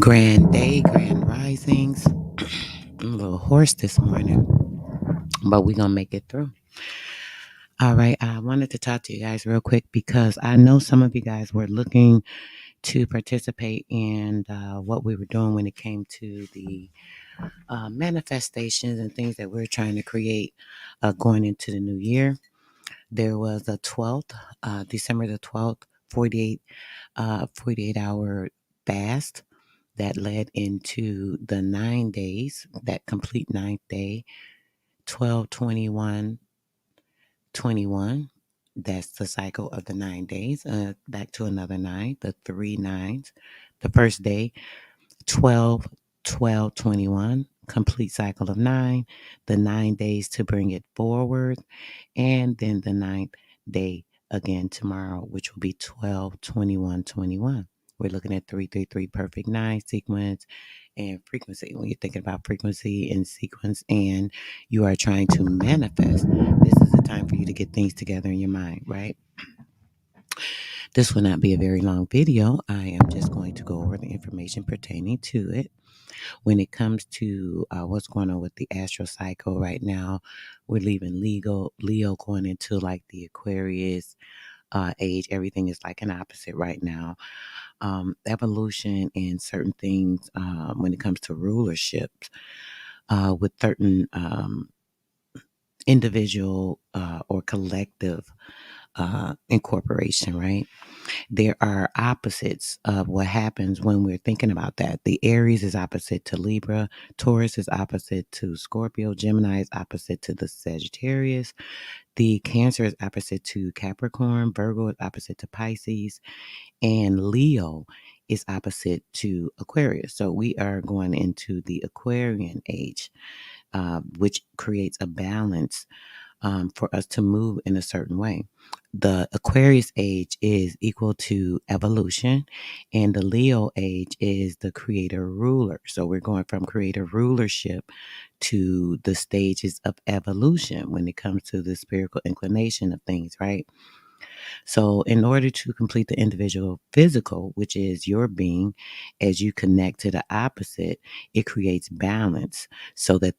Grand day, grand risings. I'm a little hoarse this morning, but we're going to make it through. All right. I wanted to talk to you guys real quick because I know some of you guys were looking to participate in what we were doing when it came to the manifestations and things that we're trying to create going into the new year. There was a 12th, December the 12th, 48 hour fast that led into the 9 days, that complete ninth day, 12, 21, 21. That's the cycle of the 9 days. Back to another nine, the three nines. The first day, 12, 12, 21, complete cycle of nine, the 9 days to bring it forward, and then the ninth day again tomorrow, which will be 12, 21, 21. We're looking at 333 perfect nine sequence and frequency. When you're thinking about frequency and sequence and you are trying to manifest, this is the time for you to get things together in your mind, right? This will not be a very long video. I am just going to go over the information pertaining to it. When it comes to what's going on with the astral cycle right now, we're leaving Leo going into like the Aquarius age. Everything is like an opposite right now. Evolution and certain things when it comes to rulership with certain individual or collective incorporation, right? There are opposites of what happens when we're thinking about that. The Aries is opposite to Libra, Taurus is opposite to Scorpio, Gemini is opposite to the Sagittarius, the Cancer is opposite to Capricorn, Virgo is opposite to Pisces, and Leo is opposite to Aquarius. So we are going into the Aquarian age, which creates a balance for us to move in a certain way. The Aquarius age is equal to evolution, and the Leo age is the creator ruler. So we're going from creator rulership to the stages of evolution when it comes to the spiritual inclination of things, right? So, in order to complete the individual physical, which is your being, as you connect to the opposite, it creates balance so that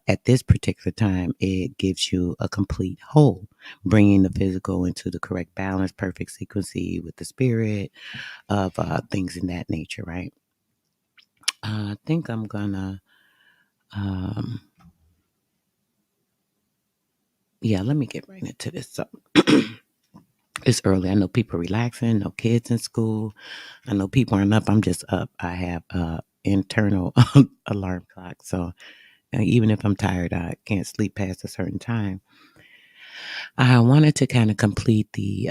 at this particular time, it gives you a complete whole, bringing the physical into the correct balance, perfect sequency with the spirit of things in that nature, right? I think I'm gonna, um, yeah, let me get right into this. So, it's early. I know people relaxing, no kids in school. I know people aren't up. I'm just up. I have a internal alarm clock. So even if I'm tired, I can't sleep past a certain time. I wanted to kind of complete the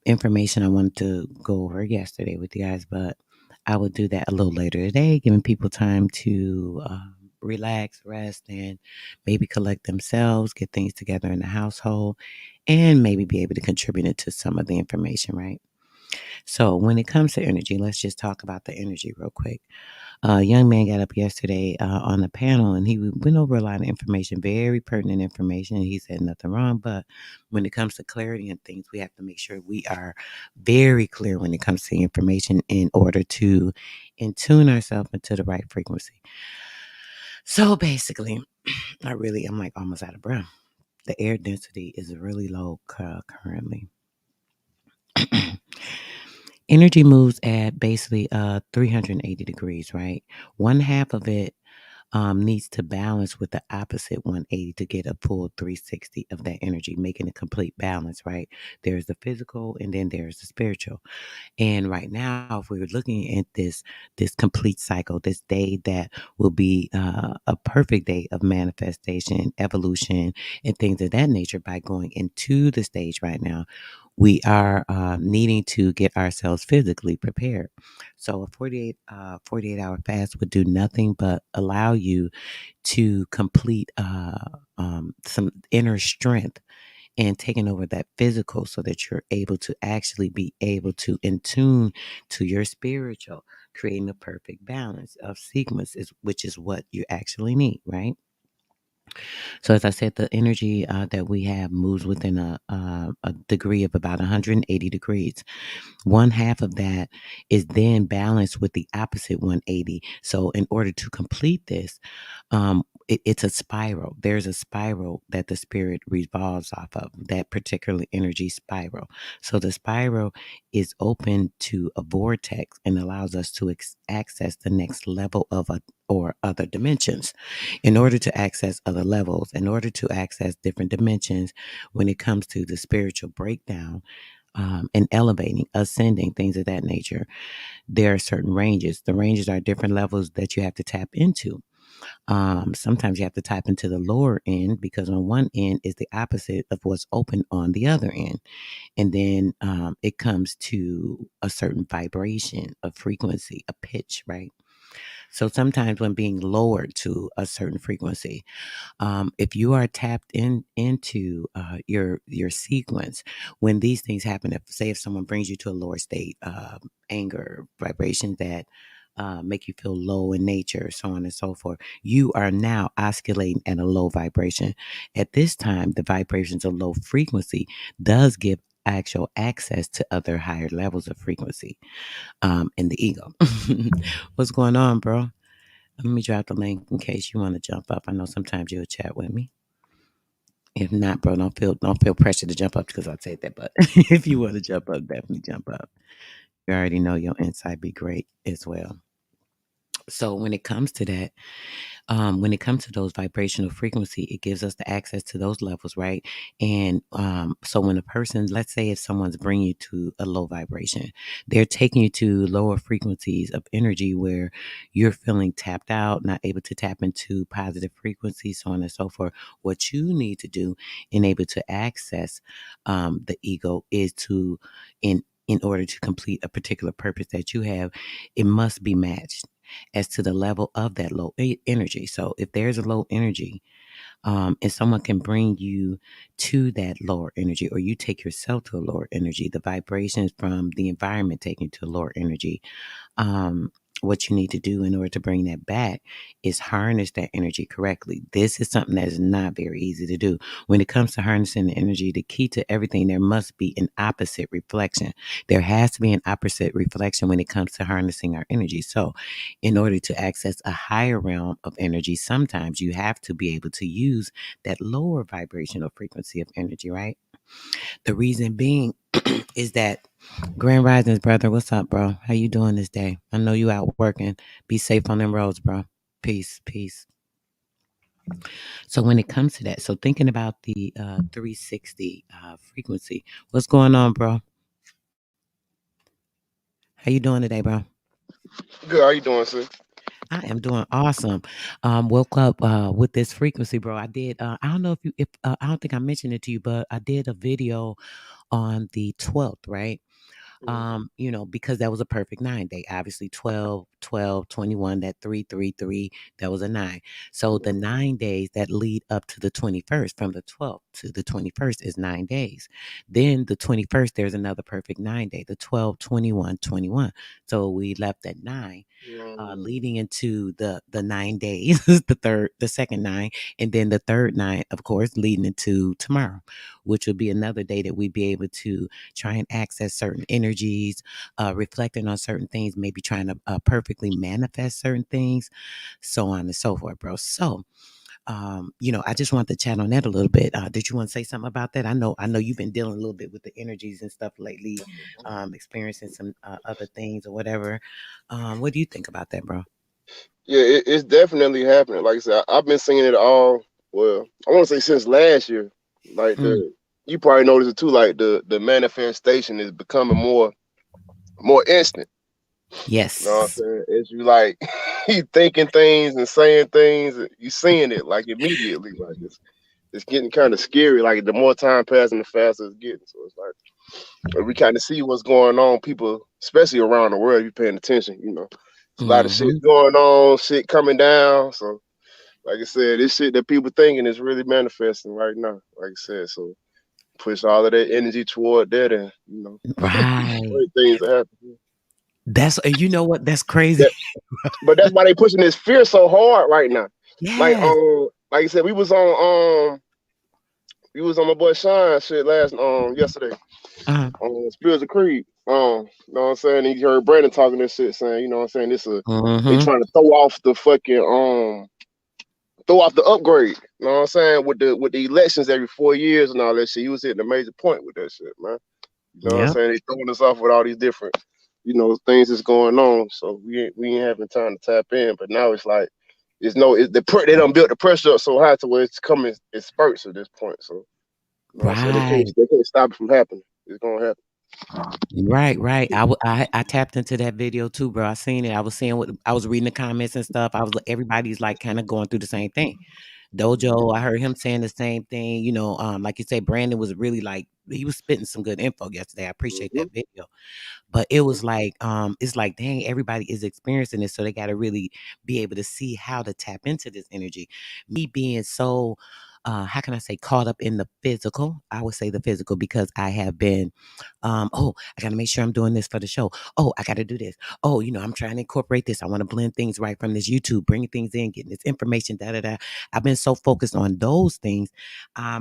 information I wanted to go over yesterday with you guys, but I will do that a little later today, giving people time to relax, rest, and maybe collect themselves, get things together in the household, and maybe be able to contribute it to some of the information, right? So when it comes to energy, let's just talk about the energy real quick. A young man got up yesterday on the panel and he went over a lot of information, very pertinent information. He said nothing wrong, but when it comes to clarity and things, we have to make sure we are very clear when it comes to information in order to tune ourselves into the right frequency. So basically, I'm like almost out of breath. The air density is really low currently. Energy moves at basically 380 degrees, right? One half of it needs to balance with the opposite 180 to get a full 360 of that energy, making a complete balance, right? There's the physical and then there's the spiritual. And right now, if we were looking at this complete cycle, this day that will be a perfect day of manifestation, evolution, and things of that nature by going into the stage right now, we are needing to get ourselves physically prepared. So a 48-hour fast would do nothing but allow you to complete some inner strength and taking over that physical so that you're able to actually be able to in tune to your spiritual, creating a perfect balance of sequences, which is what you actually need, right? So, as I said, the energy that we have moves within a degree of about 180 degrees. One half of that is then balanced with the opposite 180. So, in order to complete this, it's a spiral. There's a spiral that the spirit revolves off of, that particular energy spiral. So, the spiral is open to a vortex and allows us to access the next level of or other dimensions. In order to access other levels, in order to access different dimensions, when it comes to the spiritual breakdown, and elevating, ascending, things of that nature, there are certain ranges. The ranges are different levels that you have to tap into. Sometimes you have to tap into the lower end because on one end is the opposite of what's open on the other end. And then it comes to a certain vibration, a frequency, a pitch, right? So sometimes when being lowered to a certain frequency, if you are tapped into your sequence, when these things happen, if say if someone brings you to a lower state, anger, vibrations that make you feel low in nature, so on and so forth, you are now oscillating at a low vibration. At this time, the vibrations of low frequency does give actual access to other higher levels of frequency in the ego. What's going on, bro? Let me drop the link in case you want to jump up. I know sometimes you'll chat with me. If not, bro, don't feel pressure to jump up because I said that. But if you want to jump up, definitely jump up. You already know your insight be great as well. So when it comes to that, when it comes to those vibrational frequency, it gives us the access to those levels, right? And so when a person, let's say if someone's bringing you to a low vibration, they're taking you to lower frequencies of energy where you're feeling tapped out, not able to tap into positive frequencies, so on and so forth. What you need to do in able to access the ego is to in order to complete a particular purpose that you have, it must be matched as to the level of that low energy. So if there's a low energy, and someone can bring you to that lower energy, or you take yourself to a lower energy, the vibrations from the environment taking you to a lower energy, what you need to do in order to bring that back is harness that energy correctly. This is something that is not very easy to do. When it comes to harnessing the energy, the key to everything, there must be an opposite reflection. There has to be an opposite reflection when it comes to harnessing our energy. So, in order to access a higher realm of energy, sometimes you have to be able to use that lower vibrational frequency of energy, right? The reason being is that Grand Risings, brother. What's up, bro? How you doing this day? I know you out working. Be safe on them roads, bro. Peace, peace. So when it comes to that, so thinking about the 360 frequency, what's going on, bro? How you doing today, bro? Good. How you doing, sir? I am doing awesome. Woke up with this frequency, bro. I did. I don't know if I don't think I mentioned it to you, but I did a video on the 12th, right? Mhm. Because that was a perfect 9 day. Obviously 12, 12, 21, that 333, that was a 9. So the 9 days that lead up to the 21st, from the 12th to the 21st is 9 days. Then the 21st, there's another perfect 9 day, the 12, 21, 21. So we left at 9. Mhm. Leading into the 9 days, the second 9, and then the third 9, of course, leading into tomorrow, which will be another day that we'd be able to try and access certain energies, reflecting on certain things, maybe trying to perfectly manifest certain things, so on and so forth, bro. So, I just want to chat on that a little bit. Did you want to say something about that? I know you've been dealing a little bit with the energies and stuff lately, experiencing some other things or whatever. What do you think about that, bro? Yeah, it's definitely happening. Like I said, I've been seeing it all. Well, I want to say since last year. Like Mm, you probably noticed it too. Like the manifestation is becoming more instant. You know what I'm yes. saying? As you like, you thinking things and saying things, you seeing it like immediately. Like it's getting kind of scary. Like the more time passing, the faster it's getting. So it's like we kind of see what's going on. People, especially around the world, you paying attention. It's a lot of shit Hmm. going on, shit coming down. So, like I said, this shit that people thinking is really manifesting right now. Like I said, so push all of that energy toward that, and Right. great things are happening. You know what? That's crazy. That, but that's why they pushing this fear so hard right now. Like Yes. like I said, we was on my boy Sean shit last yesterday Uh-huh. on Spills of Creed. You know what I'm saying? He heard Brandon talking this shit, saying, you know what I'm saying, they Mm-hmm. trying to throw off the upgrade. You know what I'm saying? With the elections every 4 years and all that shit. He was hitting a major point with that shit, man. You know what I'm Yep. saying? They throwing us off with all these different, things that's going on. So we ain't having time to tap in. But now it's like they don't build the pressure up so high to where it's coming in spurts at this point. So you know what I'm saying? Right. They can't stop it from happening. It's gonna happen. Right, right. I tapped into that video too, bro. I seen it. I was seeing what I was reading the comments and stuff. Everybody's like kind of going through the same thing. Dojo, I heard him saying the same thing. Like you say, Brandon was really like he was spitting some good info yesterday. I appreciate Mm-hmm, that video. But it mm-hmm, was like, it's like, dang, everybody is experiencing this, so they got to really be able to see how to tap into this energy. Me being so, how can I say, caught up in the physical? I would say the physical because I have been, oh, I got to make sure I'm doing this for the show. Oh, I got to do this. Oh, I'm trying to incorporate this. I want to blend things right from this YouTube, bringing things in, getting this information, da da da. I've been so focused on those things. I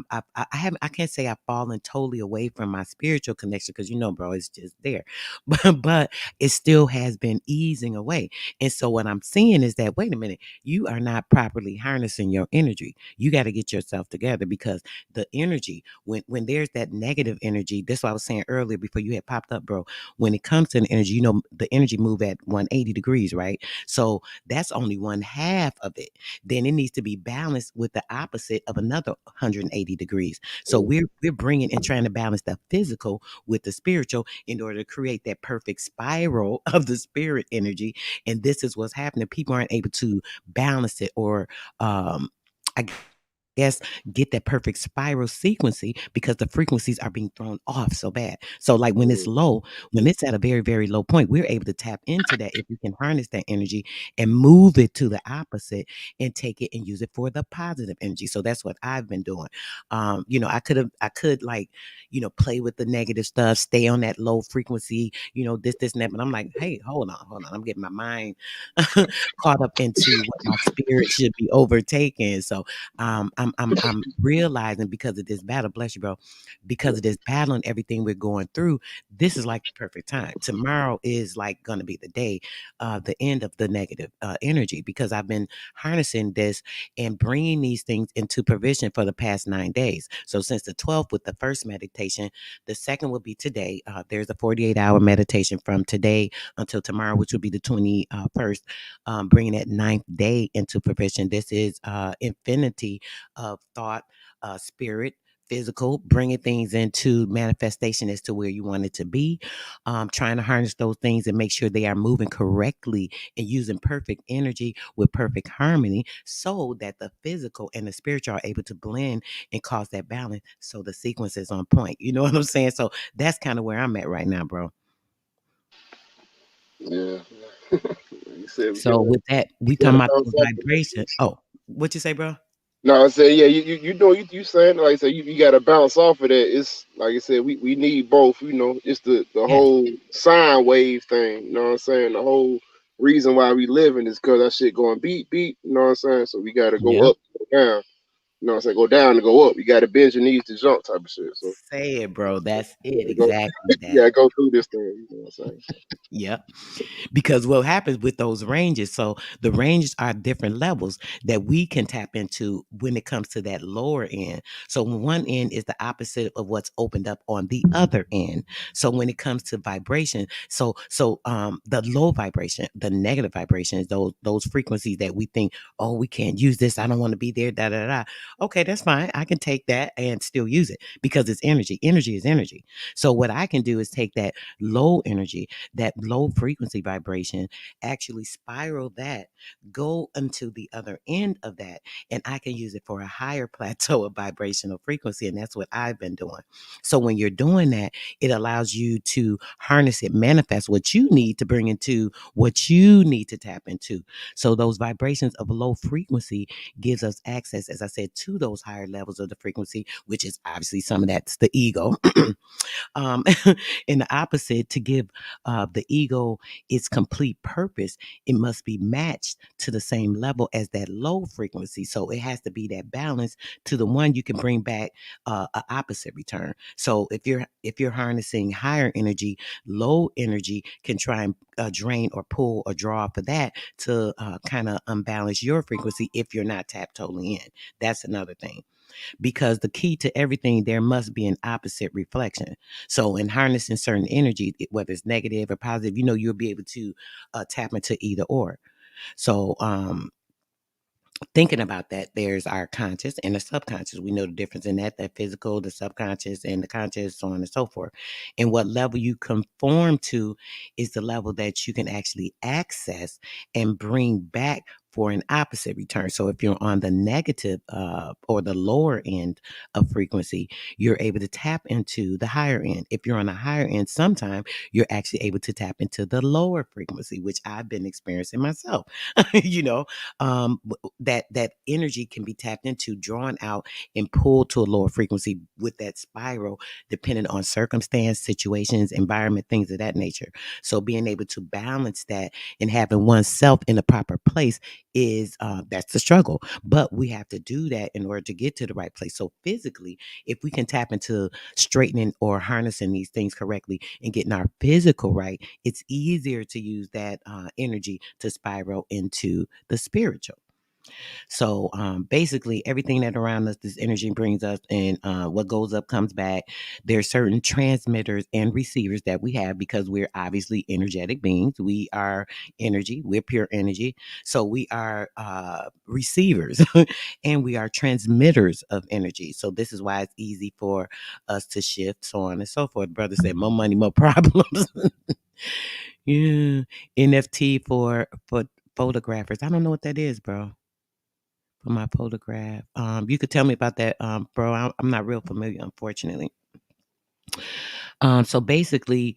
haven't. I can't say I've fallen totally away from my spiritual connection because bro, it's just there. But it still has been easing away. And so what I'm seeing is that, wait a minute, you are not properly harnessing your energy. You got to get yourself together because the energy, when there's that negative energy, that's what I was saying earlier before you had popped up, bro. When it comes to the energy, the energy move at 180 degrees, right? So that's only one half of it. Then it needs to be balanced with the opposite of another 180 degrees. So we're bringing and trying to balance the physical with the spiritual in order to create that perfect spiral of the spirit energy. And this is what's happening. People aren't able to balance it or I guess get that perfect spiral sequency because the frequencies are being thrown off so bad. So like when it's mm-hmm. low, when it's at a very, very low point, we're able to tap into that if we can harness that energy and move it to the opposite and take it and use it for the positive energy. So that's what I've been doing. I could like, play with the negative stuff, stay on that low frequency, this and that. But I'm like, hey, hold on. I'm getting my mind caught up into what my spirit should be overtaking. So I'm realizing because of this battle, bless you, bro, because of this battle and everything we're going through, this is like the perfect time. Tomorrow is like going to be the day, the end of the negative energy because I've been harnessing this and bringing these things into provision for the past 9 days. So since the 12th with the first meditation, the second will be today. There's a 48-hour meditation from today until tomorrow, which will be the 21st, bringing that ninth day into provision. This is infinity of thought, spirit, physical, bringing things into manifestation as to where you want it to be, trying to harness those things and make sure they are moving correctly and using perfect energy with perfect harmony so that the physical and the spiritual are able to blend and cause that balance so the sequence is on point. You know what I'm saying? So that's kind of where I'm at right now, bro. Yeah. You said So with that, we we gotta talking about bounce the off of that. vibration. Oh, what you say, bro? No, I said, yeah, you saying, like I said, you got to bounce off of that. It's like I said, we need both. It's the Yes. whole sine wave thing. You know what I'm saying? The whole reason why we living is because that shit going beat beat. You know what I'm saying? So we got to go Yeah. up, go down. You know what I'm saying? Go down to go up. You got to bend your knees to jump, type of shit. So Say it, bro. That's you it. gotta go, Exactly you that. gotta go through this thing. You know what I'm saying? So, Yep. Because what happens with those ranges, so the ranges are different levels that we can tap into when it comes to that lower end. So one end is the opposite of what's opened up on the other end. So when it comes to vibration, the low vibration, the negative vibrations, those frequencies that we think, oh, we can't use this, I don't want to be there, da da da. Okay, that's fine. I can take that and still use it because it's energy. Energy is energy. So what I can do is take that low energy, that low frequency vibration, actually spiral that, go into the other end of that, and I can use it for a higher plateau of vibrational frequency. And that's what I've been doing. So when you're doing that, it allows you to harness it, manifest what you need to bring into what you need to tap into. So those vibrations of low frequency gives us access, as I said, to those higher levels of the frequency, which is obviously some of that's the ego. um, in the opposite, to give the ego its complete purpose, it must be matched to the same level as that low frequency. So it has to be that balance to the one you can bring back a opposite return. So if you're harnessing higher energy, low energy can try and drain or pull or draw for that to kind of unbalance your frequency if you're not tapped totally in. That's another thing, because the key to everything, there must be an opposite reflection. So in harnessing certain energy, whether it's negative or positive, you'll be able to tap into either or. So thinking about that, there's our conscious and the subconscious. We know the difference in that physical, the subconscious, and the conscious, so on and so forth. And what level you conform to is the level that you can actually access and bring back for an opposite return. So if you're on the negative or the lower end of frequency, you're able to tap into the higher end. If you're on the higher end, sometime you're actually able to tap into the lower frequency, which I've been experiencing myself. you know, that energy can be tapped into, drawn out, and pulled to a lower frequency with that spiral, depending on circumstance, situations, environment, things of that nature. So being able to balance that and having oneself in the proper place is that's the struggle. But we have to do that in order to get to the right place. So physically, if we can tap into straightening or harnessing these things correctly and getting our physical right, it's easier to use that energy to spiral into the spiritual. So basically, everything that around us, this energy brings us, and what goes up comes back. There are certain transmitters and receivers that we have because we're obviously energetic beings. We are energy. We're pure energy. So we are receivers and we are transmitters of energy. So this is why it's easy for us to shift, so on and so forth. Brother said, "More money, more problems." Yeah, NFT for photographers. I don't know what that is, bro. For my photograph. You could tell me about that, bro. I'm not real familiar, unfortunately. So basically,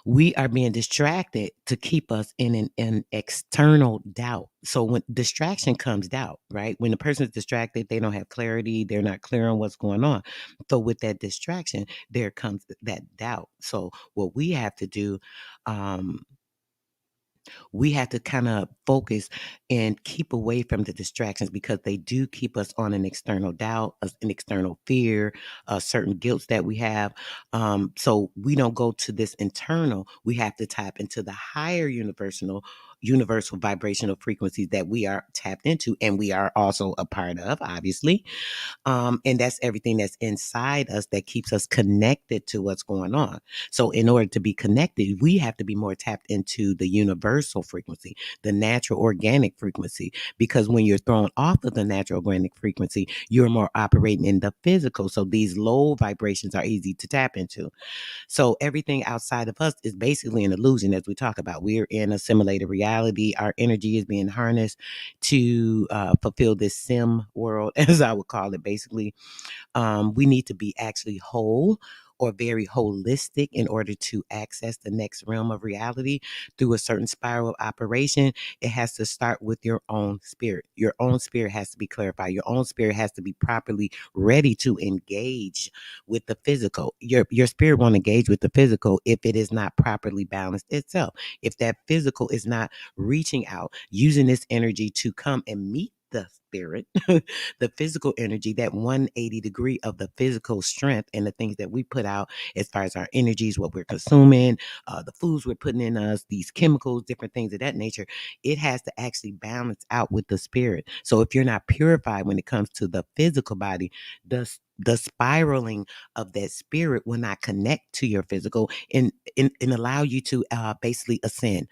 we are being distracted to keep us in an external doubt. So when distraction comes, doubt, right? When the person is distracted, they don't have clarity, they're not clear on what's going on. So with that distraction, there comes that doubt. So what we have to do, um, we have to kind of focus and keep away from the distractions because they do keep us on an external doubt, an external fear, certain guilt that we have. So we don't go to this internal. We have to tap into the higher universal vibrational frequencies that we are tapped into and we are also a part of, obviously. And that's everything that's inside us that keeps us connected to what's going on. So, in order to be connected, we have to be more tapped into the universal frequency, the natural organic frequency, because when you're thrown off of the natural organic frequency, you're more operating in the physical. So, these low vibrations are easy to tap into. So everything outside of us is basically an illusion, as we talk about. We're in a simulated reality. Our energy is being harnessed to fulfill this sim world, as I would call it, basically. We need to be actually whole or very holistic in order to access the next realm of reality through a certain spiral of operation. It has to start with your own spirit. Your own spirit has to be clarified. Your own spirit has to be properly ready to engage with the physical. Your spirit won't engage with the physical if it is not properly balanced itself. If that physical is not reaching out, using this energy to come and meet the spirit, the physical energy, that 180 degree of the physical strength and the things that we put out as far as our energies, what we're consuming, the foods we're putting in us, these chemicals, different things of that nature, it has to actually balance out with the spirit. So if you're not purified when it comes to the physical body, the spiraling of that spirit will not connect to your physical and allow you to basically ascend,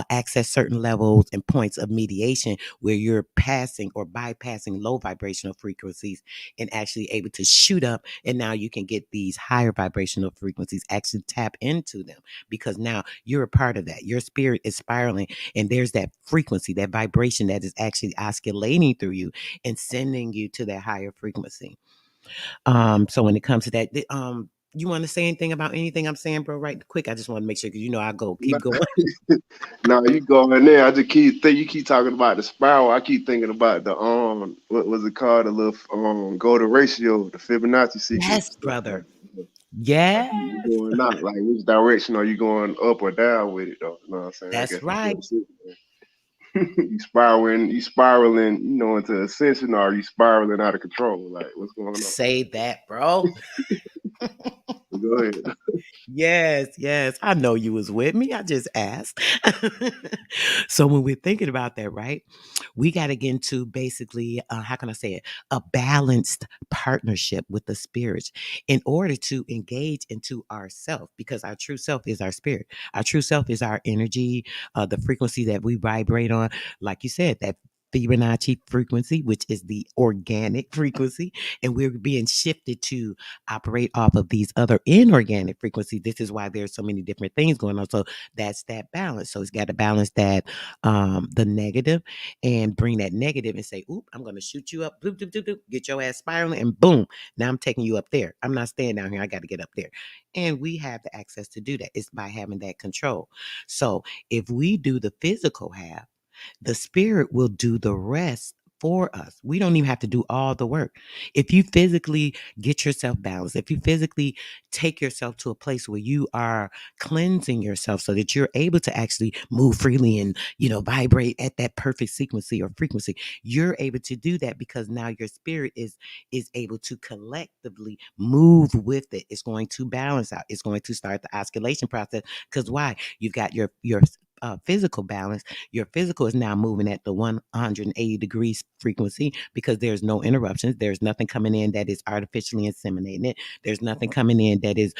access certain levels and points of mediation where you're passing or bypassing low vibrational frequencies and actually able to shoot up. And now you can get these higher vibrational frequencies, actually tap into them because now you're a part of that. Your spirit is spiraling and there's that frequency, that vibration that is actually oscillating through you and sending you to that higher frequency. So when it comes to that, You want to say anything about anything I'm saying, bro? Right quick. I just want to make sure because I go No, keep going. no, you go in there. I just you keep talking about the spiral. I keep thinking about the what was it called? The little golden ratio, the Fibonacci sequence Yes, and stuff like brother. that. Yes, You going out, like which direction are you going up or down with it though? You know what I'm saying? I that's guess that's what right. I'm saying. You spiraling, into ascension, or are you spiraling out of control? Like, what's going on? Say that, bro. Go ahead. Yes, yes. I know you was with me. I just asked. So when we're thinking about that, right, we got to get into basically, how can I say it, a balanced partnership with the spirits in order to engage into ourself, because our true self is our spirit. Our true self is our energy, the frequency that we vibrate on. Like you said, that Fibonacci frequency, which is the organic frequency, and we're being shifted to operate off of these other inorganic frequencies. This is why there's so many different things going on. So that's that balance. So it's got to balance that the negative and bring that negative and say, oop, I'm gonna shoot you up, bloop, bloop, bloop, bloop, get your ass spiraling, and boom, now I'm taking you up there. I'm not staying down here. I got to get up there. And we have the access to do that. It's by having that control. So if we do the physical half, the spirit will do the rest for us. We don't even have to do all the work. If you physically get yourself balanced, if you physically take yourself to a place where you are cleansing yourself so that you're able to actually move freely and, vibrate at that perfect frequency or frequency, you're able to do that because now your spirit is able to collectively move with it. It's going to balance out. It's going to start the oscillation process. Because why? You've got your physical balance. Your physical is now moving at the 180 degrees frequency because there's no interruptions. There's nothing coming in that is artificially inseminating it. There's nothing coming in that is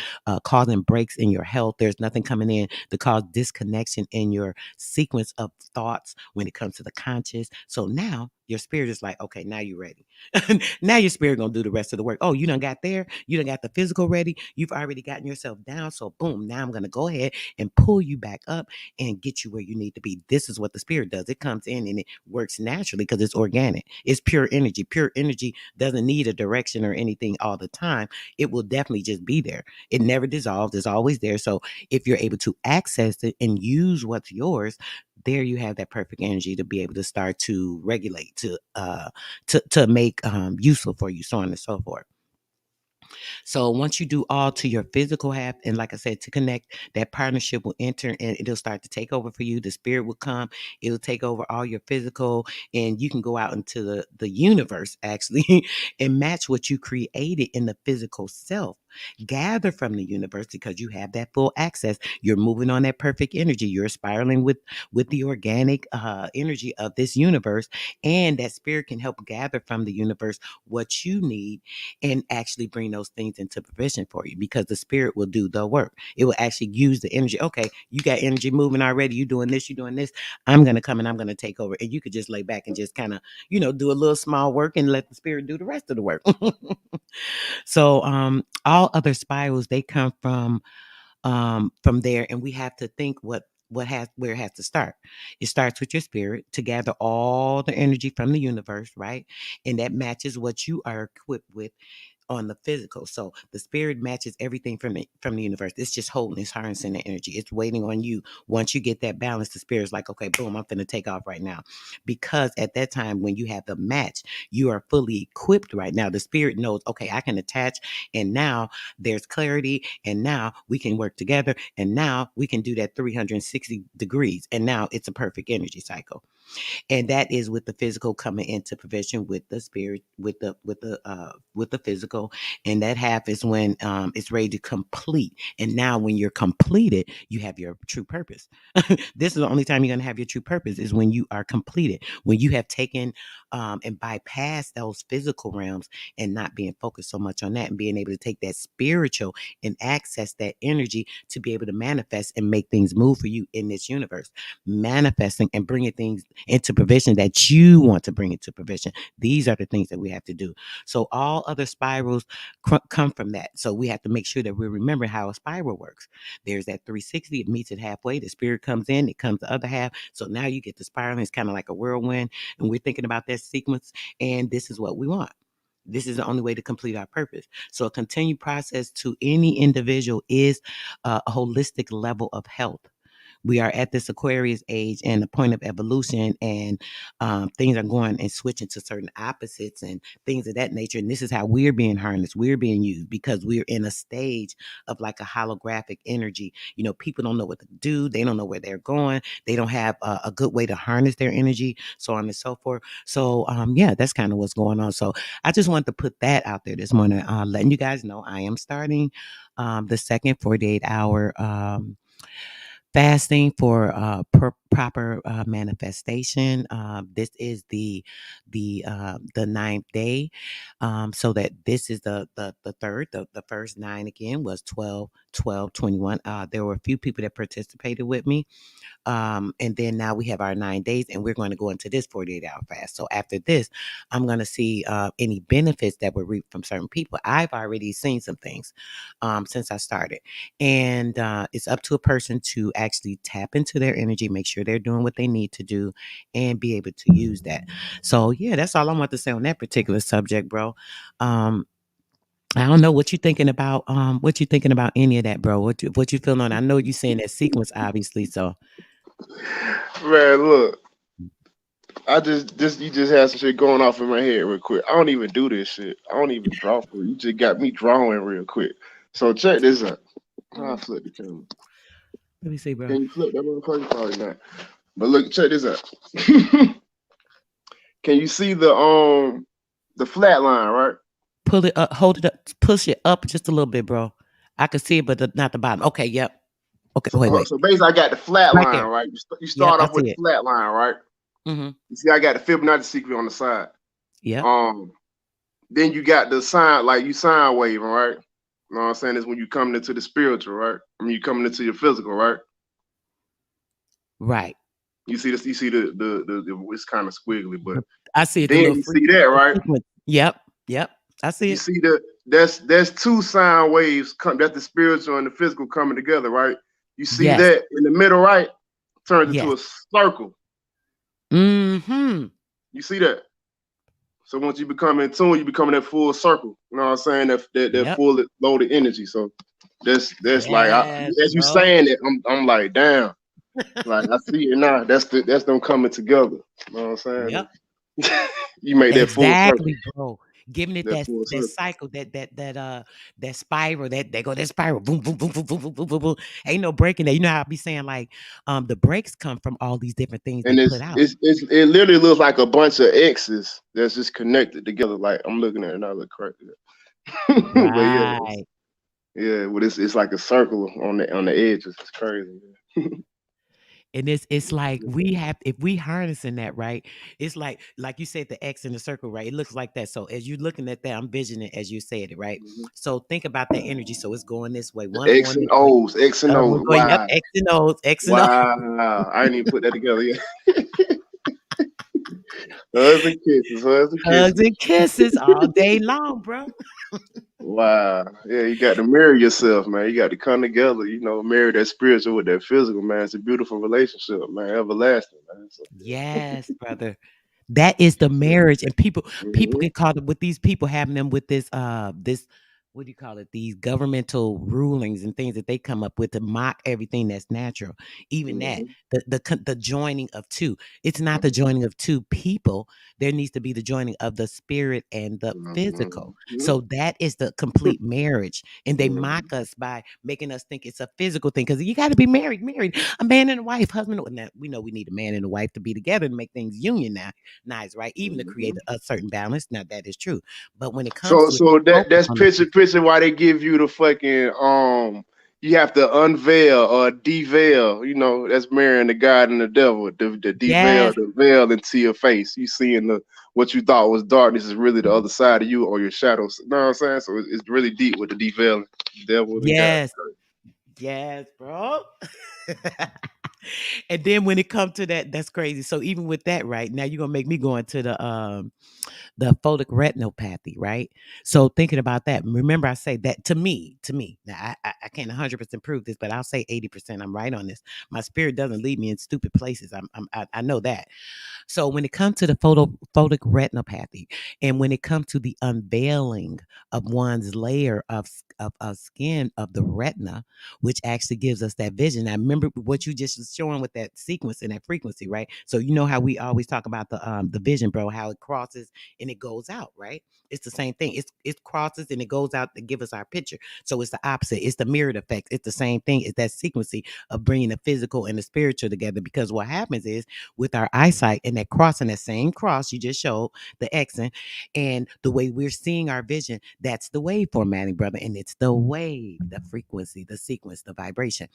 causing breaks in your health. There's nothing coming in to cause disconnection in your sequence of thoughts when it comes to the conscious. So now your spirit is like, okay, now you're ready. Now your spirit gonna do the rest of the work. Oh, you done got there. You done got the physical ready. You've already gotten yourself down. So boom, now I'm gonna go ahead and pull you back up and get you where you need to be. This is what the spirit does. It comes in and it works naturally because it's organic. It's pure energy. Pure energy doesn't need a direction or anything all the time. It will definitely just be there. It never dissolves. It's always there. So if you're able to access it and use what's yours, there you have that perfect energy to be able to start to regulate, to make useful for you, so on and so forth. So once you do all to your physical half, and like I said, to connect, that partnership will enter and it'll start to take over for you. The spirit will come, it'll take over all your physical, and you can go out into the universe actually and match what you created in the physical self. Gather from the universe because you have that full access. You're moving on that perfect energy. You're spiraling with the organic energy of this universe, and that spirit can help gather from the universe what you need and actually bring those things into provision for you because the spirit will do the work. It will actually use the energy. Okay, you got energy moving already. You doing this, you doing this. I'm going to come and I'm going to take over. And you could just lay back and just kind of, do a little small work and let the spirit do the rest of the work. So, all other spirals, they come from there, and we have to think what has where it has to start. It starts with your spirit to gather all the energy from the universe, right? And that matches what you are equipped with on the physical. So the spirit matches everything from the universe. It's just holding, it's harnessing the energy. It's waiting on you. Once you get that balance, the spirit's like, okay, boom, I'm finna take off right now. Because at that time when you have the match, you are fully equipped right now. The spirit knows, okay, I can attach, and now there's clarity, and now we can work together, and now we can do that 360 degrees. And now it's a perfect energy cycle, and that is with the physical coming into provision with the spirit, with the physical. And that half is when it's ready to complete. And now when you're completed, you have your true purpose. This is the only time you're going to have your true purpose, is when you are completed, when you have taken and bypassed those physical realms and not being focused so much on that, and being able to take that spiritual and access that energy to be able to manifest and make things move for you in this universe, manifesting and bringing things into provision that you want to bring into provision. These are the things that we have to do. So all other spirals come from that. So we have to make sure that we remember how a spiral works. There's that 360, it meets it halfway. The spirit comes in, it comes the other half. So now you get the spiraling. It's kind of like a whirlwind. And we're thinking about that sequence. And this is what we want. This is the only way to complete our purpose. So a continued process to any individual is a holistic level of health. We are at this Aquarius age and the point of evolution, and things are going and switching to certain opposites and things of that nature. And this is how we're being harnessed, we're being used, because we're in a stage of like a holographic energy. You know, people don't know what to do, they don't know where they're going, they don't have a good way to harness their energy, so on and so forth. So yeah, that's kind of what's going on. So I just wanted to put that out there this morning, letting you guys know I am starting the second 48-hour fasting for proper manifestation. This is the ninth day. So that this is the third. The first nine again was 12, 12, 21. There were a few people that participated with me. And then now we have our 9 days, and we're going to go into this 48-hour fast. So after this, I'm going to see any benefits that were reaped from certain people. I've already seen some things since I started. And it's up to a person to actually tap into their energy, make sure they're doing what they need to do, and be able to use that. So, yeah, that's all I want to say on that particular subject, bro. I don't know what you thinking about. What you thinking about any of that, bro? What you feeling on? I know you saying that sequence, obviously. So, Man, look, I just you just had some shit going off in my head real quick. I don't even do this shit. I don't even draw for you. You just got me drawing real quick. So check this out. I'll mm, flip the camera. let me see, bro. Can you flip that motherfucker? Probably not. But look, check this out. Can you see the flat line, right? Pull it up, hold it up, push it up just a little bit, bro. I can see it, but not the bottom. Okay, yep. Okay, So, wait, wait. so basically, I got the flat Right line, there. right? You Yep, start I off with see the it. flat line, right? Mm-hmm. You see, I got the Fibonacci sequence on the side. Yep. Um, then you got the sign, like you sign waving, right? You know what I'm saying? Is when you coming into the spiritual, right? I mean, you coming into your physical, right? Right. You see this, you see the it's kind of squiggly, but I see it. The then little you see that, the right? frequent. Yep. Yep. I see You it. see that's two sine waves come, that's the spiritual and the physical coming together, right? You see Yes. that in the middle, right? Turns into Yes. a circle. Mm-hmm. You see that? So once you become in tune, you become in that full circle. You know what I'm saying? That Yep. full loaded energy. So that's like Yes, as you bro. saying it, I'm like, damn. Like I see it now. That's them coming together. You know what I'm saying? Yep. You make that full circle. Exactly, bro. Giving it That that full that circle. cycle, that spiral, that they go that spiral, boom, boom, boom, boom, boom, boom, boom, boom, boom. Ain't no breaking that. You know how I be saying like, the breaks come from all these different things they And put out. it literally looks like a bunch of X's that's just connected together. Like I'm looking at it and I look correct. But yeah, Right. yeah, but it's like a circle on the edges. It's crazy. And it's like we have, if we harnessing that, right? It's like you said, the X in the circle, right? It looks like that. So as you're looking at that, I'm visioning as you said it, right? Mhm. So think about that energy. So it's going this way, The one's X going and this way, O's, X and other O's. one's going, yep, Wow. X and O's, X and O's. Wow. I didn't even put that together yet. Hugs and kisses, hugs and Hugs kisses. and kisses all day long, bro. Wow. Yeah, you got to marry yourself, man. You got to come together, marry that spiritual with that physical, man. It's a beautiful relationship, man. Everlasting, man. So, Yes, brother. That is the marriage, and people hmm get caught up with these people having them with this what do you call it? These governmental rulings and things that they come up with to mock everything that's natural. Even that, hmm the joining of two. It's not the joining of two people. There needs to be the joining of the spirit and the physical. hmm So that is the complete marriage. And they mock us by making us think it's a physical thing because you got to be married, a man and a wife, husband. Now, we know we need a man and a wife to be together and make things union now nice, right? Even to create hmm a certain balance. Now that is true. But when it comes So to it, they so focus that's on the picture why they give you the fucking you have to unveil or deveil, that's marrying the God and the devil. The deveil yes, the veil into your face. You seeing the what you thought was darkness is really the other side of you or your shadows. You know what I'm saying? So it's really deep with the devil and God. yes, yes, bro. And then when it comes to that, that's crazy. So even with that, right now, you're gonna make me go into the photic retinopathy, right? So thinking about that, remember I say that to me. Now I can't 100% prove this, but I'll say 80% I'm right on this. My spirit doesn't lead me in stupid places. I know that. So when it comes to the photic retinopathy, and when it comes to the unveiling of one's layer of skin of the retina, which actually gives us that vision. I remember what you just was showing with that sequence and that frequency, right? So you know how we always talk about the vision, bro, how it crosses and it goes out, right? It's the same thing. It crosses and it goes out to give us our picture. So it's the opposite. It's the mirrored effect. It's the same thing. It's that sequency of bringing the physical and the spiritual together. Because what happens is with our eyesight and that crossing, that same cross you just showed, the X and the way we're seeing our vision, that's the wave formatting, brother. And it's the wave, the frequency, the sequence, the vibration.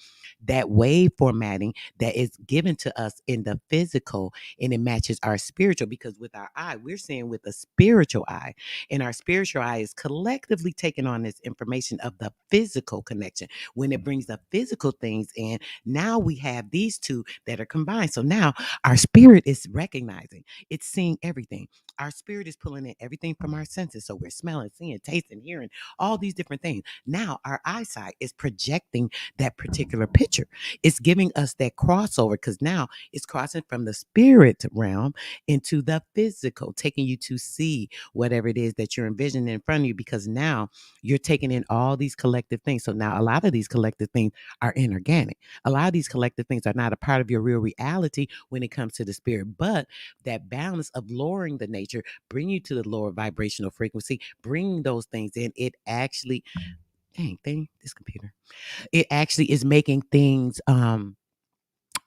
That wave formatting that is given to us in the physical and it matches our spiritual because with our eye, we're seeing with a spiritual eye. And our spiritual eye is collectively taking on this information of the physical connection. When it brings the physical things in, now we have these two that are combined. So now our spirit is recognizing, it's seeing everything. Our spirit is pulling in everything from our senses. So we're smelling, seeing, tasting, hearing, all these different things. Now our eyesight is projecting that particular picture. It's giving us that crossover because now it's crossing from the spirit realm into the physical, taking you to see whatever it is that you're envisioning in front of you because now you're taking in all these collective things. So now a lot of these collective things are inorganic. A lot of these collective things are not a part of your real reality when it comes to the spirit, but that balance of lowering the nature, bring you to the lower vibrational frequency, bringing those things in, it actually, this computer, it actually is making things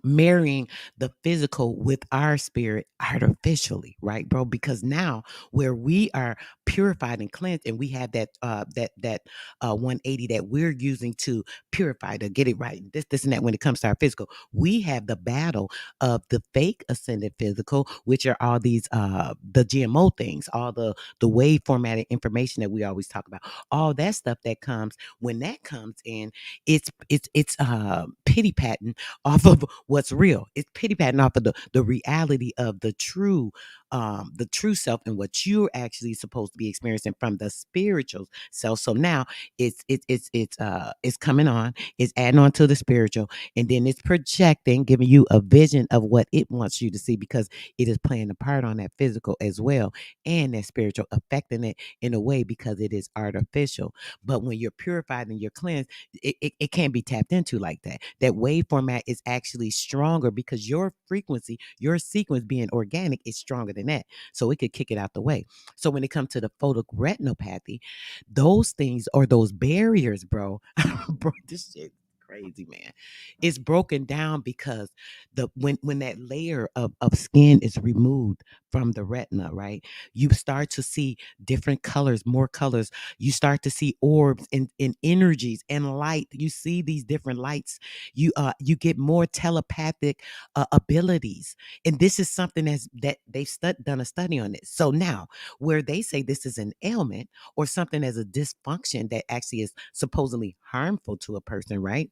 marrying the physical with our spirit artificially, right, bro? Because now where we are purified and cleansed and we have that 180 that we're using to purify to get it right, this and that when it comes to our physical, we have the battle of the fake ascended physical, which are all these the GMO things, all the wave formatted information that we always talk about, all that stuff that comes when that comes in, it's pity patting off of what's real. It's pity patting off of the reality of the true self and what you're actually supposed to be experiencing from the spiritual self. So now it's coming on, it's adding on to the spiritual, and then it's projecting, giving you a vision of what it wants you to see because it is playing a part on that physical as well and that spiritual, affecting it in a way because it is artificial. But when you're purified and you're cleansed, it can't be tapped into like that. That wave format is actually stronger because your frequency, your sequence being organic is stronger than that. So it could kick it out the way. So when it comes to the photoretinopathy, those things or those barriers, bro, bro, this shit crazy, man. It's broken down because when that layer of skin is removed from the retina, right? You start to see different colors, more colors. You start to see orbs and energies and light. You see these different lights. You get more telepathic abilities. And this is something that they've done a study on this. So now where they say this is an ailment or something as a dysfunction that actually is supposedly harmful to a person, right?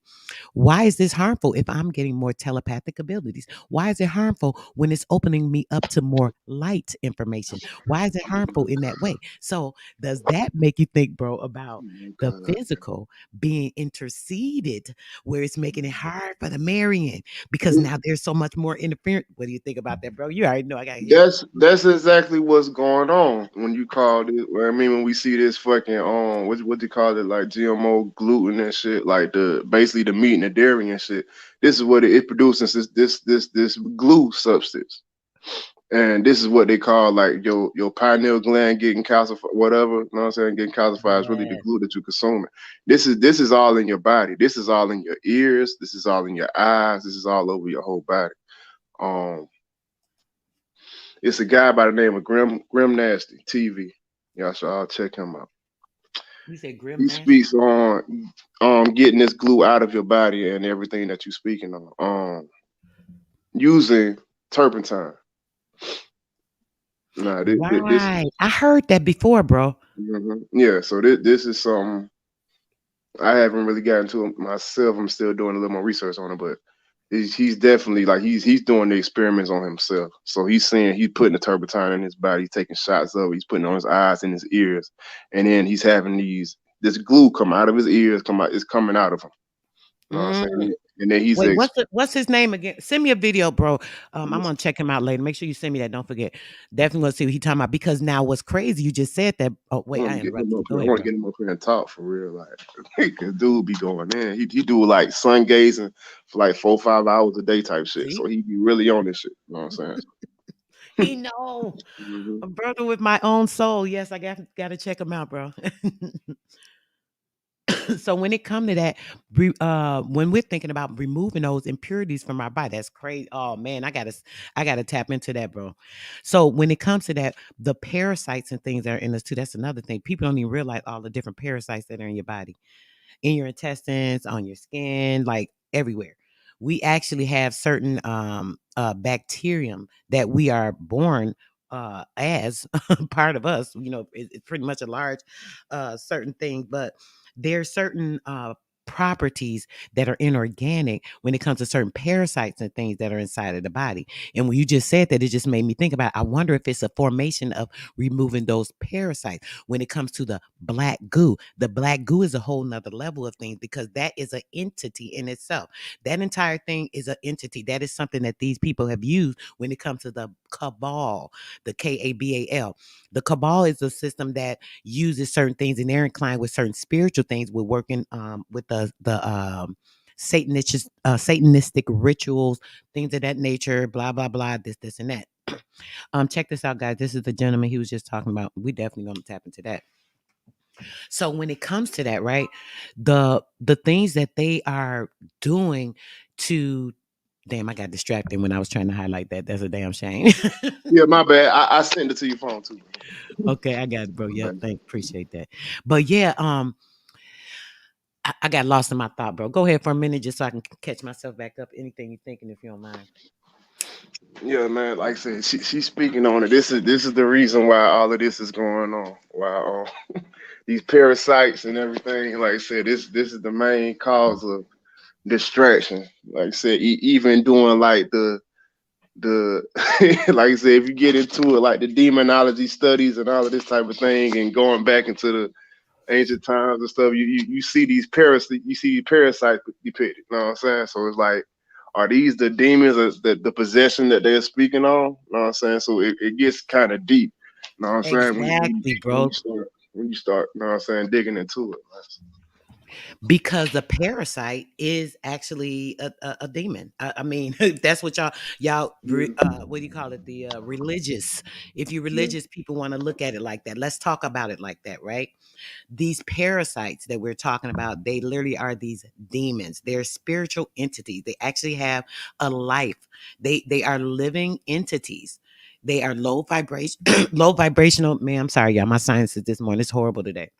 Why is this harmful if I'm getting more telepathic abilities? Why is it harmful when it's opening me up to more light information? Why is it harmful in that way? So, does that make you think, bro, about the physical being interceded where it's making it hard for the marrying because now there's so much more interference? What do you think about that, bro? You already know I got to hear it. That's exactly what's going on when you call it. I mean, when we see this fucking what you call it, like GMO gluten and shit, like the basically the meat and the dairy and shit. This is what it produces this glue substance, and this is what they call like your pineal gland getting calcified, whatever. You know what I'm saying? Getting calcified is really the Yeah. glue that you consuming. This is all in your body. This is all in your ears. This is all in your eyes. This is all over your whole body. Um, it's a guy by the name of Grim Nasty TV. Y'all should all check him out. You said grim He nasty? speaks on getting this glue out of your body and everything that you're speaking on. Using turpentine. Nah, this Right. I heard that before, bro. yeah. So this is something I haven't really gotten to it myself. I'm still doing a little more research on it, but he's definitely like he's doing the experiments on himself. So he's saying he's putting the turpentine in his body, he's taking shots of it, he's putting it on his eyes and his ears, and then he's having this glue come out of his ears, come out, it's coming out of him. You know what I'm Mm. saying? And then he's Wait, what's his name again? Send me a video, bro. I'm yes, gonna check him out later. Make sure you send me that. Don't forget. Definitely gonna see what he talking about because now what's crazy? You just said that. Oh I wait, want I to get him interrupted up you. Go here. I ahead, want to bro. get him up here and talk for real, like, cause dude be going in. He do like sun gazing for like 4 5 hours a day type shit. So See, he be really on this shit. You know what I'm saying? he know Hmm. a brother with my own soul. Yes, I got to check him out, bro. So when it come to that, when we're thinking about removing those impurities from our body, that's crazy. Oh man, I gotta tap into that, bro. So when it comes to that, the parasites and things that are in us too, that's another thing. People don't even realize all the different parasites that are in your body, in your intestines, on your skin, like everywhere. We actually have certain bacterium that we are born as part of us. It's pretty much a large certain thing, but there's certain properties that are inorganic when it comes to certain parasites and things that are inside of the body. And when you just said that, it just made me think about, I wonder if it's a formation of removing those parasites when it comes to the black goo. The black goo is a whole nother level of things because that is an entity in itself. That entire thing is an entity. That is something that these people have used when it comes to the cabal, the KABAL. The cabal is a system that uses certain things and they're inclined with certain spiritual things. We're working with the satanistic rituals, things of that nature, blah blah blah, this and that. Check this out, guys. This is the gentleman he was just talking about. We definitely gonna tap into that. So when it comes to that, right, the things that they are doing to, damn, I got distracted when I was trying to highlight that. That's a damn shame. Yeah, my bad. I sent it to your phone too. Okay, I got it, bro. My Yep, bad. thanks, appreciate that. But yeah, I got lost in my thought, bro. Go ahead for a minute just so I can catch myself back up. Anything you're thinking, if you don't mind. Yeah, man. Like I said, she's speaking on it. This is the reason why all of this is going on. Why these parasites and everything. Like I said, this is the main cause of distraction. Like I said, even doing like the like I said, if you get into it, like the demonology studies and all of this type of thing, and going back into the ancient times and stuff, you see these parasites depicted. You know what I'm saying? So it's like, are these the demons or the possession that they're speaking on? You know what I'm saying? So it gets kind of deep. You know what I'm saying? Exactly, When bro. you start, you know what I'm saying, digging into it. Because the parasite is actually a demon. I mean, that's what Man. what do you call it? The religious. If you Yeah. religious people want to look at it like that, let's talk about it like that, right? These parasites that we're talking about, they literally are these demons. They're spiritual entities. They actually have a life. They are living entities. They are low vibration, low vibrational. Man, I'm sorry, y'all. My science is this morning. It's horrible today.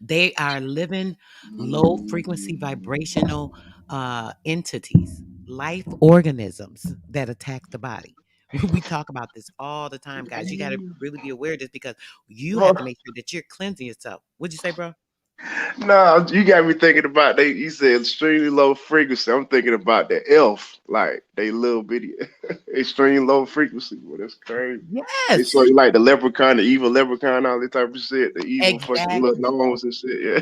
They are living low frequency vibrational entities, life organisms that attack the body. We talk about this all the time, guys. You got to really be aware of this because you have to Bro, make sure that you're cleansing yourself. What'd you say, bro? no, you got me thinking about they. You said extremely low frequency. I'm thinking about the elf, like they little bitty, extreme low frequency. Well, that's crazy. They show Yes, you like the leprechaun, the evil leprechaun, all that type of shit. The evil fucking little exactly. gnomes and shit. Yeah,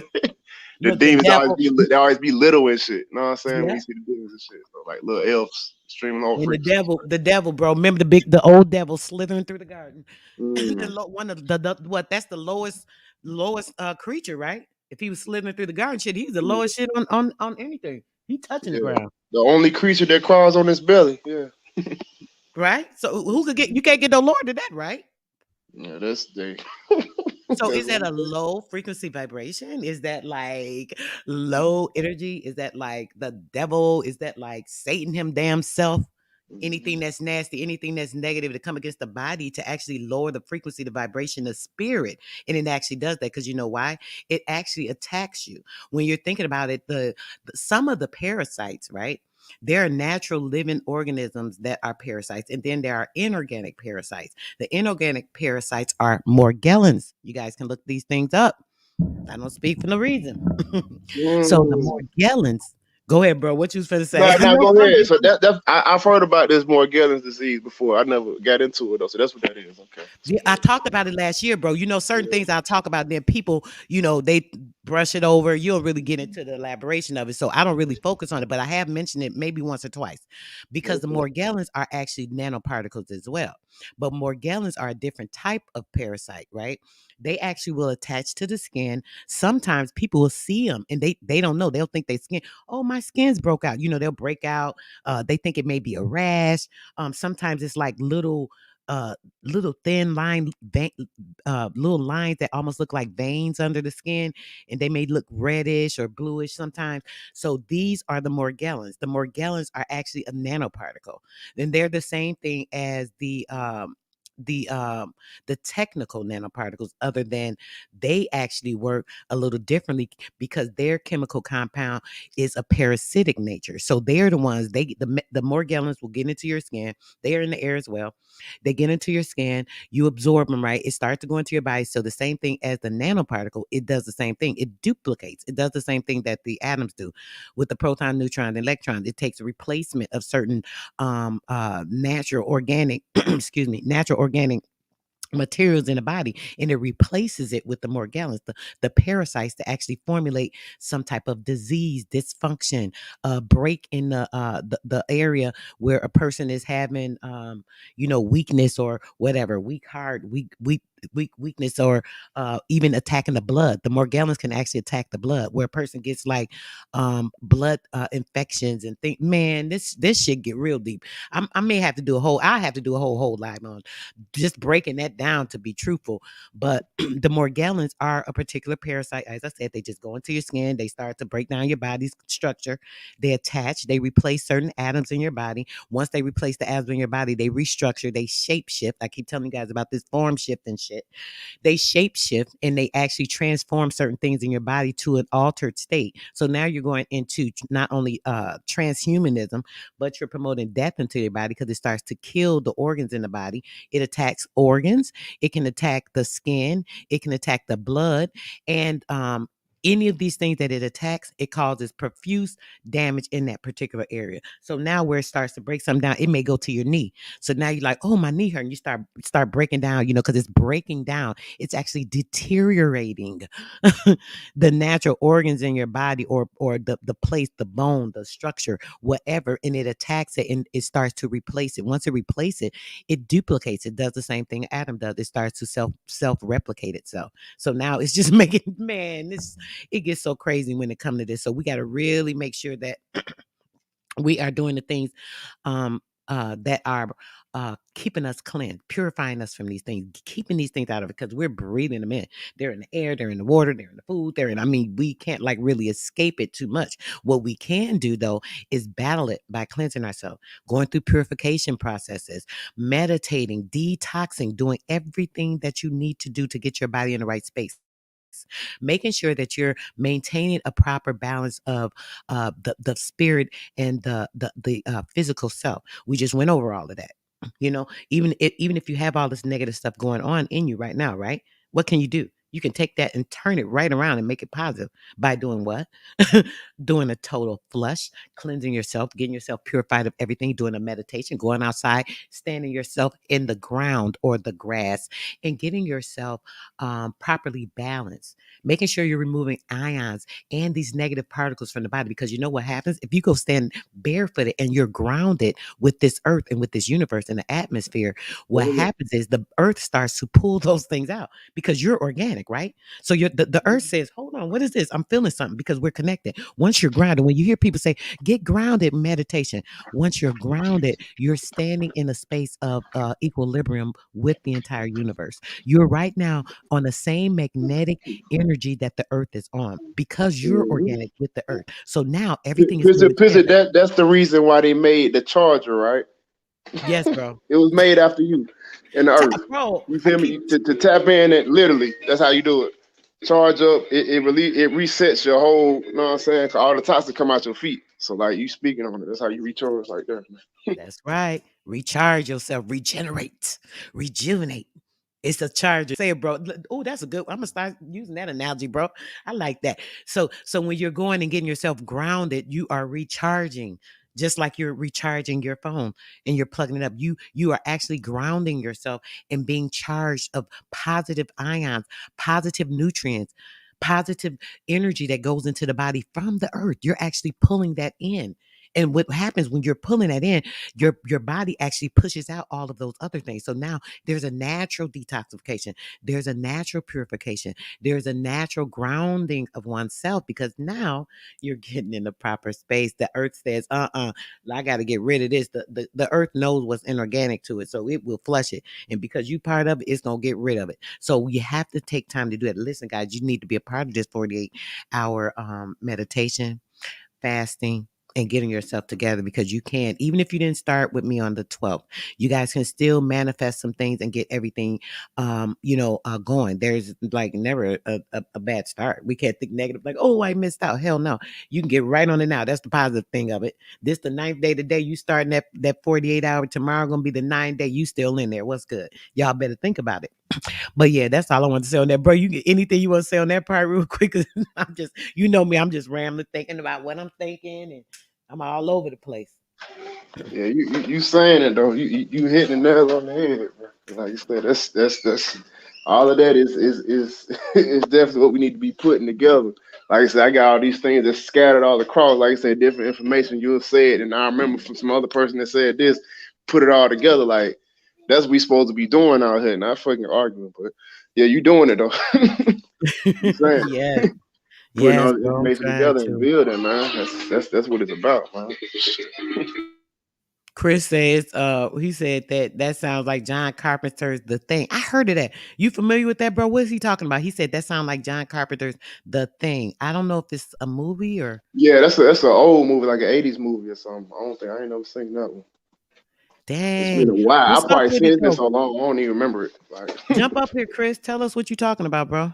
the Look, the demons always devil. be they always be little and shit. You know what I'm saying? When Yeah. you see the demons and shit, so like little elves, extreme low And the frequency. devil, the devil, bro. Remember the old devil slithering through the garden. Mm, One of the what? That's the lowest creature, right? If he was slithering through the garden, shit, he's the yeah, lowest shit on anything. He touching the yeah. ground, The only creature that crawls on his belly. Yeah, right? So who could get? You can't get no lower than that, right? yeah. That's they. So is That's that what a low frequency vibration? Is that like low energy? Is that like the devil? Is that like Satan him damn self? Anything that's nasty, anything that's negative to come against the body to actually lower the frequency, the vibration, the spirit. And it actually does that because you know why? It actually attacks you. When you're thinking about it, some of the parasites, right? There are natural living organisms that are parasites, and then there are inorganic parasites. The inorganic parasites are Morgellons. You guys can look these things up. I don't speak for no reason. So the Mm, Morgellons, Go ahead, bro. What you was finna say? No, I no, know go some ahead. So people. I've heard about this Morgellons disease before. I never got into it though. So that's what that is. Okay. So Yeah, I talked about it last year, bro. You know, certain things I'll talk about, then people, they brush it over. You don't really get into the elaboration of it. So I don't really focus on it, but I have mentioned it maybe once or twice yeah. because the Okay. Morgellons are actually nanoparticles as well. But Morgellons are a different type of parasite, right? They actually will attach to the skin. Sometimes people will see them and they don't know. They'll think they skin, oh, my skin's broke out. They'll break out. They think it may be a rash. Sometimes it's like uh little thin little lines that almost look like veins under the skin, and they may look reddish or bluish sometimes. So these are the Morgellons. The Morgellons are actually a nanoparticle, and they're the same thing as the um the technical nanoparticles, other than they actually work a little differently because their chemical compound is a parasitic nature. So they're the ones, the Morgellons will get into your skin. They are in the air as well. They get into your skin, you absorb them, right? It starts to go into your body. So the same thing as the nanoparticle, it does the same thing. It duplicates. It does the same thing that the atoms do with the proton, neutron, and electron. It takes a replacement of certain natural organic, excuse me, natural organic materials in the body, and it replaces it with the Morgellons, the parasites, to actually formulate some type of disease, dysfunction, break in the area where a person is having weakness or whatever, weak heart, weakness, or even attacking the blood. The Morgellons can actually attack the blood, where a person gets like blood infections and think, man, this shit get real deep. I may have to do a whole I have to do a whole live on just breaking that down, to be truthful. But the Morgellons are a particular parasite. As I said, they just go into your skin. They start to break down your body's structure. They attach, they replace certain atoms in your body. Once they replace the atoms in your body, they restructure, they shape shift. I keep telling you guys about this form shift and shit. They shape shift and they actually transform certain things in your body to an altered state. So now you're going into not only transhumanism, but you're promoting death into your body because it starts to kill the organs in the body. It attacks organs, it can attack the skin, it can attack the blood, and any of these things that it attacks, it causes profuse damage in that particular area. So now where it starts to break something down, it may go to your knee. So now you're like, oh, my knee hurt. And you start breaking down, because it's breaking down. It's actually deteriorating the natural organs in your body, or the place, the bone, the structure, whatever, and it attacks it and it starts to replace it. Once it replaces it, it duplicates. It does the same thing Adam does. It starts to self replicate itself. So now it's just making, man, this it gets so crazy when it comes to this. So we got to really make sure that we are doing the things that are keeping us clean, purifying us from these things, keeping these things out of it, because we're breathing them in. They're in the air, they're in the water, they're in the food, we can't like really escape it too much. What we can do though is battle it by cleansing ourselves, going through purification processes, meditating, detoxing, doing everything that you need to do to get your body in the right space, making sure that you're maintaining a proper balance of the spirit and the physical self. We just went over all of that. Even if you have all this negative stuff going on in you right now, right? What can you do? You can take that and turn it right around and make it positive by doing what? Doing a total flush, cleansing yourself, getting yourself purified of everything, doing a meditation, going outside, standing yourself in the ground or the grass, and getting yourself properly balanced, making sure you're removing ions and these negative particles from the body. Because you know what happens? If you go stand barefooted and you're grounded with this earth and with this universe and the atmosphere, what happens is the earth starts to pull those things out because you're organic, right? So the earth says, hold on, what is this? I'm feeling something, because we're connected. Once you're grounded, when you hear people say, get grounded, meditation, once you're grounded, you're standing in a space of equilibrium with the entire universe. You're right now on the same magnetic energy that the earth is on because you're Mm-hmm. organic with the earth. So now everything is Pizza, coming pizza, together. that's the reason why they made the charger, right? Yes, bro. It was made after you and the earth. Bro, You I feel keep me? To tap in it literally. That's how you do it. Charge up, it resets your whole, you know what I'm saying? 'Cause all the toxins come out your feet. So like you speaking on it. That's how you recharge like that. That's right. Recharge yourself, regenerate, rejuvenate. It's a charger. Say it, bro. Oh, that's a good. I'm gonna start using that analogy, bro. I like that. So when you're going and getting yourself grounded, you are recharging, just like you're recharging your phone and you're plugging it up. You are actually grounding yourself and being charged of positive ions, positive nutrients, positive energy that goes into the body from the earth. You're actually pulling that in. And what happens when you're pulling that in, your body actually pushes out all of those other things. So now there's a natural detoxification. There's a natural purification. There's a natural grounding of oneself because now you're getting in the proper space. The earth says, I got to get rid of this. The earth knows what's inorganic to it, so it will flush it. And because you part of it, it's going to get rid of it. So you have to take time to do it. Listen, guys, you need to be a part of this 48-hour meditation, fasting, and getting yourself together because you can, even if you didn't start with me on the 12th, you guys can still manifest some things and get everything, going. There's like never a bad start. We can't think negative, like, oh, I missed out. Hell no. You can get right on it now. That's the positive thing of it. This the ninth day today. You starting that 48 hour. Tomorrow going to be the 9th day. You still in there. What's good? Y'all better think about it. But yeah, that's all I want to say on that, bro. You get anything you want to say on that part real quick? 'Cause I'm just, you know me, I'm just rambling, thinking about what I'm thinking, and I'm all over the place. Yeah, you saying it though. You hitting the nail on the head, bro. Like you said, that's all of that is is definitely what we need to be putting together. Like I said, I got all these things that scattered all across. Like I said, different information you said, and I remember from some other person that said this. Put it all together. Like that's what we supposed to be doing out here. Not fucking arguing, but yeah, you doing it though. You saying Yes, putting yes, all the bro. I'm information trying together and to. building, man. That's what it's about, man. Chris says, he said that sounds like John Carpenter's The Thing. I heard of that. You familiar with that, bro? What is he talking about? He said that sounds like John Carpenter's The Thing. I don't know if it's a movie or Yeah, that's an old movie, like an '80s movie or something. I ain't never seen that one. It's been a dang. while. I What's up probably with seen it it been though? so long, I don't even remember it. Like, Jump up here, Chris. Tell us what you're talking about, bro.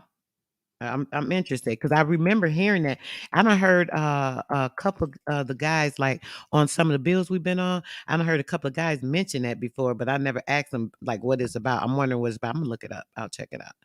I'm interested because I remember hearing that. I done heard a couple of the guys like on some of the bills we've been on. I done heard a couple of guys mention that before, but I never asked them like what it's about. I'm wondering what it's about. I'm gonna look it up. I'll check it out.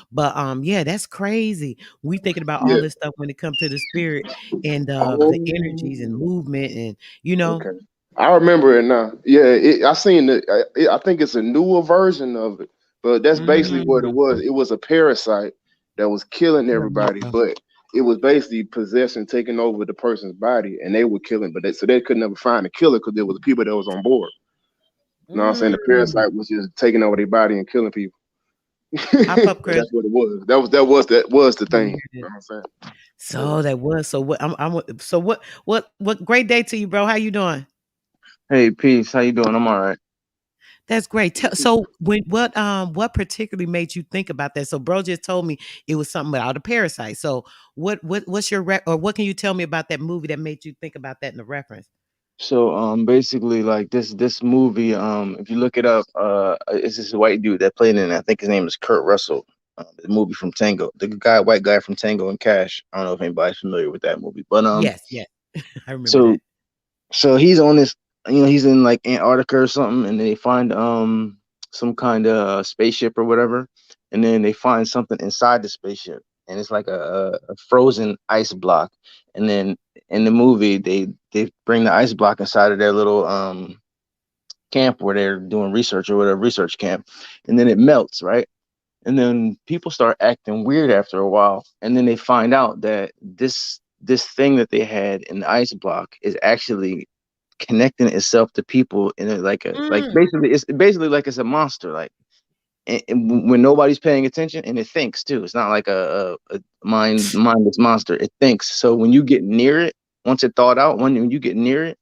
But yeah, that's crazy. We thinking about all yeah. this stuff when it comes to the spirit and the energies and Oh, movement and you know. okay. I remember it now. Yeah, I seen it. I think it's a newer version of it, but that's basically what it Mm, was. It was a parasite that was killing yeah, everybody, bro. but it was basically possessing, taking over the person's body, and they were killing. But so they could never find the killer because there was people that was on board. You know what I'm saying? The Mm. parasite was just taking over their body and killing people. Hop up, Chris. That's what it was. That was the Let me thing. hear You it. know what I'm saying? So So that was so what so what great day to you, bro. How you doing? Hey, peace. How you doing? I'm all right. That's great. So what particularly made you think about that? So bro just told me it was something about a parasite. So what's your or what can you tell me about that movie that made you think about that in the reference? So, basically, like this movie, if you look it up, it's this white dude that played in it. I think his name is Kurt Russell. The movie from Tango, the white guy from Tango and Cash. I don't know if anybody's familiar with that movie, but Yes, yes. I remember so that. so he's on this, he's in like Antarctica or something, and then they find some kind of spaceship or whatever, and then they find something inside the spaceship, and it's like a frozen ice block, and then in the movie they bring the ice block inside of their little camp where they're doing research or whatever, research camp, and then it melts, right? And then people start acting weird after a while, and then they find out that this thing that they had in the ice block is actually connecting itself to people in like Mm. basically like it's a monster, like, and when nobody's paying attention, and it thinks too. It's not like a mindless monster. It thinks. So when you get near it, once it thawed out, when you get near it,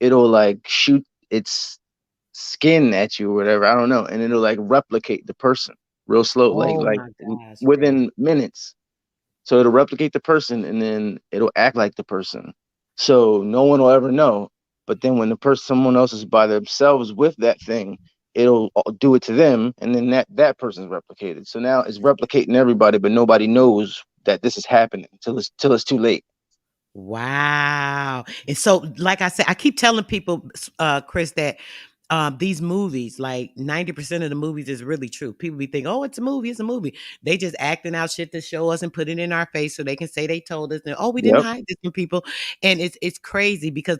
it'll like shoot its skin at you or whatever. I don't know, and it'll like replicate the person real slow, Oh like my gosh, bro. within minutes. So it'll replicate the person and then it'll act like the person. So no one will ever know. But then when someone else is by themselves with that thing, it'll do it to them, and then that person's replicated. So now it's replicating everybody, but nobody knows that this is happening till it's too late. Wow. And so, like I said, I keep telling people, Chris, that these movies, like 90% of the movies is really true. People be thinking, oh, it's a movie, it's a movie. They just acting out shit to show us and put it in our face so they can say they told us. And oh, we didn't Yep. hide this from people. And it's crazy because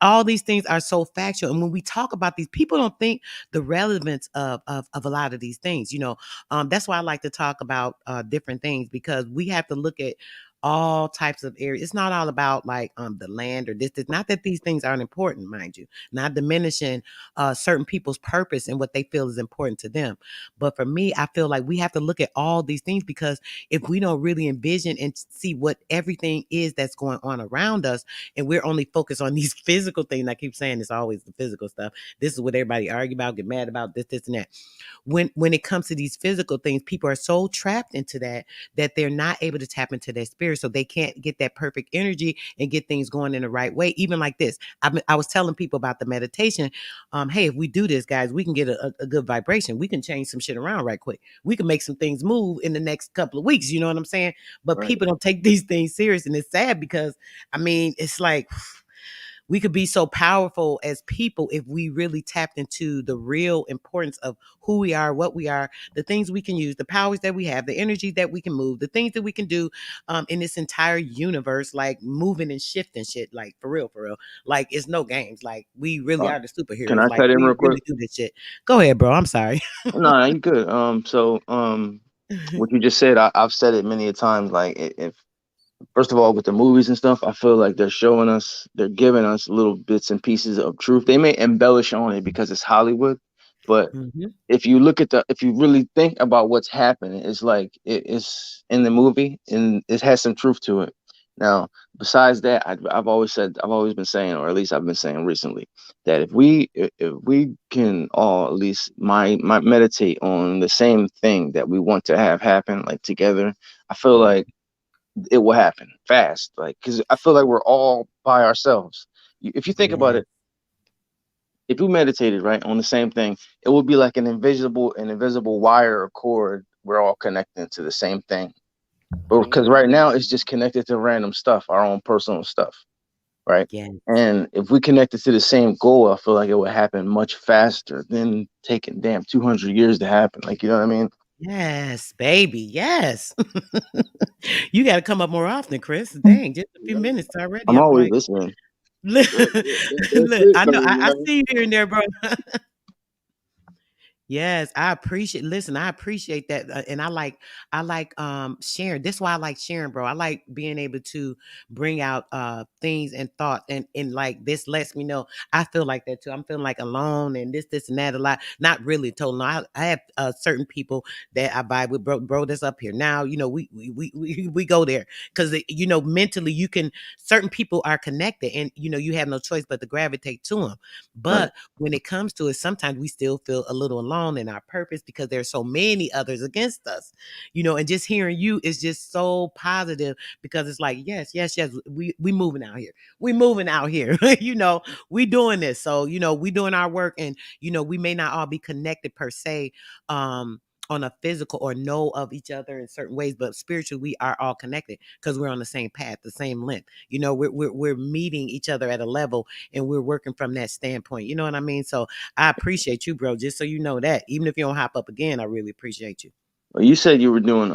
all these things are so factual. And when we talk about these, people don't think the relevance of a lot of these things. That's why I like to talk about different things, because we have to look at all types of areas. It's not all about like the land or this. It's not that these things aren't important, mind you. Not diminishing certain people's purpose and what they feel is important to them. But for me, I feel like we have to look at all these things, because if we don't really envision and see what everything is that's going on around us, and we're only focused on these physical things, I keep saying it's always the physical stuff. This is what everybody argue about, get mad about, this, and that. When it comes to these physical things, people are so trapped into that they're not able to tap into their spirit, so they can't get that perfect energy and get things going in the right way. Even like this, I was telling people about the meditation. Hey, if we do this, guys, we can get a good vibration. We can change some shit around right quick. We can make some things move in the next couple of weeks. You know what I'm saying? But Right. people don't take these things serious, and it's sad because I mean, it's like we could be so powerful as people if we really tapped into the real importance of who we are, what we are, the things we can use, the powers that we have, the energy that we can move, the things that we can do in this entire universe, like moving and shifting shit, like for real, for real. Like it's no games. Like we really Uh, are the can superheroes. I Like cut in we real quick? really do this shit. Go ahead, bro. I'm sorry. No, you good. What you just said, I've said it many a times. Like, if first of all, with the movies and stuff, I feel like they're giving us little bits and pieces of truth. They may embellish on it because it's Hollywood, but Hmm. if you really think about what's happening, it's like it's in the movie and it has some truth to it. Now, besides that, I've always been saying, or at least I've been saying recently, that if we can all at least my meditate on the same thing that we want to have happen, like together, I feel like it will happen fast. Like, because I feel like we're all by ourselves. If you think about Yeah. it, if you meditated right on the same thing, it would be like an invisible wire or cord. We're all connected to the same thing. But because right now it's just connected to random stuff, our own personal stuff, right? Yes. And if we connected to the same goal, I feel like it would happen much faster than taking damn 200 years to happen. Like, you know what I mean? Yes, baby. Yes. You got to come up more often, Chris. Dang, just a few minutes already. I'm I'm always like, listening. look, That's look, it I know, though, I man. see you here and there, bro. Yes, I appreciate listen, I appreciate that. And I like sharing. That's why I like sharing, bro. I like being able to bring out things and thoughts, and like this lets me know I feel like that too. I'm feeling like alone and this and that a lot. Not really total. No, I have certain people that I vibe with, bro that's up here. Now, we go there because mentally you can certain people are connected, and you have no choice but to gravitate to them. Right. But when it comes to it, sometimes we still feel a little alone in our purpose because there's so many others against us, and just hearing you is just so positive because it's like, yes, yes, yes, we moving out here. We moving out here. We doing this. So, we doing our work, and we may not all be connected per se. On a physical or know of each other in certain ways, but spiritually we are all connected because we're on the same path, the same length. We're meeting each other at a level, and we're working from that standpoint. You know what I mean? So I appreciate you, bro. Just so you know that, even if you don't hop up again, I really appreciate you. Well, you said you were doing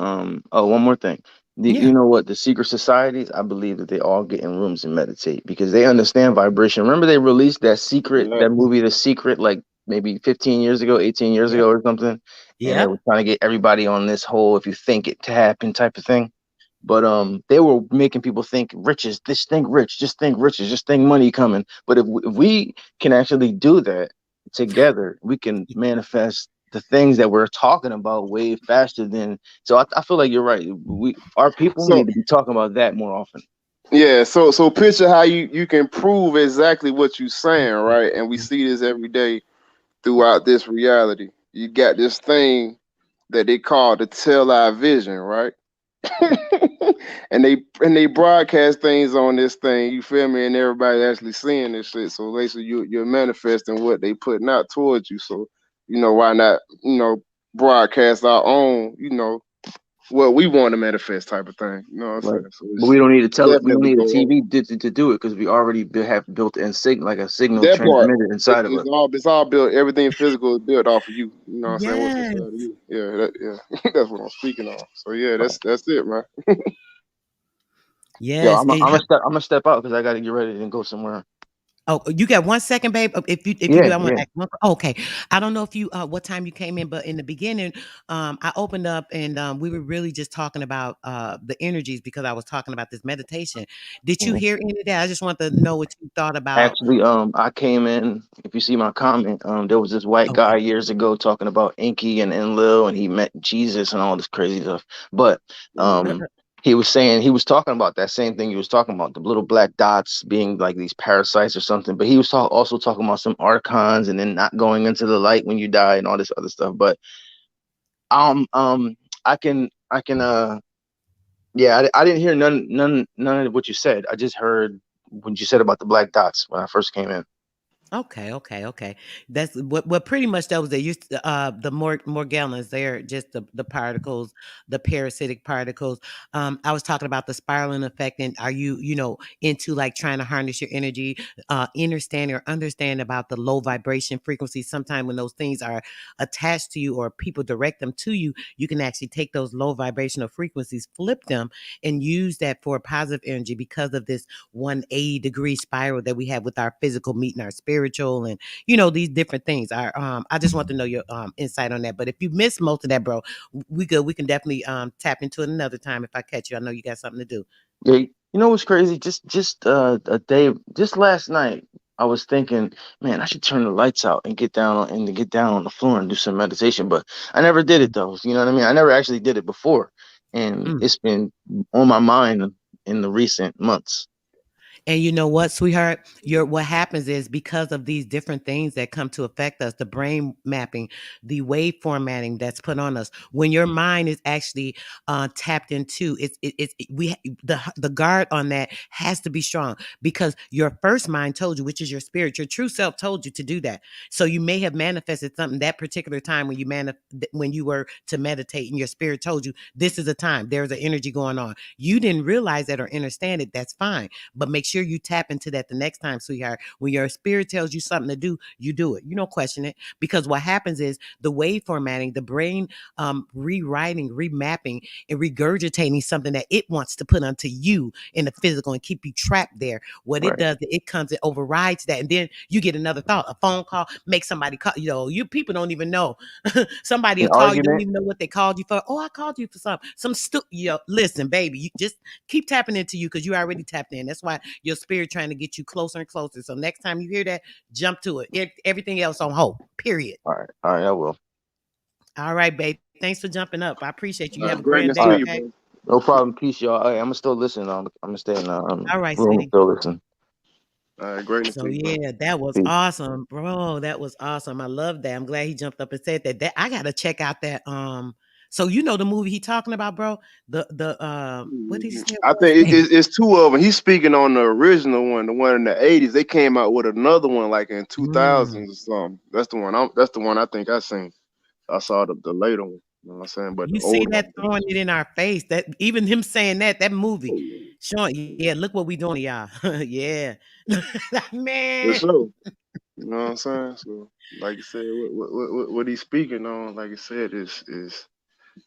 oh, one more thing. You Yeah. know what? The secret societies, I believe that they all get in rooms and meditate because they understand vibration. Remember they released that Relax. movie The Secret, like maybe 15 years ago, 18 years Yep. ago or something. And they Yep. were trying to get everybody on this whole if you think it to happen type of thing. But they were making people think riches, just think riches, just think money coming. But if we can actually do that together, we can manifest the things that we're talking about way faster than. So I feel like you're right. Our people So need to be talking about that more often. yeah, so picture how you can prove exactly what you're saying, right? And we Mhm. see this every day throughout this reality. You got this thing that they call the tail eye vision, right? and they broadcast things on this thing, you feel me? And everybody actually seeing this shit. So basically you're manifesting what they putting out towards you. So, why not, broadcast our own, what we want to manifest type of thing. You know what I'm Right. saying? So But we it's don't need to tell it. We don't definitely need a go on. TV to do it because we already have built-in like a signal That part, transmitted inside of us. it's all built. Everything physical is built off of you. You know what I'm saying? What's inside Yes. of you? Yeah, yeah. That's what I'm speaking on. So yeah, Right. that's it, man. Yo, Yes. I'm gonna step out because I got to get ready and go somewhere. Oh, you got 1 second, babe. If you Yeah, do, I want yeah. to ask one. Okay, I don't know if you what time you came in, but in the beginning, I opened up and we were really just talking about the energies because I was talking about this meditation. Did you Mhm. hear any of that? I just want to know what you thought about. Actually, I came in. If you see my comment, there was this white guy Okay. years ago talking about Enki and Enlil, and he met Jesus and all this crazy stuff. But um, he was saying he was talking about that same thing he was talking about, the little black dots being like these parasites or something. But he was also talking about some archons and then not going into the light when you die and all this other stuff. But um, um, I can yeah, I didn't hear none of what you said. I just heard what you said about the black dots when I first came in. Okay. That's what pretty much that was they used to, the Morgellons, they're just the particles, the parasitic particles. I was talking about the spiraling effect, and are you into like trying to harness your energy, understand about the low vibration frequencies? Sometimes when those things are attached to you or people direct them to you, you can actually take those low vibrational frequencies, flip them, and use that for positive energy because of this 180-degree spiral that we have with our physical meeting our spiritual and these different things. I just want to know your insight on that. But if you missed most of that, bro, we can definitely tap into it another time if I catch you. I know you got something to do. Yeah, you know what's crazy? Just a day, just last night, I was thinking, man, I should turn the lights out and get down on the floor and do some meditation. But I never did it though. You know what I mean? I never actually did it before, and Mm. it's been on my mind in the recent months. And you know what, sweetheart? What happens is because of these different things that come to affect us, the brain mapping, the wave formatting that's put on us. When your mind is actually tapped into, the guard on that has to be strong because your first mind told you, which is your spirit, your true self told you to do that. So you may have manifested something that particular time when you were to meditate, and your spirit told you this is a time. There's an energy going on. You didn't realize that or understand it. That's fine, but make sure you tap into that the next time, sweetheart. When your spirit tells you something to do, you do it. You don't question it. Because what happens is the wave formatting, the brain rewriting, remapping, and regurgitating something that it wants to put onto you in the physical and keep you trapped there. What it Right. does, it comes, it overrides that. And then you get another thought, a phone call, make somebody call. You people don't even know. Somebody An will call you, don't argument. even know what they called you for. Oh, I called you for something. Listen, baby, you just keep tapping into you because you already tapped in. That's why your spirit trying to get you closer and closer. So next time you hear that, jump to it. Everything else on hold. Period. All right, I will. All right, babe. Thanks for jumping up. I appreciate you. You have a grand Greatness day, All to right, you, okay? bro. no problem. Peace, y'all. Hey, I'm gonna still listen. I'm gonna stay in the All right, room and sweetie. still listen. Greatness So to you, bro. yeah, that was Peace. awesome, bro. That was awesome. I love that. I'm glad he jumped up and said that. That I gotta check out that. So you know the movie he talking about, bro? The what did he say it I was? think Damn. it's two of them. He's speaking on the original one, the one in the '80s. They came out with another one like in Mm. 2000s or something. That's the one. That's the one I think I seen. I saw the later one. You know what I'm saying? But the You see older that one. throwing it in our face. That even him saying that movie, showing, yeah, look what we doing to y'all. Yeah. For Man. sure. You know what I'm saying? So, like you said, what he's speaking on, like I said, is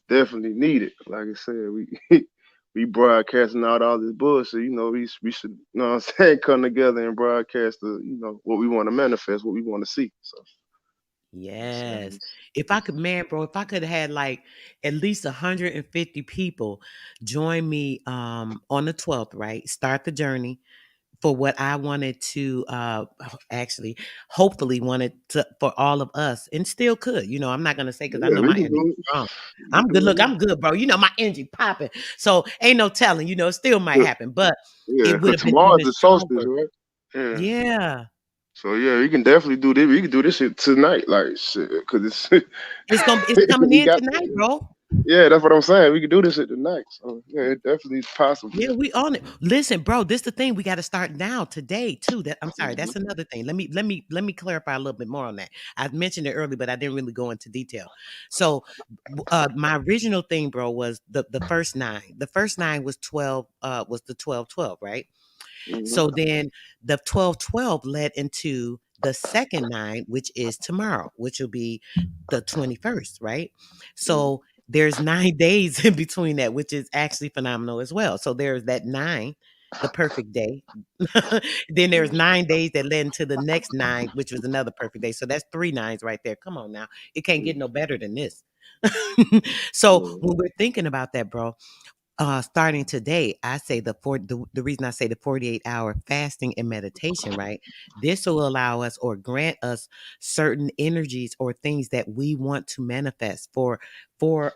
definitely needed. Like I said, we we broadcasting out all this bullshit. We should, you know what I'm saying, come together and broadcast what we want to manifest, what we want to see. So, you know what I'm saying? Yes. If I could, man, bro, if I could have had like at least 150 people join me on the 12th, right? Start the journey for what I wanted to actually hopefully wanted to for all of us and still could. I'm not gonna say because I Yeah, know we my can energy do is strong. it. We I'm can good. Look, do I'm good, bro. My energy popping. So ain't no telling, it still might it. happen, but Yeah, it would because have been tomorrow's even the solstice, stronger. right? Yeah. Yeah. So yeah, we can definitely do this. We can do this shit tonight, like shit, because it's It's coming we in got tonight, to. bro. Yeah, that's what I'm saying. We can do this at tonight. So yeah, it definitely is possible. Yeah, we on it. Listen, bro, this the thing we got to start now today too. That I'm sorry, Mhm. that's another thing. Let me clarify a little bit more on that. I mentioned it earlier, but I didn't really go into detail. So, my original thing, bro, was the first nine. The first nine was 12. Was the 12-12, right? Mhm. So then the 12-12 led into the second nine, which is tomorrow, which will be the 21st, right? Mhm. So there's 9 days in between that, which is actually phenomenal as well. So there's that nine, the perfect day. Then there's Mhm. 9 days that led into the next nine, which was another perfect day. So that's three nines right there. Come on now. It can't get Mhm. no better than this. So Mhm. when we're thinking about that, bro, starting today, I say the reason I say the 48-hour fasting and meditation, right? This will allow us or grant us certain energies or things that we want to manifest for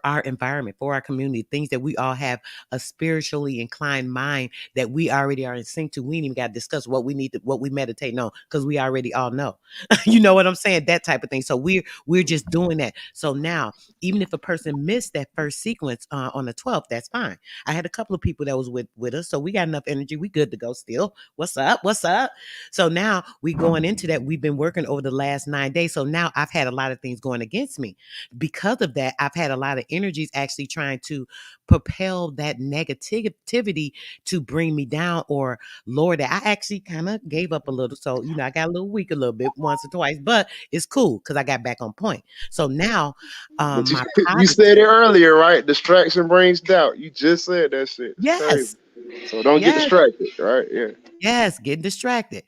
our environment, for our community, things that we all have a spiritually inclined mind that we already are in sync to. We ain't even got to discuss what we need to what we meditate on because we already all know. You know what I'm saying? That type of thing. So we're just doing that. So now, even if a person missed that first sequence on the 12th, that's fine. I had a couple of people that was with us, so we got enough energy. We good to go still. What's up? What's up? So now we going into that. We've been working over the last 9 days. So now I've had a lot of things going against me. Because of that, I've had a lot of energies actually trying to propel that negativity to bring me down or lower that. I actually kind of gave up a little. So, I got a little weak a little bit once or twice, but it's cool because I got back on point. So now But you my you positive, said it earlier, right? Distraction brings doubt. You just said that shit. It's crazy. yes, So don't get yes. distracted, right? Yeah. Yes, getting distracted.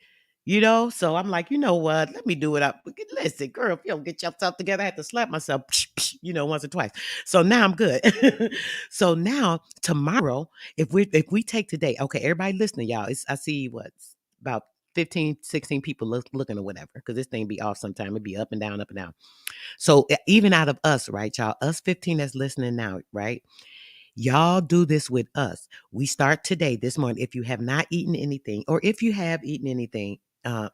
So I'm like, you know what? Let me do it up. Listen, girl, if you don't get yourself together, I had to slap myself, once or twice. So now I'm good. So now tomorrow, if we take today, okay, everybody listening, y'all. I see what's about 15, 16 people looking or whatever, because this thing be off sometime. It be up and down, up and down. So even out of us, right, y'all, us 15 that's listening now, right? Y'all do this with us. We start today, this morning. If you have not eaten anything, or if you have eaten anything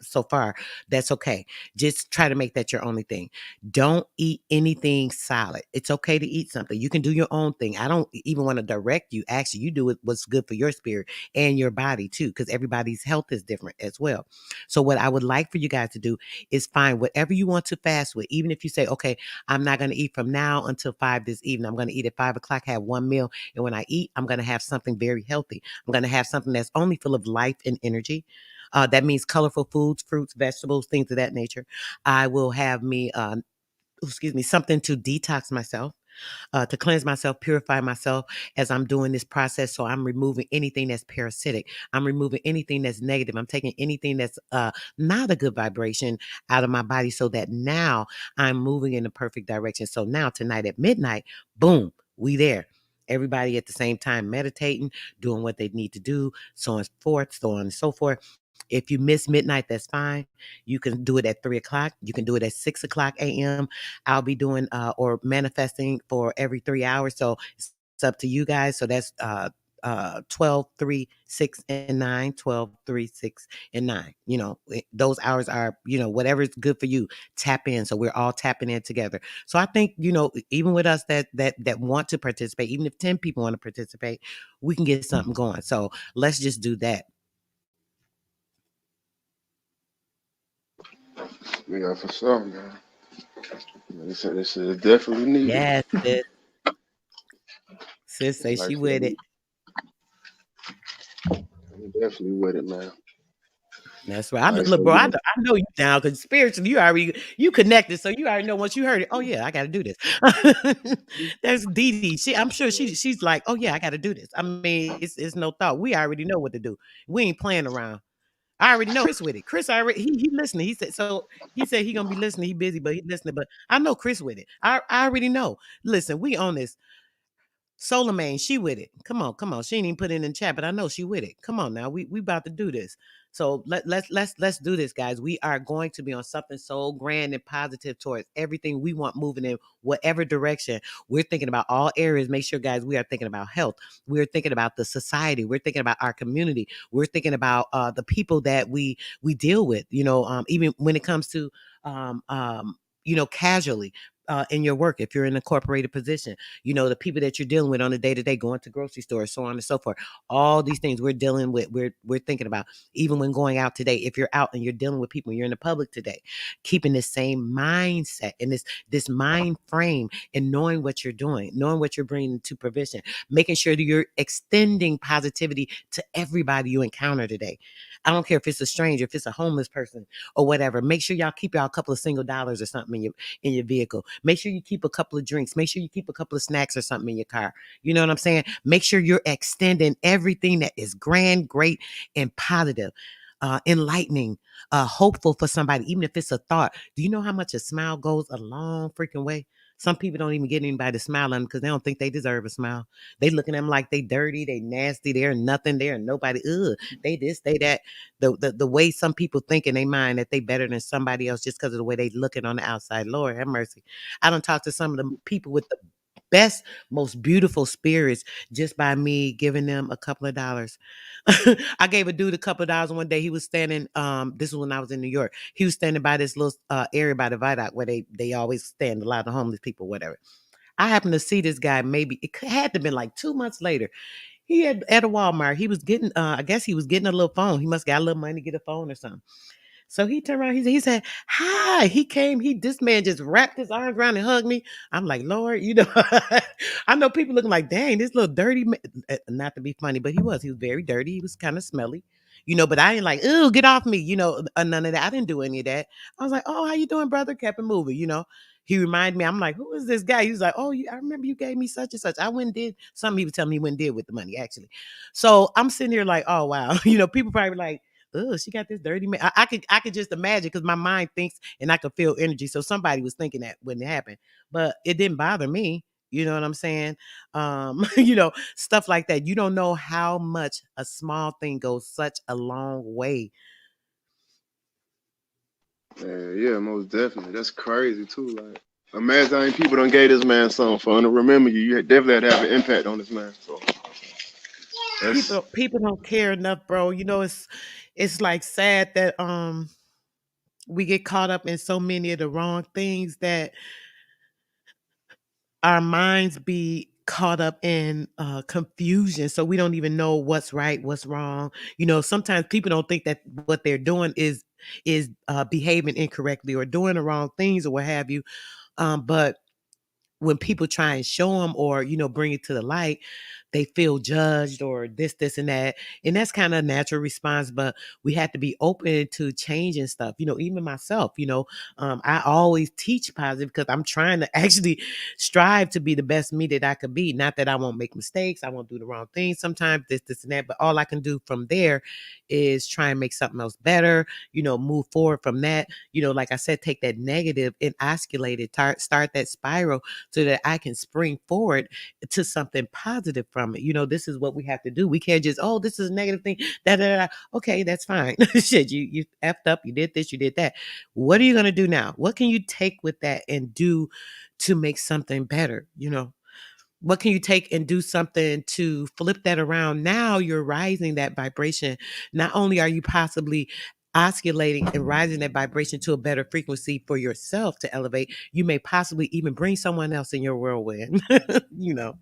so far, that's okay. Just try to make that your only thing. Don't eat anything solid. It's okay to eat something. You can do your own thing. I don't even want to direct you. Actually, you do it what's good for your spirit and your body too, because everybody's health is different as well. So, what I would like for you guys to do is find whatever you want to fast with. Even if you say, okay, I'm not going to eat from now until 5 this evening. I'm going to eat at 5 o'clock, have one meal. And when I eat, I'm going to have something very healthy. I'm going to have something that's only full of life and energy. That means colorful foods, fruits, vegetables, things of that nature. I will have me, something to detox myself, to cleanse myself, purify myself as I'm doing this process. So I'm removing anything that's parasitic. I'm removing anything that's negative. I'm taking anything that's not a good vibration out of my body so that now I'm moving in the perfect direction. So now tonight at midnight, boom, we there. Everybody at the same time meditating, doing what they need to do, so on and forth, so on and so forth. If you miss midnight, that's fine. You can do it at 3 o'clock. You can do it at 6 o'clock a.m. I'll be doing or manifesting for every 3 hours. So it's up to you guys. So that's 12, 3, 6, and 9, 12, 3, 6, and 9. Those hours are, whatever is good for you, tap in. So we're all tapping in together. So I think, even with us that want to participate, even if 10 people want to participate, we can get something going. So let's just do that. Yeah, for sure, man. This is definitely needed. Yes, sis say Like she I said, with it. I'm definitely with it, man. That's right. Like I Look, said, bro, I know you down because spiritually you connected, so you already know once you heard it. Oh yeah, I got to do this. There's Dee Dee. I'm sure she's like, oh yeah, I got to do this. I mean, it's no thought. We already know what to do. We ain't playing around. I already know Chris with it. Chris already he listening. He said he gonna be listening. He busy, but he listening. But I know Chris with it. I already know. Listen, we on this. Solar Man, she with it. Come on, come on. She ain't even put it in the chat, but I know she with it. Come on now. We about to do this. So let's do this, guys. We are going to be on something so grand and positive towards everything we want moving in whatever direction. We're thinking about all areas. Make sure, guys, we are thinking about health. We're thinking about the society. We're thinking about our community. We're thinking about the people that we deal with. Even when it comes to casually. in your work, if you're in a corporated position, the people that you're dealing with on a day to day, going to grocery stores, so on and so forth. All these things we're dealing with, we're thinking about. Even when going out today, if you're out and you're dealing with people, you're in the public today, keeping the same mindset and this mind frame, and knowing what you're doing, knowing what you're bringing to provision, making sure that you're extending positivity to everybody you encounter today. I don't care if it's a stranger, if it's a homeless person or whatever. Make sure y'all keep y'all a couple of single dollars or something in your vehicle. Make sure you keep a couple of drinks. Make sure you keep a couple of snacks or something in your car. You know what I'm saying? Make sure you're extending everything that is grand, great, and positive, enlightening, hopeful for somebody, even if it's a thought. Do you know how much a smile goes a long freaking way? Some people don't even get anybody to smile at them because they don't think they deserve a smile. They looking at them like they dirty, they nasty, they're nothing, they're nobody. Ugh, they this, they that. The way some people think in their mind that they better than somebody else just because of the way they looking on the outside. Lord have mercy. I don't talk to some of the people with the best, most beautiful spirits just by me giving them a couple of dollars. I gave a dude a couple of dollars one day. He was standing, this was when I was in New York. He was standing by this little area by the viaduct where they always stand, a lot of homeless people, whatever. I happened to see this guy, maybe it had to have been like 2 months later. He had at a Walmart. He was getting, I guess he was getting a little phone. He must got a little money to get a phone or something. So he turned around, he said, "Hi." He came, this man just wrapped his arms around and hugged me. I'm like, Lord, I know people looking like, dang, this little dirty man. Not to be funny, but he was very dirty. He was kind of smelly. But I ain't like, ooh, get off me, none of that. I didn't do any of that. I was like, oh, how you doing, brother? Kept it moving. He reminded me, I'm like, who is this guy? He was like, oh, I remember you gave me such and such. I went and did something he was telling me he went and did with the money, actually. So I'm sitting here like, oh, wow. People probably like, oh, she got this dirty man. I could just imagine because my mind thinks and I could feel energy. So somebody was thinking that when it happened, but it didn't bother me. You know what I'm saying? Stuff like that. You don't know how much a small thing goes such a long way. Yeah, most definitely. That's crazy too. Like, imagine how many people don't gave this man something for him to remember you. You definitely had to have an impact on this man. So that's People don't care enough, bro. It's like sad that we get caught up in so many of the wrong things that our minds be caught up in confusion, so we don't even know what's right, what's wrong. Sometimes people don't think that what they're doing is behaving incorrectly or doing the wrong things or what have you. But when people try and show them or bring it to the light, they feel judged or this and that, and that's kind of a natural response. But we have to be open to changing stuff. Even myself, I always teach positive because I'm trying to actually strive to be the best me that I could be. Not that I won't make mistakes, I won't do the wrong things sometimes, this and that, but all I can do from there is try and make something else better, move forward from that. Like I said, take that negative and osculate it, start that spiral so that I can spring forward to something positive from it. This is what we have to do. We can't just, oh, this is a negative thing. Da, da, da. Okay, that's fine. Shit, you effed up. You did this, you did that. What are you going to do now? What can you take with that and do to make something better? What can you take and do something to flip that around? Now you're rising that vibration. Not only are you possibly oscillating and rising that vibration to a better frequency for yourself to elevate, you may possibly even bring someone else in your whirlwind. you know.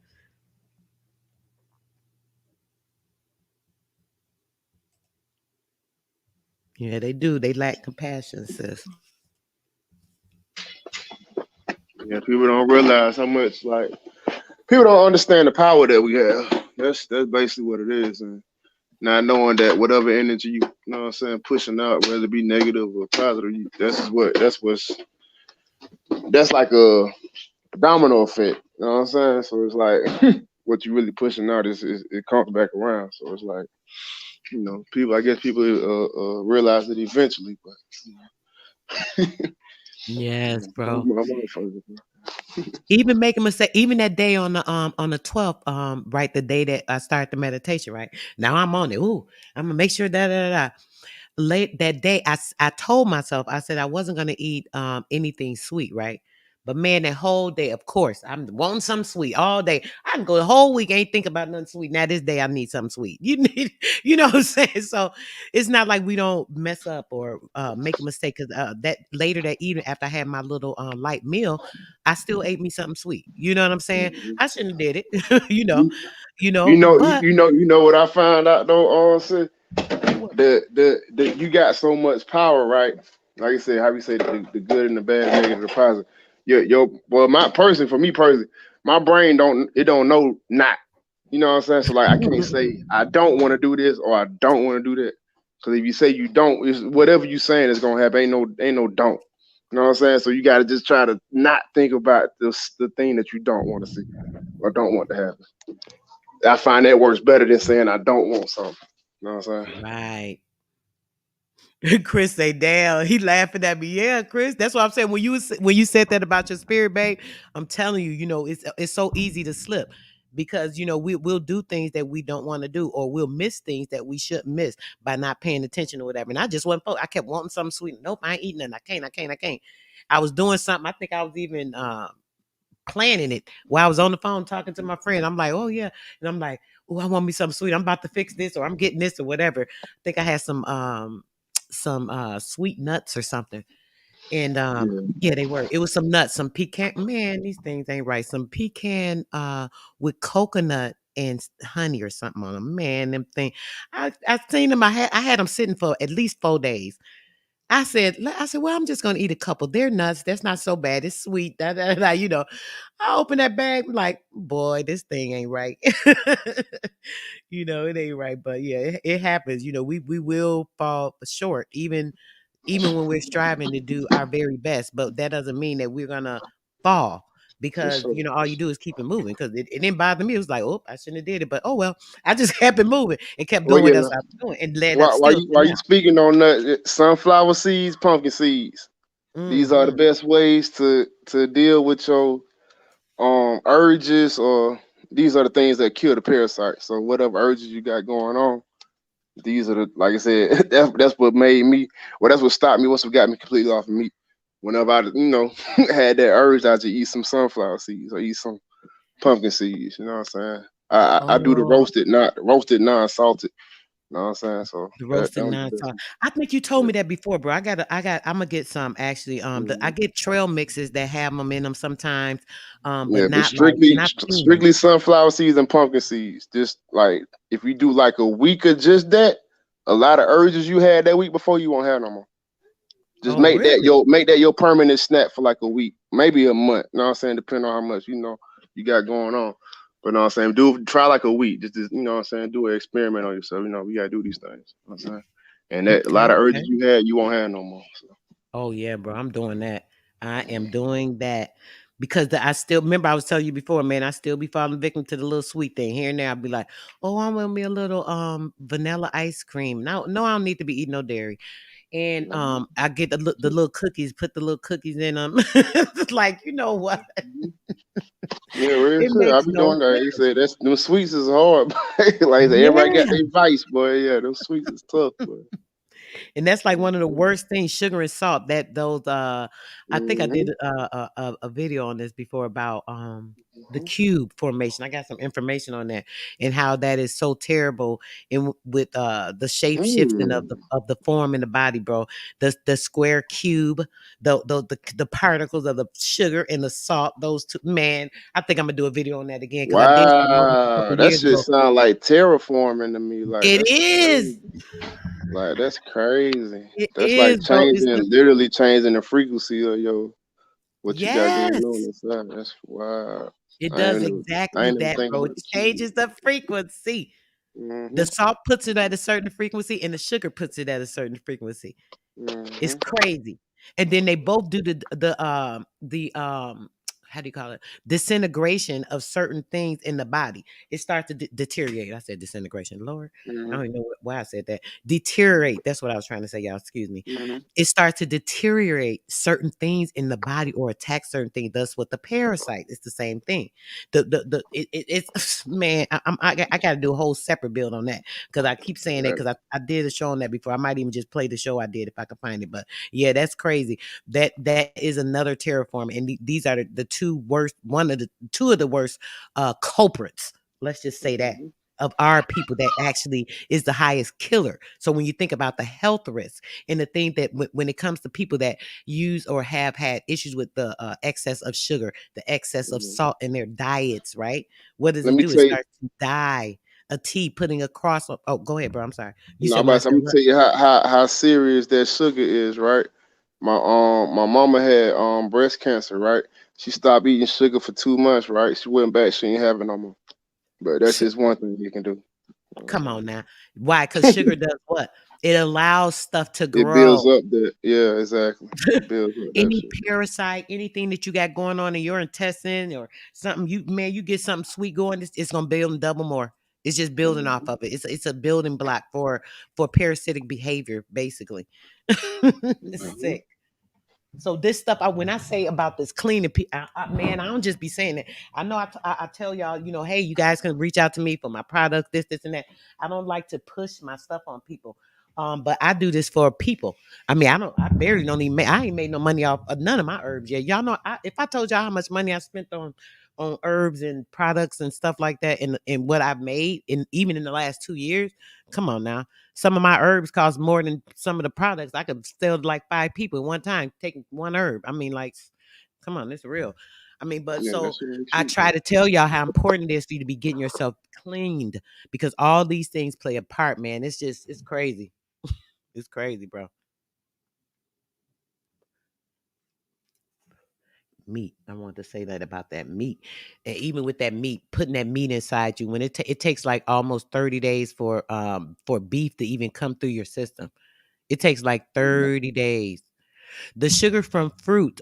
Yeah, they do. They lack compassion, sis. yeah. People don't realize how much like people don't understand the power that we have. That's basically what it is, and not knowing that whatever energy you know what I'm saying, pushing out, whether it be negative or positive, that's like a domino effect. You know what I'm saying? So it's like what you really pushing out is it comes back around. So it's like people. I guess people realize it eventually, but Yes, bro. I'm motherfuckers, bro. Even make a mistake, even that day on the 12th, right, the day that I started the meditation, right? Now I'm on it. Ooh, I'm gonna make sure that late that day I told myself, I said I wasn't going to eat anything sweet, right? But man, that whole day, of course, I'm wanting something sweet all day. I can go the whole week, ain't think about nothing sweet. Now this day I need something sweet. You need, you know what I'm saying? So it's not like we don't mess up or make a mistake. Cause that later that evening after I had my little light meal, I still ate me something sweet. You know what I'm saying? Mhm. I shouldn't have did it. You, But you know what I found out though, sis? what? The you got so much power, right? Like I said, how you say the good and the bad, the negative, the positive. Your well, my person for me personally, my brain don't know not. You know what I'm saying? So like I can't say I don't want to do this or I don't want to do that. Because if you say you don't, it's whatever you saying is gonna happen. Ain't no don't. You know what I'm saying? So you gotta just try to not think about the thing that you don't want to see or don't want to happen. I find that works better than saying I don't want something. You know what I'm saying? Right. Chris say, "Damn," he laughing at me. Yeah, Chris, that's what I'm saying. When you said that about your spirit, babe, I'm telling you, it's so easy to slip because we'll do things that we don't want to do, or we'll miss things that we shouldn't miss by not paying attention or whatever. And I just wasn't. I kept wanting something sweet. Nope, I ain't eating nothing. I can't. I can't. I can't. I was doing something. I think I was even planning it while I was on the phone talking to my friend. I'm like, oh yeah, and I'm like, oh, I want me something sweet. I'm about to fix this, or I'm getting this, or whatever. I think I had some sweet nuts or something. And Yeah. yeah, they were. It was some nuts, some pecan. Man, these things ain't right. Some pecan with coconut and honey or something on them. Man, them thing. I seen them. I had them sitting for at least 4 days. I said, well, I'm just gonna eat a couple. They're nuts. That's not so bad. It's sweet. Da, da, da, I open that bag, like, boy, this thing ain't right. It ain't right. But yeah, it happens. We will fall short, even when we're striving to do our very best. But that doesn't mean that we're gonna fall For because sure. all you do is keep it moving. Because it didn't bother me. It was like, oh, I shouldn't have did it, but oh well, I just kept it moving and kept Well, doing what yeah. else I was doing and led up While still to you now. speaking on that, sunflower seeds, pumpkin seeds, these are the Hmm. best ways to deal with your urges, or these are the things that kill the parasite. So whatever urges you got going on, these are the, like I said, that's what made me. Well, that's what stopped me. What's what got me completely off of meat. Whenever I had that urge, I just eat some sunflower seeds or eat some pumpkin seeds. You know what I'm saying? I do the Oh, roasted non-salted. You know what I'm saying? So the that roasted was the best non-salt. one. I think you told me that before, bro. I'm gonna get some actually. I Mhm. get trail mixes that have them in them sometimes, but Yeah, but not like, and I've seen them. strictly sunflower seeds and pumpkin seeds. Just like if you do like a week of just that, a lot of urges you had that week before you won't have no more. Just Oh, really? make that your permanent snack for like a week, maybe a month. You know what I'm saying? Depending on how much you got going on. But you know what I'm saying? Try like a week. Just you know what I'm saying, do an experiment on yourself. We gotta do these things. You know what I'm saying? And that a Okay, lot of urges okay. you had, you won't have no more. So, Oh yeah, bro. I'm doing that. I am doing that because I still remember I was telling you before, man. I still be falling victim to the little sweet thing here and there. I'll be like, oh, I want me a little vanilla ice cream. No, I don't need to be eating no dairy. And I get the little cookies, put the little cookies in them. Like, you know what? mhm. Yeah, real It shit. I makes be no doing that. He sense. said that's them sweets is hard. Like I said, everybody got Yeah. their vice, boy. Yeah, those sweets is tough, boy. And that's like one of the worst things, sugar and salt. That those I think I did Mm-hmm. a video on this before about the cube formation. I got some information on that and how that is so terrible in with the shape shifting of Mm. the form in the body, bro. The square cube, the particles of the sugar and the salt, those two, man. I think I'm gonna do a video on that again because I did some on it a Wow, couple that years shit ago. sound like terraforming to me. Like It that's is. crazy. Like that's crazy. It That's like is, bro. literally changing the frequency of your what you got going on Yes. inside. That's wild. It I does ain't never, I exactly ain't never that, think bro. about It the cube. changes the frequency. The Mhm. salt puts it at a certain frequency, and the sugar puts it at a certain frequency. It's Mhm. crazy. And then they both do the how do you call it, disintegration of certain things in the body. It starts to deteriorate. I said disintegration, Lord, I Mm-hmm. don't even know why I said that. Deteriorate, that's what I was trying to say, y'all, excuse me. Mm-hmm. It starts to deteriorate certain things in the body or attack certain things. Thus with the parasite, it's the same thing. It's man, I got to do a whole separate build on that, because I keep saying that, Right. because I did a show on that before. I might even just play the show I did if I could find it. But yeah, that's crazy. That is another terraform, and these are the two worst, one of the two of the worst culprits. Let's just say that, Mm-hmm. of our people, that actually is the highest killer. So when you think about the health risk and the thing that when it comes to people that use or have had issues with the excess of sugar, the excess of Mm-hmm. salt in their diets, right? What does Let it me do? It tell you. starts to dye a T, putting a cross. Oh, go ahead, bro. I'm sorry. You No, said when I I'm said gonna what? tell you how serious that sugar is, right? My mama had breast cancer, right? She stopped eating sugar for 2 months, right? She went back, she ain't having no more. But that's just one thing you can do. You know what Come I'm on now. Why? Because sugar does what? It allows stuff to It builds grow. up that, yeah, exactly. It builds up that Any shit. parasite, anything that you got going on in your intestine or something, you man, you get something sweet going, it's gonna build and double more. It's just building off Mm-hmm. of it. It's a building block for parasitic behavior, basically. It's Mm-hmm. sick. So this stuff, when I say about this cleaning, man, I don't just be saying it. I know I tell y'all, hey, you guys can reach out to me for my product, this, and that. I don't like to push my stuff on people, but I do this for people. I mean, I barely don't even I ain't made no money off of none of my herbs yet. Y'all know, if I told y'all how much money I spent on herbs and products and stuff like that, and what I've made, in even in the last 2 years, come on now. Some of my herbs cost more than some of the products. I could sell to like 5 people at one time, taking one herb. I mean, like, come on, it's real. I mean, but Yeah, that so shit ain't I cheap, try bro. to tell y'all how important it is for you to be getting yourself cleaned, because all these things play a part, man. It's crazy. It's crazy, bro. Meat. I want to say that about that meat. And even with that meat, putting that meat inside you, when it takes like almost 30 days for beef to even come through your system. It takes like Yeah, 30 days. The sugar from fruit,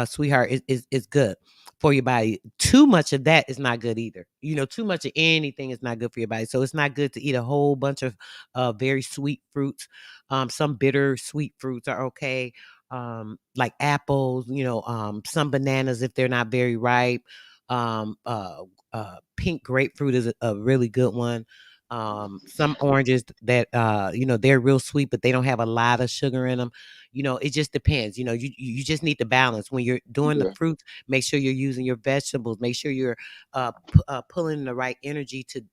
sweetheart, is good for your body. Too much of that is not good either. Too much of anything is not good for your body. So it's not good to eat a whole bunch of very sweet fruits. Some bitter sweet fruits are okay. Like apples, some bananas if they're not very ripe. Um, uh, Pink grapefruit is a really good one. Some oranges that they're real sweet, but they don't have a lot of sugar in them. It just depends. You just need to balance when you're doing the yeah. fruits. Make sure you're using your vegetables. Make sure you're pulling the right energy to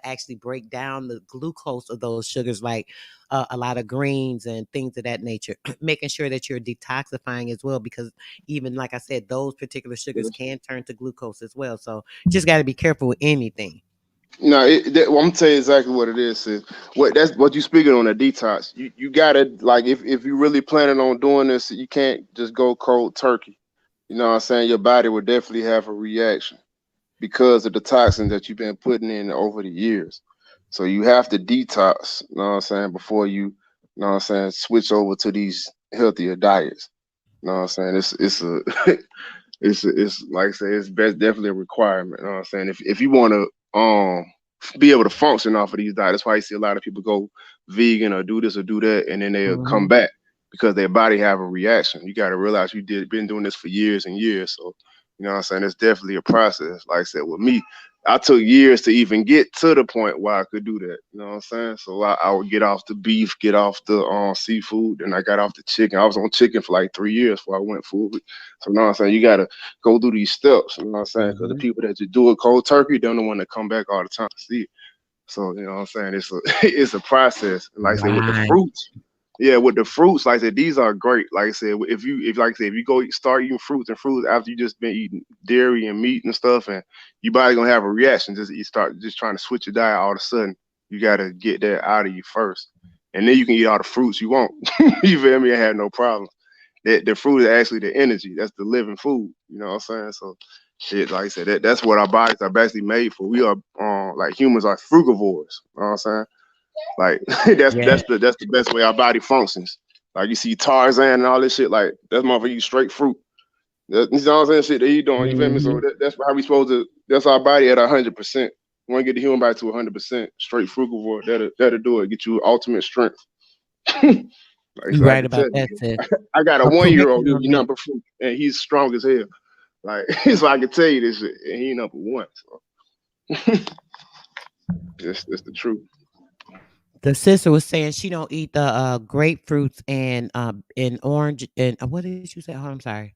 actually break down the glucose of those sugars, like a lot of greens and things of that nature. Making sure that you're detoxifying as well, because even like I said, those particular sugars Yes. can turn to glucose as well. So you just got to be careful with anything. No, well, I'm gonna tell you exactly what it is. Sis. That's what you speaking on, a detox. You gotta, like, if you really planning on doing this, you can't just go cold turkey. You know what I'm saying? Your body will definitely have a reaction because of the toxins that you've been putting in over the years. So you have to detox, you know what I'm saying, before you know what I'm saying, switch over to these healthier diets. You know what I'm saying? It's a it's like I say, it's best definitely a requirement. You know what I'm saying? If you want to be able to function off of these diets, that's why you see a lot of people go vegan or do this or do that, and then they'll come Hmm. back because their body have a reaction. You got to realize been doing this for years and years. So you know what I'm saying? It's definitely a process. Like I said, with me, I took years to even get to the point where I could do that. You know what I'm saying? So I would get off the beef, get off the seafood, and I got off the chicken. I was on chicken for like 3 years before I went full. So you know what I'm saying? You gotta go through these steps. You know what I'm saying? Because the Hmm. people that you do it cold turkey, they're the one that come back all the time to see it. So you know what I'm saying? It's a it's a process. And like I said, with the Right. fruits, yeah, with the fruits, like I said, these are great. Like I said, if like I said, if you go start eating fruits after you just been eating dairy and meat and stuff, and your body gonna have a reaction. Just you start just trying to switch your diet all of a sudden. You gotta get that out of you first, and then you can eat all the fruits you want. You feel me? I had no problem. The fruit is actually the energy. That's the living food. You know what I'm saying? So shit, like I said, that's what our bodies are basically made for. We are like humans are frugivores. You know what I'm saying? Like Yeah. that's the best way our body functions. Like you see Tarzan and all this shit, like that's motherfucker eat straight fruit. You know what I'm saying? Shit that he doing. You feel me? So Hmm. that's how we supposed to. That's our body at 100%. We want to get the human body to 100% straight frugivore. That'll do it. Get you ultimate strength. Like You so, I right can tell about that, you. sis. I got a I'm 1 year old. correcting He'll on be that. number fruit, and he's strong as hell. Like so, I can tell you this shit, and he number one. So that's the truth. The sister was saying she don't eat the grapefruits and orange and what did you say? Oh, I'm sorry.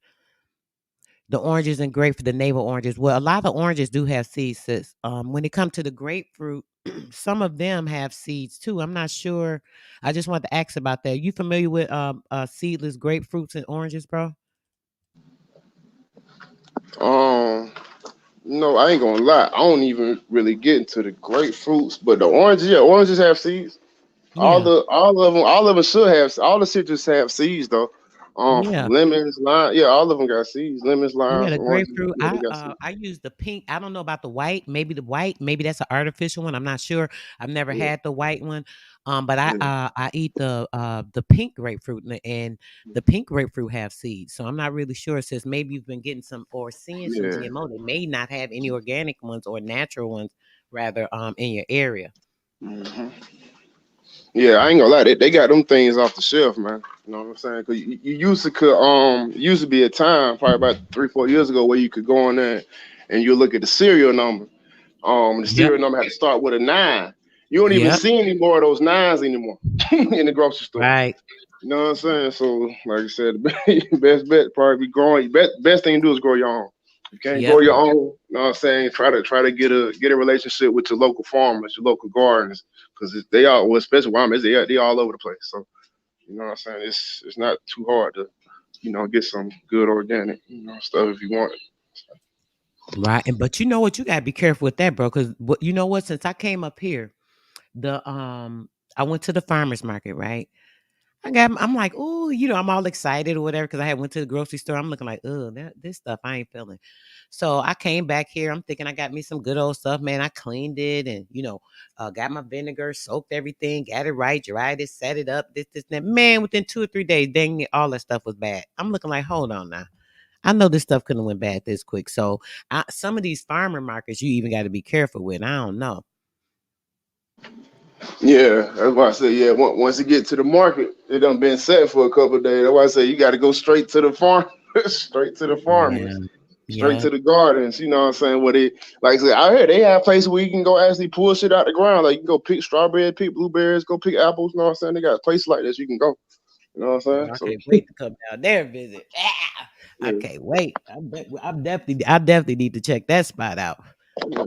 The oranges and grapefruit, the navel oranges. Well, a lot of oranges do have seeds, sis. When it comes to the grapefruit, some of them have seeds too. I'm not sure. I just wanted to ask about that. You familiar with seedless grapefruits and oranges, bro? Um, no, I ain't gonna lie. I don't even really get into the grapefruits, but the oranges, yeah, oranges have seeds. Yeah, All of them should have. All the citrus have seeds though. yeah. Lemons, lime, yeah, all of them got seeds. Lemons, Yeah, limes, the oranges, grapefruit. yeah, they got seeds. I use the pink. I don't know about the white. Maybe the white. Maybe that's an artificial one. I'm not sure. I've never Yeah, had the white one. But yeah, I eat the pink grapefruit and the pink grapefruit have seeds. So I'm not really sure. It says maybe you've been getting some or seeing some yeah. GMO. They may not have any organic ones or natural ones rather in your area. Hmm. Yeah, I ain't gonna lie, they got them things off the shelf, man. You know what I'm saying? Cause you used to be a time probably about 3 4 years ago where you could go in there and you look at the serial number. The Yep. serial number had to start with a nine. You don't even Yep. see any more of those nines anymore in the grocery store. Right. You know what I'm saying? So, like I said, the best bet probably be growing. Best thing to do is grow your own. You can't grow Yep. your own. You know what I'm saying? Try to get a relationship with your local farmers, your local gardens, because they all, well, especially where I'm at, they all over the place. So, you know what I'm saying? It's not too hard to get some good organic stuff if you want it. Right. And but you know what? You gotta be careful with that, bro. Because what you know what? Since I came up here, the I went to the farmers market, right? I'm like, oh, I'm all excited or whatever because I had went to the grocery store. I'm looking like, oh, this stuff I ain't feeling. So I came back here. I'm thinking I got me some good old stuff, man. I cleaned it and got my vinegar, soaked everything, got it right, dried it, set it up, this, and that. Man, within 2 or 3 days, dang it, all that stuff was bad. I'm looking like, hold on now. I know this stuff couldn't have went bad this quick. So some of these farmer markets, you even got to be careful with. I don't know. Yeah, that's why I say yeah. Once it get to the market, it done been set for a couple of days. That's why I say you got to go straight to the farm, straight to the Yeah. farmers, straight Yeah. to the gardens. You know what I'm saying? What they like I said out here, they have places where you can go actually pull shit out the ground. Like you can go pick strawberries, pick blueberries, go pick apples. You know what I'm saying? They got places like this you can go. You know what I'm saying? I So can't wait to come down there and visit. Ah, I yeah, can't wait. I definitely need to check that spot out. yeah.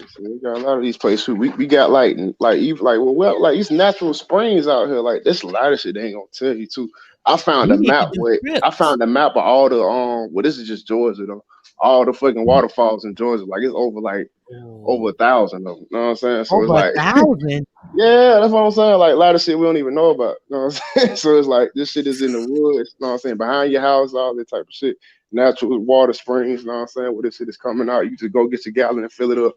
So we got a lot of these places. We got like even like these natural springs out here. Like there's a lot of shit they ain't gonna tell you too. I found You a need to map do where I trips. found a map of all the well this is just Georgia though. All the fucking waterfalls in Georgia. Like it's over Oh, 1,000 of them. You know what I'm saying? So it's over a like thousand. yeah, that's what I'm saying. Like a lot of shit we don't even know about. You know what I'm saying? So it's like this shit is in the woods, you know what I'm saying, behind your house, all that type of shit. Natural water springs, you know what I'm saying, where this shit is coming out. You just go get your gallon and fill it up.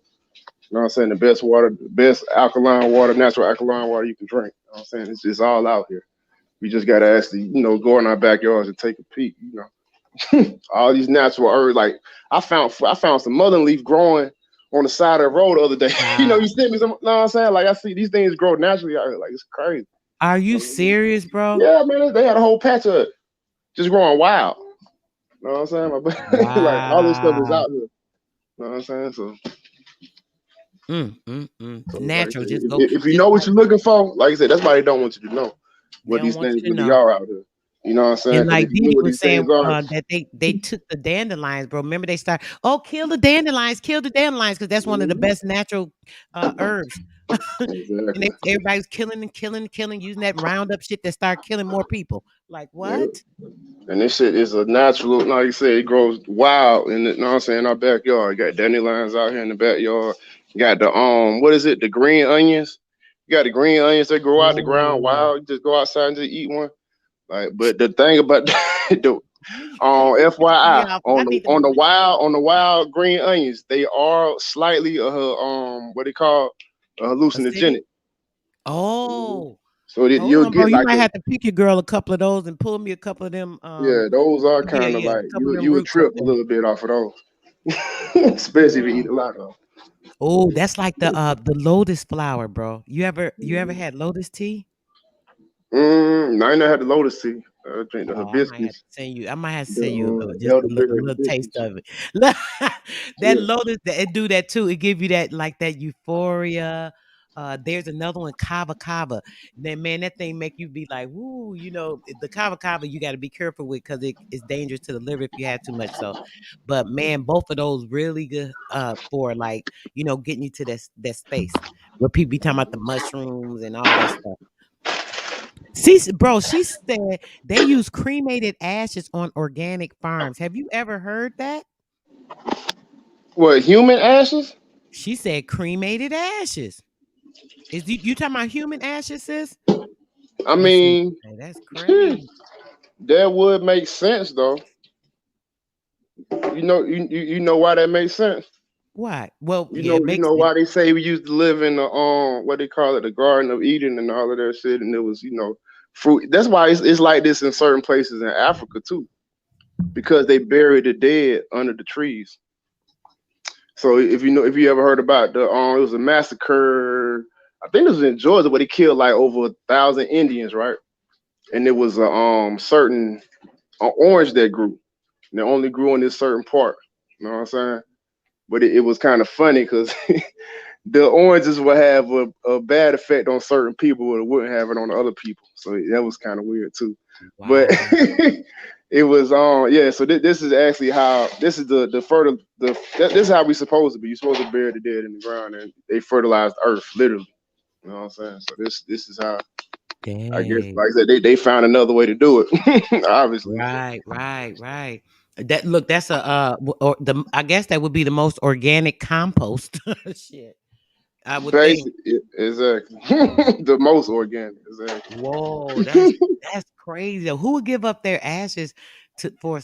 You know what I'm saying? The best water, the best alkaline water, natural alkaline water you can drink. You know what I'm saying? It's all out here. We just gotta actually, go in our backyards and take a peek, All these natural herbs. Like I found some mullein leaf growing on the side of the road the other day. You Wow. sent me some, you know what I'm saying? Like I see these things grow naturally out here. Like it's crazy. Are you serious, bro? Yeah, man, they had a whole patch of it just growing wild. You know what I'm saying? Like all this stuff is Wow. out here. You know what I'm saying? So like I Natural. said, Just go. if you Just know what like you're looking for, like I said, that's why they don't want you to know they what don't these want things you to really know. are out here. You know what I'm saying? And Because like if you Didi knew what was these saying, things are, that they took the dandelions, bro. Remember they start, oh, kill the dandelions, because that's one of the mhm, best natural herbs. And exactly. everybody's killing and killing and killing, using that roundup shit that start killing more people. Like Yeah. what? And this shit is a natural, like you said, it grows wild in the, you know what I'm saying, our backyard. You got dandelions out here in the backyard. You got the what is it? The green onions. You got the green onions that grow out the ground Oh, wild. You just go outside and just eat one. Like, but the thing about the you pissing me FYI off. I on the need to on go the look at wild on the wild green onions, they are slightly what they call acidic. hallucinogenic. Mhm. Oh, So that Hold you'll on, bro. get You like might a have to pick your girl a couple of those and pull me a couple of them. yeah. Those are Yeah, kind of yeah, like a couple of them you would roots up trip a there. little bit off of those, especially if you eat a lot of Oh, that's like them. the lotus flower, bro. You ever had lotus tea? I ain't never had the lotus tea. I drink the Oh, I might have to hibiscus, send you. I might have to send you the just a elderberry little taste hibiscus. of it. That Yeah. lotus, it do that too. It give you that like that euphoria. There's another one, kava kava. Then man, that thing make you be like, woo. The kava kava you got to be careful with because it's dangerous to the liver if you have too much. So, but man, both of those really good for like getting you to that space where people be talking about the mushrooms and all that stuff. Bro, she said they use cremated ashes on organic farms. Have you ever heard that? What, human ashes? She said cremated ashes. Is you talking about human ashes, sis? I Let's see what mean, you say. That's crazy. that would make sense though. You know why that makes sense. What? Well, You yeah, know, it you makes know sense. why they say we used to live in the what they call it, the Garden of Eden and all of that shit, and it was fruit. That's why it's like this in certain places in Africa too, because they bury the dead under the trees. So if you ever heard about it was a massacre. I think it was in Georgia where they killed like over 1,000 Indians, right? And it was a certain orange that grew. And it only grew in this certain part. You know what I'm saying? But it was kind of funny because the oranges would have a bad effect on certain people, but it wouldn't have it on other people. So that was kind of weird too. But Wow. it was yeah. So this is actually how this is the fertile this is how we supposed to be. You're supposed to bury the dead in the ground, and they fertilize the earth literally. You know what I'm saying? So this is how I guess, Dang. like I said, they found another way to do it. Obviously, so Right, right, right. That's a or the I guess that would be the most organic compost. Shit. I would think. basically, exactly, the most organic, exactly. Whoa, that's crazy. Who would give up their ashes for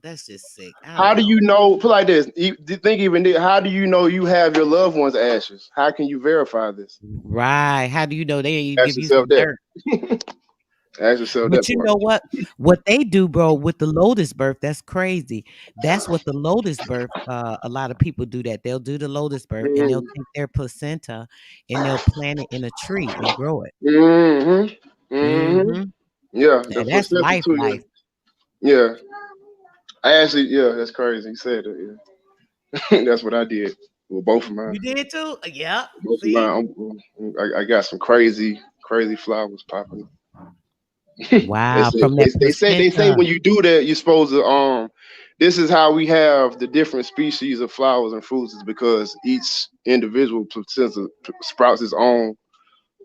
that's just sick. I How don't do know. you know? Put like this. Think even this. How do you know you have your loved one's ashes? How can you verify this? Right. How do you know they ain't Ask give you yourself some that. dirt? Ask yourself But that you part. know what? What they do, bro, with the lotus birth, that's crazy. That's what the lotus birth, a lot of people do that. They'll do the lotus birth and they'll Mm-hmm. take their placenta and they'll plant it in a tree and grow it. Mm-hmm. Mm-hmm. Mhm. Yeah, the And that's placenta life, too. life. Yeah, yeah. I actually, yeah, that's crazy. You said it. Yeah, that's what I did. Well, both of mine. You did too? Yeah. Both of See? mine. I got some crazy flowers popping. They Wow. say From they, that they say placenta. when you do that, you're supposed to this is how we have the different species of flowers and fruits is because each individual placenta sprouts its own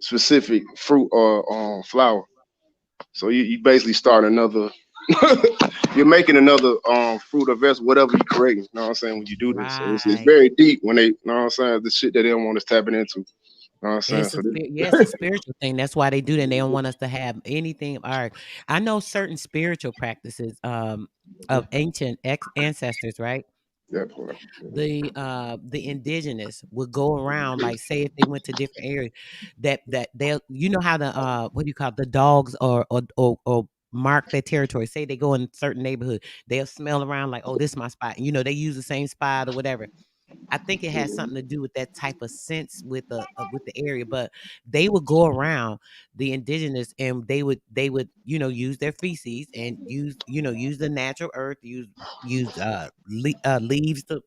specific fruit or flower. So you basically start another you're making another fruit or vegetable, whatever you create, you know what I'm saying, when you do this. So it's Right. very deep when they, you know what I'm saying, the shit that they don't want us tapping into. You know what I'm saying? It's a So this, yeah, it's a spiritual thing. That's why they do that. They don't want us to have anything. All right. I know certain spiritual practices of ancient ancestors, right? that part. The indigenous would go around, like say if they went to different areas, that they'll how the what do you call it, the dogs or mark their territory. Say they go in certain neighborhood, they'll smell around like, oh, this is my spot. They use the same spot or whatever. I think it has something to do with that type of sense with the area, but they would go around the indigenous and they would use their feces and use the natural earth, use leaves to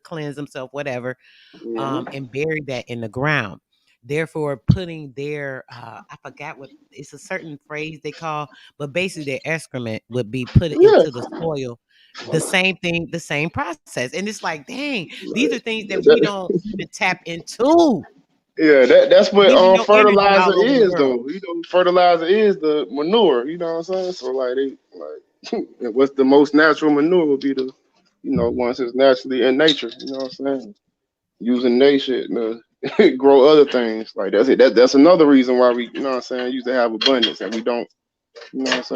cleanse themselves, whatever, Mm-hmm. and bury that in the ground. Therefore, putting their I forgot what it's a certain phrase they call, but basically their excrement would be put Yeah. into the soil. The same thing, the same process. And it's like, dang, these are things that we That- don't even tap into. yeah, that's what Even though energy fertilizer all over the is world. though. Fertilizer is the manure, you know what I'm saying? So like what's the most natural manure would be the once it's naturally in nature, you know what I'm saying? Using nature to grow other things. Like that's it. That's another reason why we, used to have abundance and we don't, So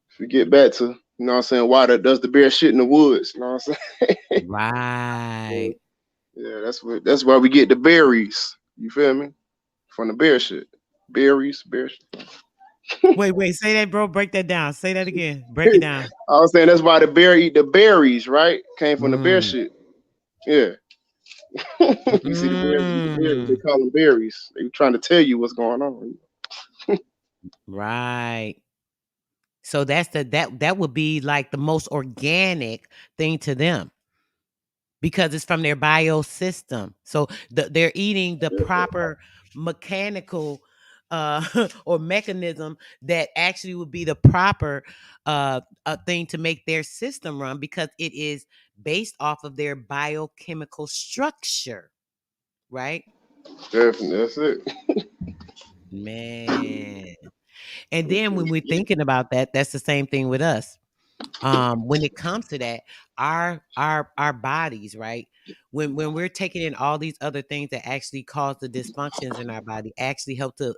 if we get back to, why does the bear shit in the woods? You know what I'm saying? So, Right. yeah, that's why we get the berries. You feel me? From the bear shit. berries. Wait. Say that, bro. Break that down. Say that again. Break it down. I was saying that's why the bear eat the berries, right? Came from the bear Mm. shit. Yeah. You see the bears eat the berries. They Mm. call them berries. They trying to tell you what's going on. Right. So that's that would be like the most organic thing to them because it's from their biosystem. So they're eating the proper mechanical or mechanism that actually would be the proper thing to make their system run because it is based off of their biochemical structure, right? Definitely, that's it. Man. And then when we're thinking about that, that's the same thing with us. When it comes to that, our bodies, right? When we're taking in all these other things that actually cause the dysfunctions in our body, actually help to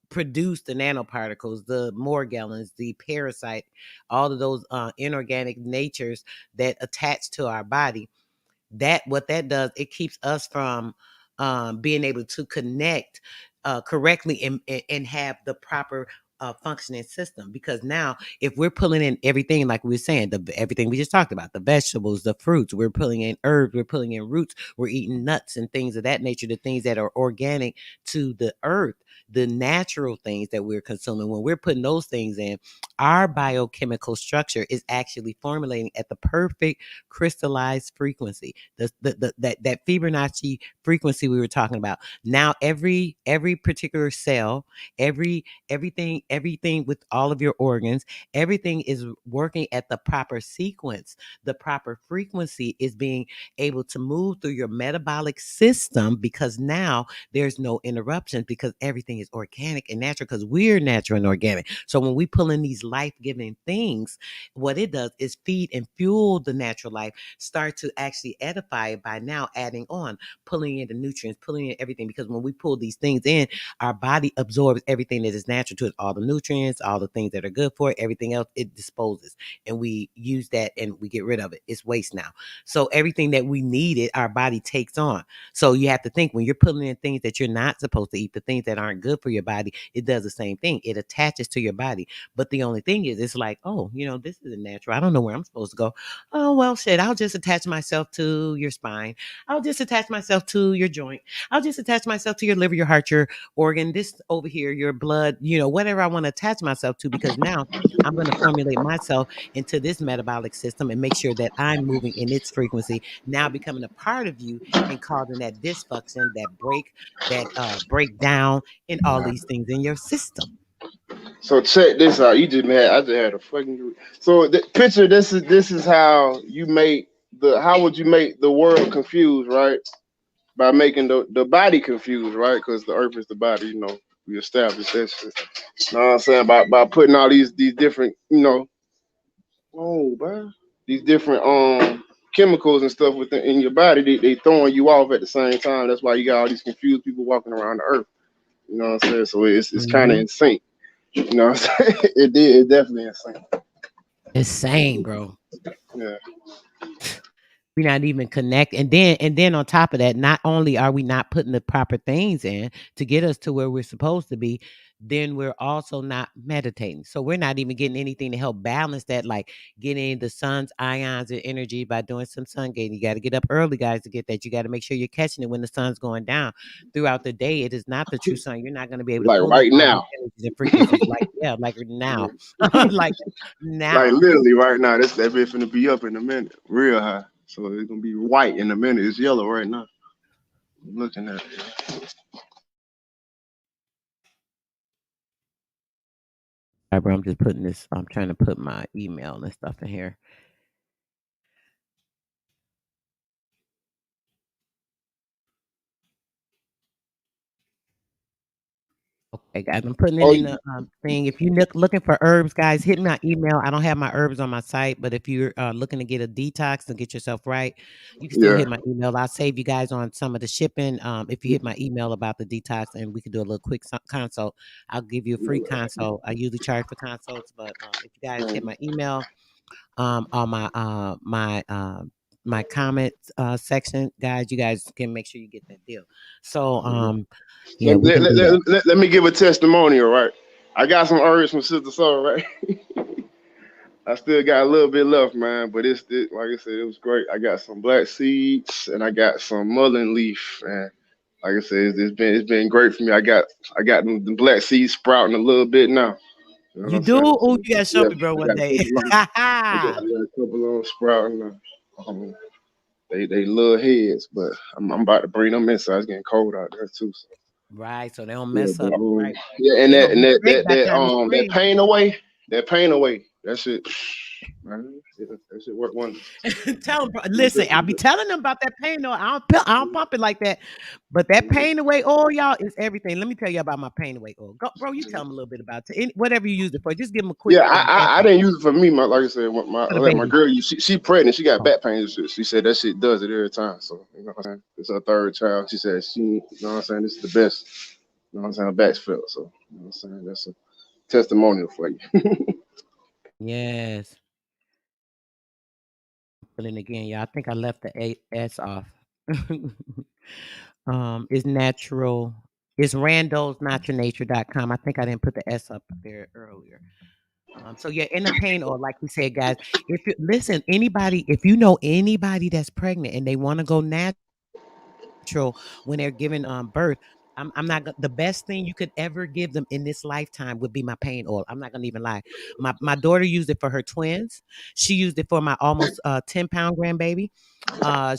produce the nanoparticles, the morgellons, the parasite, all of those inorganic natures that attach to our body. That what that does, it keeps us from being able to connect correctly and have the proper functioning system. Because now, if we're pulling in everything, like we were saying, everything we just talked about, the vegetables, the fruits, we're pulling in herbs, we're pulling in roots, we're eating nuts and things of that nature, the things that are organic to the earth, the natural things that we're consuming. When we're putting those things in, our biochemical structure is actually formulating at the perfect crystallized frequency, that Fibonacci frequency we were talking about. Now every particular cell, everything with all of your organs, everything is working at the proper sequence. The proper frequency is being able to move through your metabolic system because now there's no interruptions because everything is organic and natural because we're natural and organic. So when we pull in these life-giving things, what it does is feed and fuel the natural life, start to actually edify it by now adding on, pulling in the nutrients, pulling in everything. Because when we pull these things in, our body absorbs everything that is natural to it, all the nutrients, all the things that are good for it, everything else it disposes. And we use that and we get rid of it. It's waste now. So everything that we needed, our body takes on. So you have to think when you're pulling in things that you're not supposed to eat, the things that aren't good for your body, it does the same thing. It attaches to your body. But the only thing is, it's like, oh, this isn't natural. I don't know where I'm supposed to go. Oh, well, shit, I'll just attach myself to your spine. I'll just attach myself to your joint. I'll just attach myself to your liver, your heart, your organ, this over here, your blood, whatever I want to attach myself to, because now I'm going to formulate myself into this metabolic system and make sure that I'm moving in its frequency, now becoming a part of you and causing that dysfunction, that breakdown, and all these things in your system. So check this out. I just had a fucking. So picture this is how you make how would you make the world confused, right? By making the body confused, right? Because the earth is the body, we established that shit. You know what I'm saying? By putting all these different, oh, bro, these different chemicals and stuff within in your body, they throwing you off at the same time. That's why you got all these confused people walking around the earth. You know what I'm saying? So it's kind of Hmm. in sync. You know what I'm saying? It definitely in sync. Insane, bro. Yeah. We're not even connect. And then on top of that, not only are we not putting the proper things in to get us to where we're supposed to be, then we're also not meditating. So we're not even getting anything to help balance that, like getting the sun's ions and energy by doing some sun gating. You got to get up early, guys, to get that. You got to make sure you're catching it when the sun's going down. Throughout the day, it is not the true sun. You're not going to be able to Like pull in right all these now. energies and frequencies like, yeah, like now. Like Like now. literally right now. That bitch finna be up in a minute. Real high. So it's gonna be white in a minute. It's yellow right now. I'm looking at it. Right, bro, I'm just putting this. I'm trying to put my email and stuff in here. Okay, guys, I'm putting it Oh in the thing. If you're looking for herbs, guys, hit my email. I don't have my herbs on my site, but if you're looking to get a detox and get yourself right, you can still yeah. hit my email. I'll save you guys on some of the shipping. If you hit my email about the detox, and we can do a little quick consult, I'll give you a free consult. I usually charge for consults, but if you guys hit my email, on my comment section, guys. You guys can make sure you get that deal. So Mhm. yeah, we can do that. Let me give a testimonial, right? I got some herbs from Sister Soul, right? I still got a little bit left, man, but like I said, it was great. I got some black seeds and I got some mullein leaf, and like I said, it's been great for me. I got the black seeds sprouting a little bit now. You know what You I'm do? saying? Oh, you gotta show Yeah, me, bro, I one got a day. couple of I got a couple of them sprouting now. They little heads, but I'm about to bring them in. So it's getting cold out there too. So. Right, so they don't Yeah, mess but up. Right, yeah, and they that gonna and be that great that by the that time it's that spring. pain away. That shit, man, that shit work wonders. Tell them, Most listen, I'll be definitely. telling them about that pain oil. I don't pump it like that, but that pain away oil, y'all, is everything. Let me tell you about my pain away oil. Go, bro, you tell them a little bit about it. Whatever you use it for. Just give them a quick Yeah, I essence didn't use it for me. Like I said, for the my baby. girl, she pregnant. She got Oh, back pain and shit. She said that shit does it every time. So you know what I'm saying. It's her third child. She said you know what I'm saying. This is the best. You know what I'm saying. Her back's felt. So you know what I'm saying. That's a testimonial for you. yes. Feeling again, y'all. I think I left the S off. It's natural. It's randallsnaturalnature.com. I think I didn't put the S up there earlier. So yeah, in the pain or like we said, guys, if you listen, anybody, if you know anybody that's pregnant and they want to go natural when they're giving birth, I'm not the best thing you could ever give them in this lifetime would be my pain oil. I'm not gonna even lie. My daughter used it for her twins. She used it for my almost 10-pound grandbaby. I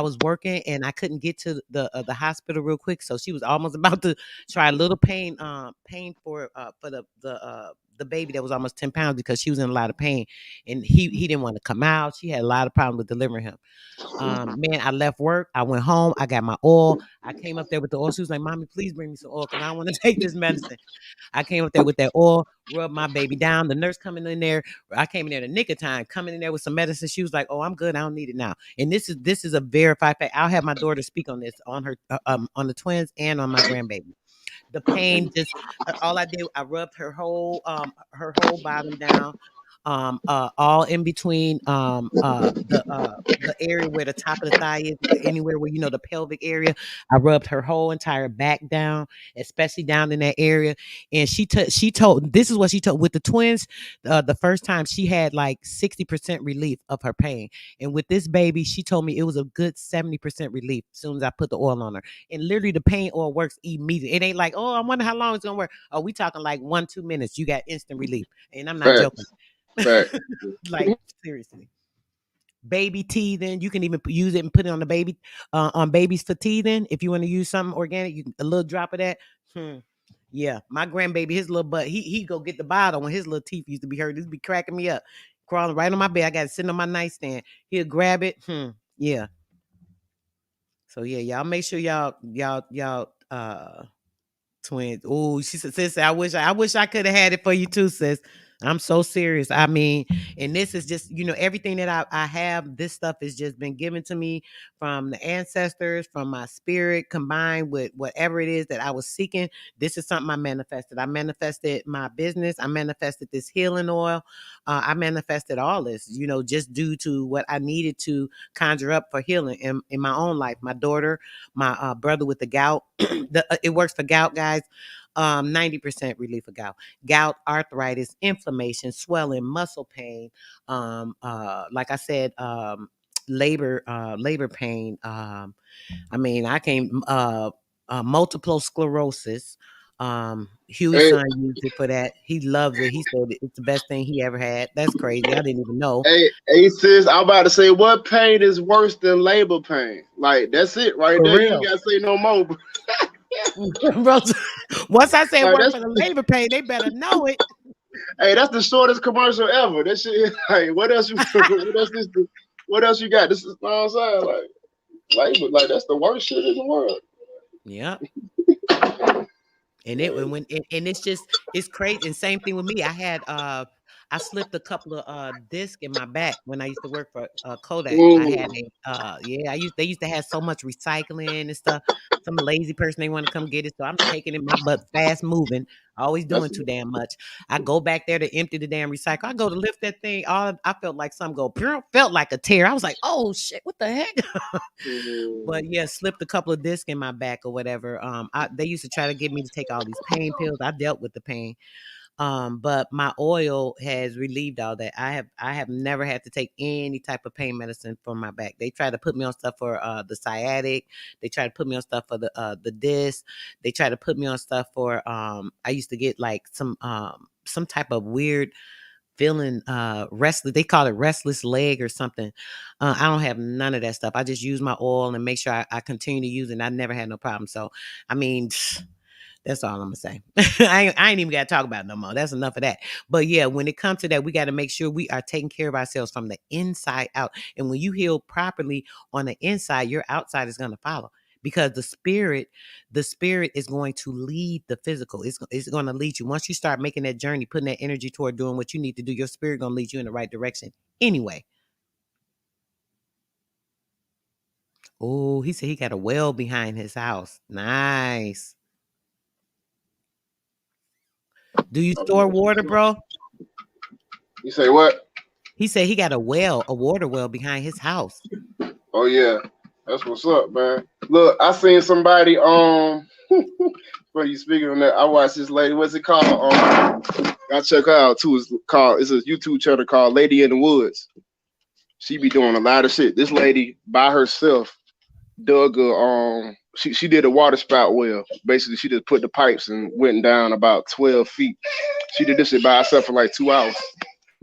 was working and I couldn't get to the hospital real quick, so she was almost about to try a little pain for the baby that was almost 10 pounds because she was in a lot of pain and he didn't want to come out. She had a lot of problems with delivering him. Man, I left work. I went home. I got my oil. I came up there with the oil. She was like, "Mommy, please bring me some oil because I want to take this medicine." I came up there with that oil, rubbed my baby down. The nurse coming in there, I came in there in the nick of time, coming in there with some medicine. She was like, "Oh, I'm good. I don't need it now." And this is a verified fact. I'll have my daughter speak on this on her on the twins and on my grandbaby. The pain just all I did, I rubbed her whole bottom down, all in between the area where the top of the thigh is, anywhere where the pelvic area. I rubbed her whole entire back down, especially down in that area. And she told this is what she told with the twins. The first time she had like 60% relief of her pain, and with this baby, she told me it was a good 70% relief as soon as I put the oil on her. And literally the pain oil works immediately. It ain't like, oh, I wonder how long it's gonna work. Oh, we talking like 1-2 minutes. You got instant relief. And I'm not joking. Facts, fact. Like seriously. Baby teething, you can even use it and put it on the baby on babies for teething. If you want to use something organic, a little drop of that. Hmm. Yeah, my grandbaby, his little butt, he go get the bottle when his little teeth used to be hurt. This be cracking me up. Crawling right on my bed. I got it sitting on my nightstand. He'll grab it. Yeah. So yeah, y'all make sure y'all twins. Oh, she said, sis, I wish I could have had it for you too, sis. I'm so serious. I mean, and this is just, everything that I have, this stuff has just been given to me from the ancestors, from my spirit, combined with whatever it is that I was seeking. This is something I manifested. I manifested my business. I manifested this healing oil. I manifested all this, just due to what I needed to conjure up for healing in my own life. My daughter, my brother with the gout. It works for gout, guys. 90% relief of gout. Gout, arthritis, inflammation, swelling, muscle pain. Like I said, labor pain. I mean, I came multiple sclerosis. Huey's Hey, son used it for that. He loves it. He said it's the best thing he ever had. That's crazy. I didn't even know. hey, sis, I'm about to say, what pain is worse than labor pain? Like that's it right For there. You ain't real. gotta say no more. Bro. Bro, once I say Like work that's for the labor pain, they better know it. hey, that's the shortest commercial ever. That shit. Like, what else you? What else you got? This is what I'm saying. Like labor. Like that's the worst shit in the world. Yeah. And it's just it's crazy. And same thing with me. I slipped a couple of discs in my back when I used to work for Kodak. I had Mm. a yeah, I used they used to have so much recycling and stuff. Some lazy person they want to come get it. So I'm taking it, my butt fast moving. Always That's doing too damn much. I go back there to empty the damn recycle. I go to lift that thing. All I felt like something go. Felt like a tear. I was like, oh shit, what the heck? But mm, yeah, slipped a couple of discs in my back or whatever. They used to try to get me to take all these pain pills. I dealt with the pain. But my oil has relieved all that. I have never had to take any type of pain medicine for my back. They try to put me on stuff for the sciatic. They try to put me on stuff for the disc. They try to put me on stuff for I used to get like some type of weird feeling restless. They call it restless leg or something. I don't have none of that stuff. I just use my oil and make sure I continue to use it. And I never had no problem. So I mean, that's all I'm gonna say. I ain't even gotta talk about it no more. That's enough of that. But yeah, when it comes to that, we got to make sure we are taking care of ourselves from the inside out. And when you heal properly on the inside, your outside is gonna follow. Because the spirit is going to lead the physical. It's going to lead you. Once you start making that journey, putting that energy toward doing what you need to do, your spirit going to lead you in the right direction. Anyway. Oh, he said he got a well behind his house. Nice. Do you oh, store water, bro? you say what? He said he got a water well behind his house. Oh yeah, that's what's up, man. Look, I seen somebody. When you speaking on that, I watched this lady. What's it called? I check her out too. It's a YouTube channel called Lady in the Woods. She be doing a lot of shit. This lady by herself dug a she did a water spout well. Basically, she just put the pipes and went down about 12 feet. She did this shit by herself for like 2 hours.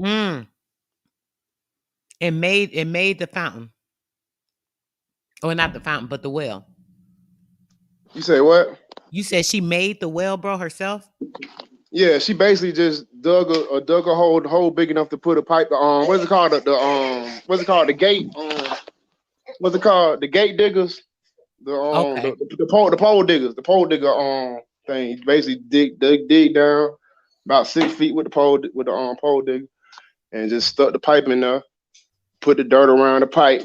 Mm. It made the fountain. Or not the fountain, but the well. You say what? You said she made the well, bro, herself? Yeah, she basically just dug a hole big enough to put a pipe. What's it called? What's it called? The gate. What's it called? The gate diggers. Okay. The pole diggers. The pole digger thing. Basically dig down about 6 feet with the pole digger and just stuck the pipe in there. Put the dirt around the pipe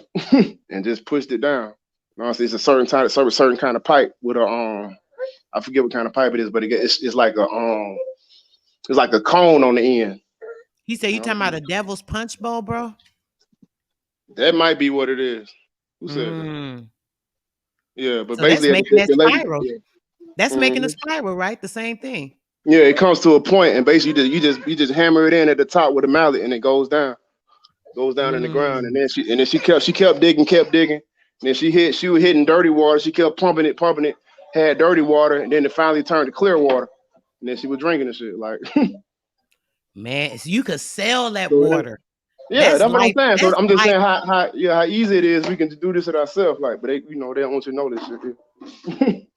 and just pushed it down. Honestly, it's a certain kind of pipe with a I forget what kind of pipe it is, but it's like a it's like a cone on the end. He said You you know? talking about a devil's punch bowl, bro? That might be what it is. Who said that? Mm. Yeah, but So that's basically, making that the lady, spiral. yeah. That's making a Mhm. spiral, right? The same thing. Yeah, it comes to a point, and basically, you just hammer it in at the top with a mallet, and it goes down in the ground, and Mm. then she kept digging, and then she was hitting dirty water. She kept pumping it, had dirty water, and then it finally turned to clear water, and then she was drinking the shit like. Man, so you could sell that So water. yeah, That's that's what I'm life. saying. So That's I'm just life. saying how easy it is. We can just do this at ourselves, like, but they don't want you to know this shit.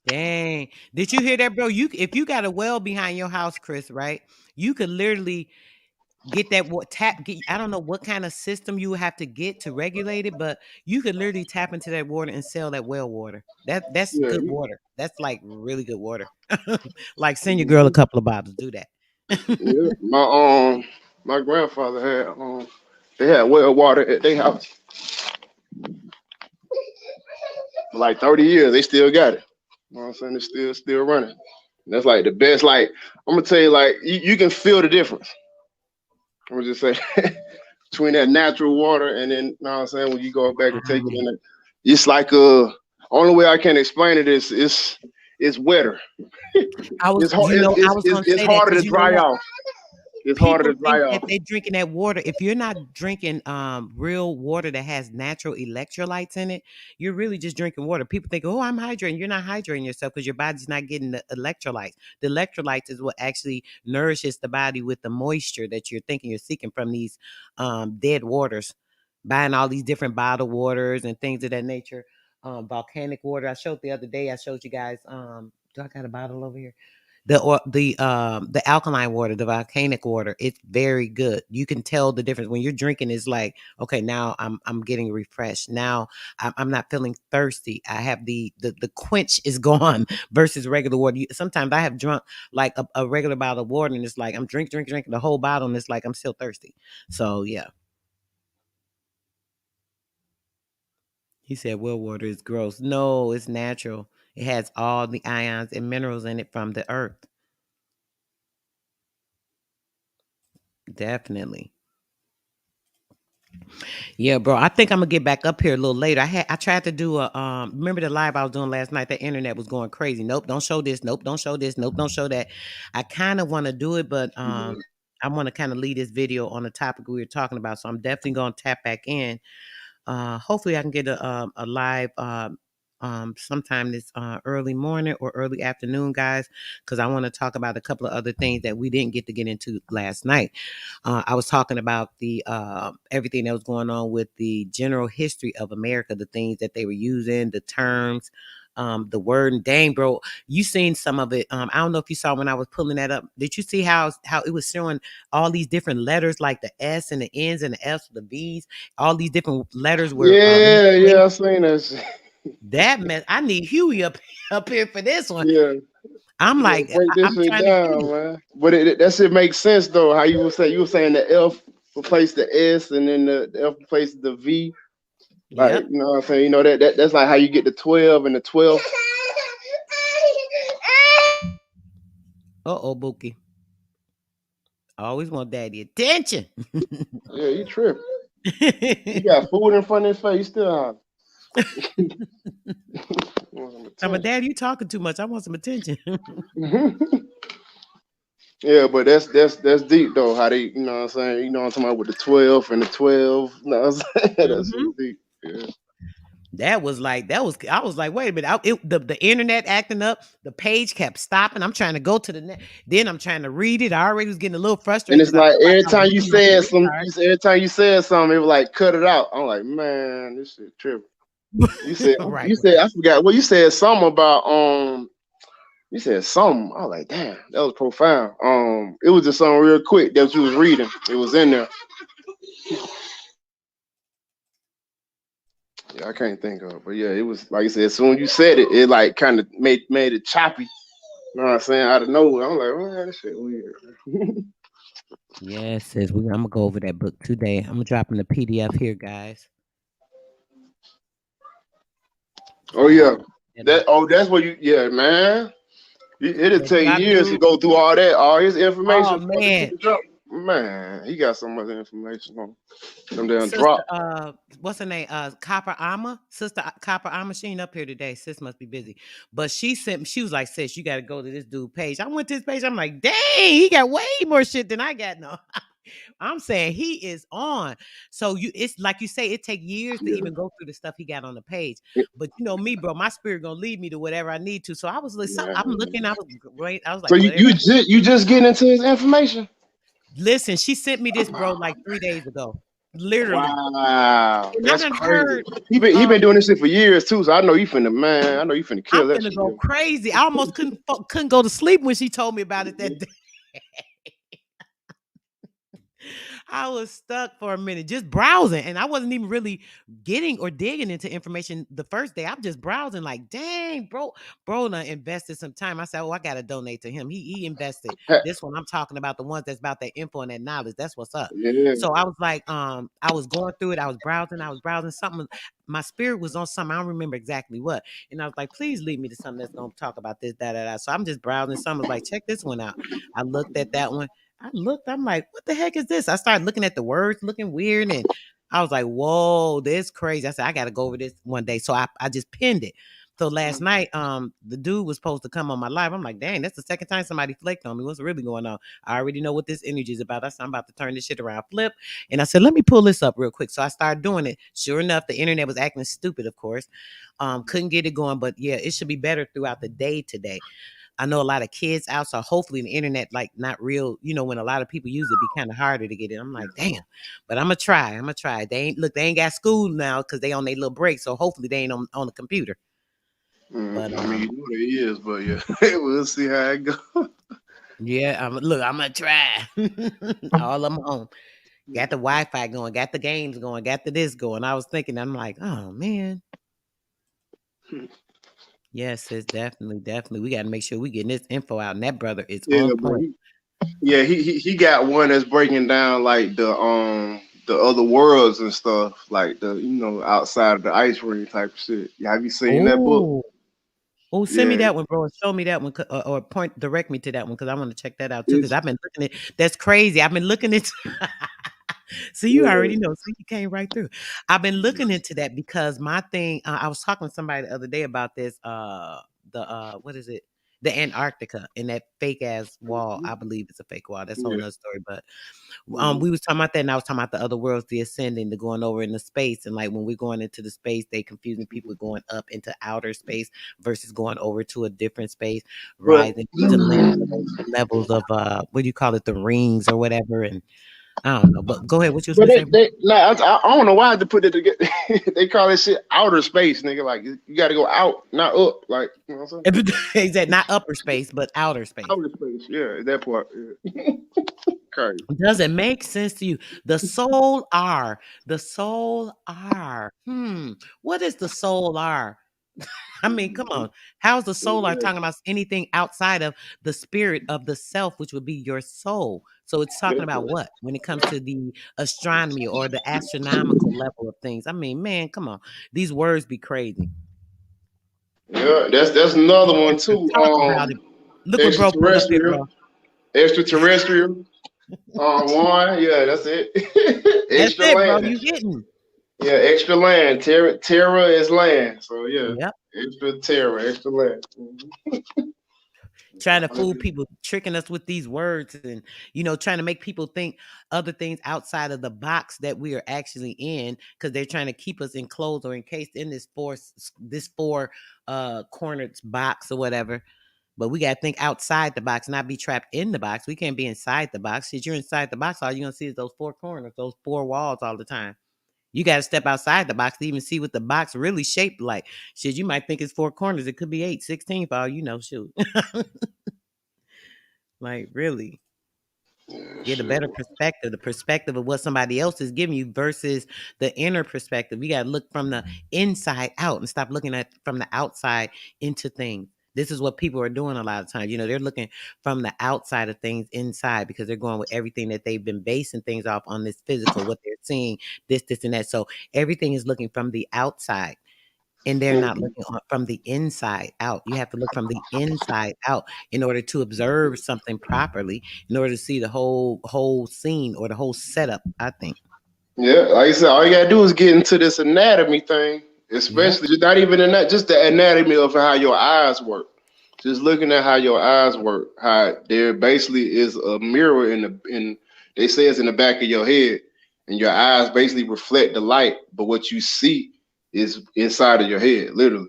Dang. Did you hear that, bro? If you got a well behind your house, Chris, right? You could literally get that what tap get I don't know what kind of system you would have to get to regulate it, but you could literally tap into that water and sell that well water. That's Yeah, good water. That's like really good water. Like send your girl a mhm. couple of bottles. Do that. Yeah. My grandfather had they had well water at their house for like 30 years. They still got it. You know what I'm saying? It's still running. And that's like the best. Like I'm gonna tell you, like you can feel the difference. I'm gonna just say between that natural water and then you know what I'm saying when you go back and take it Right. in it, it's like only way I can explain it is it's wetter. I was, It's hard. you know, I was gonna It's say that harder to because you know dry what? off. It's harder People to dry think that off. they're drinking that water. If you're not drinking real water that has natural electrolytes in it, you're really just drinking water. People think, oh, I'm hydrating. You're not hydrating yourself because your body's not getting the electrolytes. The electrolytes is what actually nourishes the body with the moisture that you're thinking you're seeking from these dead waters. Buying all these different bottled waters and things of that nature. Volcanic water. I showed the other day, I showed you guys do I got a bottle over here? The alkaline water, the volcanic water, it's very good. You can tell the difference when you're drinking. It's like, okay, now I'm getting refreshed. Now I'm not feeling thirsty. I have the quench is gone versus regular water. Sometimes I have drunk like a regular bottle of water, and it's like I'm drinking the whole bottle, and it's like I'm still thirsty. So yeah, he said well water is gross. No, it's natural. It has all the ions and minerals in it from the earth. Definitely. Yeah, bro. I think I'm gonna get back up here a little later. I tried to do a remember the live I was doing last night? The internet was going crazy. Nope, don't show this. Nope, don't show this. Nope, don't show that. I kind of want to do it, but I want to kind of lead this video on the topic we were talking about. So I'm definitely gonna tap back in. Hopefully I can get a live sometime this early morning or early afternoon, guys, because I want to talk about a couple of other things that we didn't get to get into last night. I was talking about the everything that was going on with the general history of America, the things that they were using, the terms, the word. And dang, bro, you seen some of it. I don't know if you saw when I was pulling that up. Did you see how it was showing all these different letters, like the S and the N's and the F's, the V's, all these different letters were Yeah, misplaced? yeah, I seen that shit. That mess. I need Huey up here for this one. Yeah, I'm yeah, like, break this I'm shit trying to get down, it. man. But that shit makes sense though. How you were saying the F replaced the S, and then the F replaced the V. Like, Yep. you know what I'm saying? You know that's like how you get the 12 and the 12. Uh-oh, Bookie. I always want daddy attention. Yeah, you tripping. You got food in front of his face, you still want some I'm a attention. dad, you talking too much. I want some attention. Yeah, but that's deep though. How they, you know what I'm saying? You know what I'm talking about with the 12 and the 12. You know what I'm saying? That's hmm just deep. Yeah. I was like, wait a minute. The internet acting up. The page kept stopping. I'm trying to go to the net. Then I'm trying to read it. I already was getting a little And frustrated it's because I like felt like I was reading off the retard. every time you said something, it was like cut it out. I'm like, man, this shit tripping. You said Right, you said I forgot. Well, you said something about you said something. I was like, damn, that was profound. It was just something real quick that you was reading. It was in there. Yeah, I can't think of it. But yeah, it was like I said, as soon as you said it, it like kind of made it choppy. You know what I'm saying? Out of nowhere. I'm like, man, this shit weird. yes, sis. I'm gonna go over that book today. I'm dropping the PDF here, guys. So Oh y'all yeah. can get up. That's what you yeah, man. It'll That take drop years to dude. go through all his Oh information for the man. shit to drop. Man, he got so much information on them damn Sister, drop. what's her name? Copper Alma, Sister Copper Alma. She ain't up here today. Sis must be busy. But she was like, sis, you got to go to this dude page. I went to his page. I'm like, dang, he got way more shit than I got. No, I'm saying he is on. So it's like you say, it take years to Yeah. even go through the stuff he got on the page. Yeah, But you know me, bro, my spirit gonna lead me to whatever I need to. So I was like, I'm man. looking. I was great. I was So like, whatever. you just getting into his information? Listen, she sent me this, bro, like 3 days ago, literally. Wow, And I that's done crazy. heard. He Um, been doing this shit for years too. So I know you finna man. I know you finna I'm kill that finna shit. go crazy. I almost couldn't go to sleep when she told me about it that day. I was stuck for a minute, just browsing, and I wasn't even really getting or digging into information the first day. I'm just browsing, like, dang, bro, done invested some time. I said, oh, I gotta donate to him. He invested. Yeah. This one I'm talking about the ones that's about that info and that knowledge. That's what's up. Yeah. So I was like, I was going through it. I was browsing something. My spirit was on something. I don't remember exactly what. And I was like, please lead me to something that's gonna talk about this, da. So I'm just browsing. Something was like, check this one out. I looked at that one. I looked, I'm like, what the heck is this? I started looking at the words, looking weird, and I was like, whoa, this crazy. I said, I gotta go over this one day. So I just pinned it. So last night, the dude was supposed to come on my live. I'm like, dang, that's the second time somebody flaked on me. What's really going on? I already know what this energy is about. I said, I'm about to turn this shit around, flip. And I said, let me pull this up real quick. So I started doing it. Sure enough, the internet was acting stupid, of course. Couldn't get it going, but yeah, it should be better throughout the day today. I know a lot of kids out, so hopefully the internet, like not real, when a lot of people use it, be kind of harder to get it. I'm like, damn, but I'm gonna try. I'm gonna try. They ain't got school now because they on their little break, so hopefully they ain't on the computer. But I mean, you know what it is, but yeah, we'll see how it goes. yeah, I'm gonna try. All of them home. Got the Wi-Fi going, got the games going, got the this going. I was thinking, I'm like, oh man. Yes, it's definitely. We got to make sure we getting this info out, and that brother is Yeah, on but point. he got one that's breaking down like the other worlds and stuff, like the outside of the ice ring type of shit. Have you seen that book? Oh, Oh, send me Yeah, that one, bro, and show me that one, or point direct me to that one because I want to check that out too. Because it's I've been looking at that's crazy. I've been looking at. See, you yeah. already know. See, you came right through. I've been looking into that because my thing. I was talking to somebody the other day about this. The what is it? The Antarctica and that fake ass wall. I believe it's a fake wall. That's a whole Yeah. nother story. But Mhm. we was talking about that, and I was talking about the other worlds, the ascending, the going over into space, and like when we're going into the space, they confusing people going up into outer space versus going over to a different space, But rising to levels of what do you call it, the rings or whatever, and I don't know. But go ahead. What you was but gonna say, bro? they nah, I don't know why they put it together. They call this shit outer space, nigga. Like you got to go out, not up. Like you know what I'm saying? Exactly, not upper space, but outer space. Outer space, yeah, that part. Yeah. Crazy. Does it make sense to you? The soul R. What is the soul R? I mean, come on. How's the soul are talking about anything outside of the spirit of the self, which would be your soul? So it's talking about what when it comes to the astronomy or the astronomical level of things. I mean, man, come on. These words be crazy. Yeah, that's another one too. Talk about it. Look what bro put up here, Extraterrestrial, bro. extraterrestrial. One, yeah, that's it. That's Extra it, bro. land. You getting? Yeah, extra land. Terra is land. So yeah, Yep. extra terra, extra land. Trying to fool people, tricking us with these words and, trying to make people think other things outside of the box that we are actually in because they're trying to keep us enclosed or encased in this four cornered box or whatever. But we got to think outside the box, not be trapped in the box. We can't be inside the box. If you're inside the box, all you're going to see is those four corners, those four walls all the time. You got to step outside the box to even see what the box really shaped like. Shit, you might think it's four corners. It could be 8, 16 for all you know. Shoot. Like, really. Yeah, Get a shit. better perspective, the perspective of what somebody else is giving you versus the inner perspective. You got to look from the inside out and stop looking at from the outside into things. This is what people are doing a lot of times. They're looking from the outside of things inside because they're going with everything that they've been basing things off on this physical, what they're seeing, this, and that. So everything is looking from the outside and they're not Mhm. looking from the inside out. You have to look from the inside out in order to observe something properly, in order to see the whole scene or the whole setup, I think. Yeah, like I said, all you gotta do is get into this anatomy thing, Yep. especially just not even in that, just the anatomy of how your eyes work. Just looking at how your eyes work, how there basically is a mirror in they say it's in the back of your head, and your eyes basically reflect the light, but what you see is inside of your head, literally.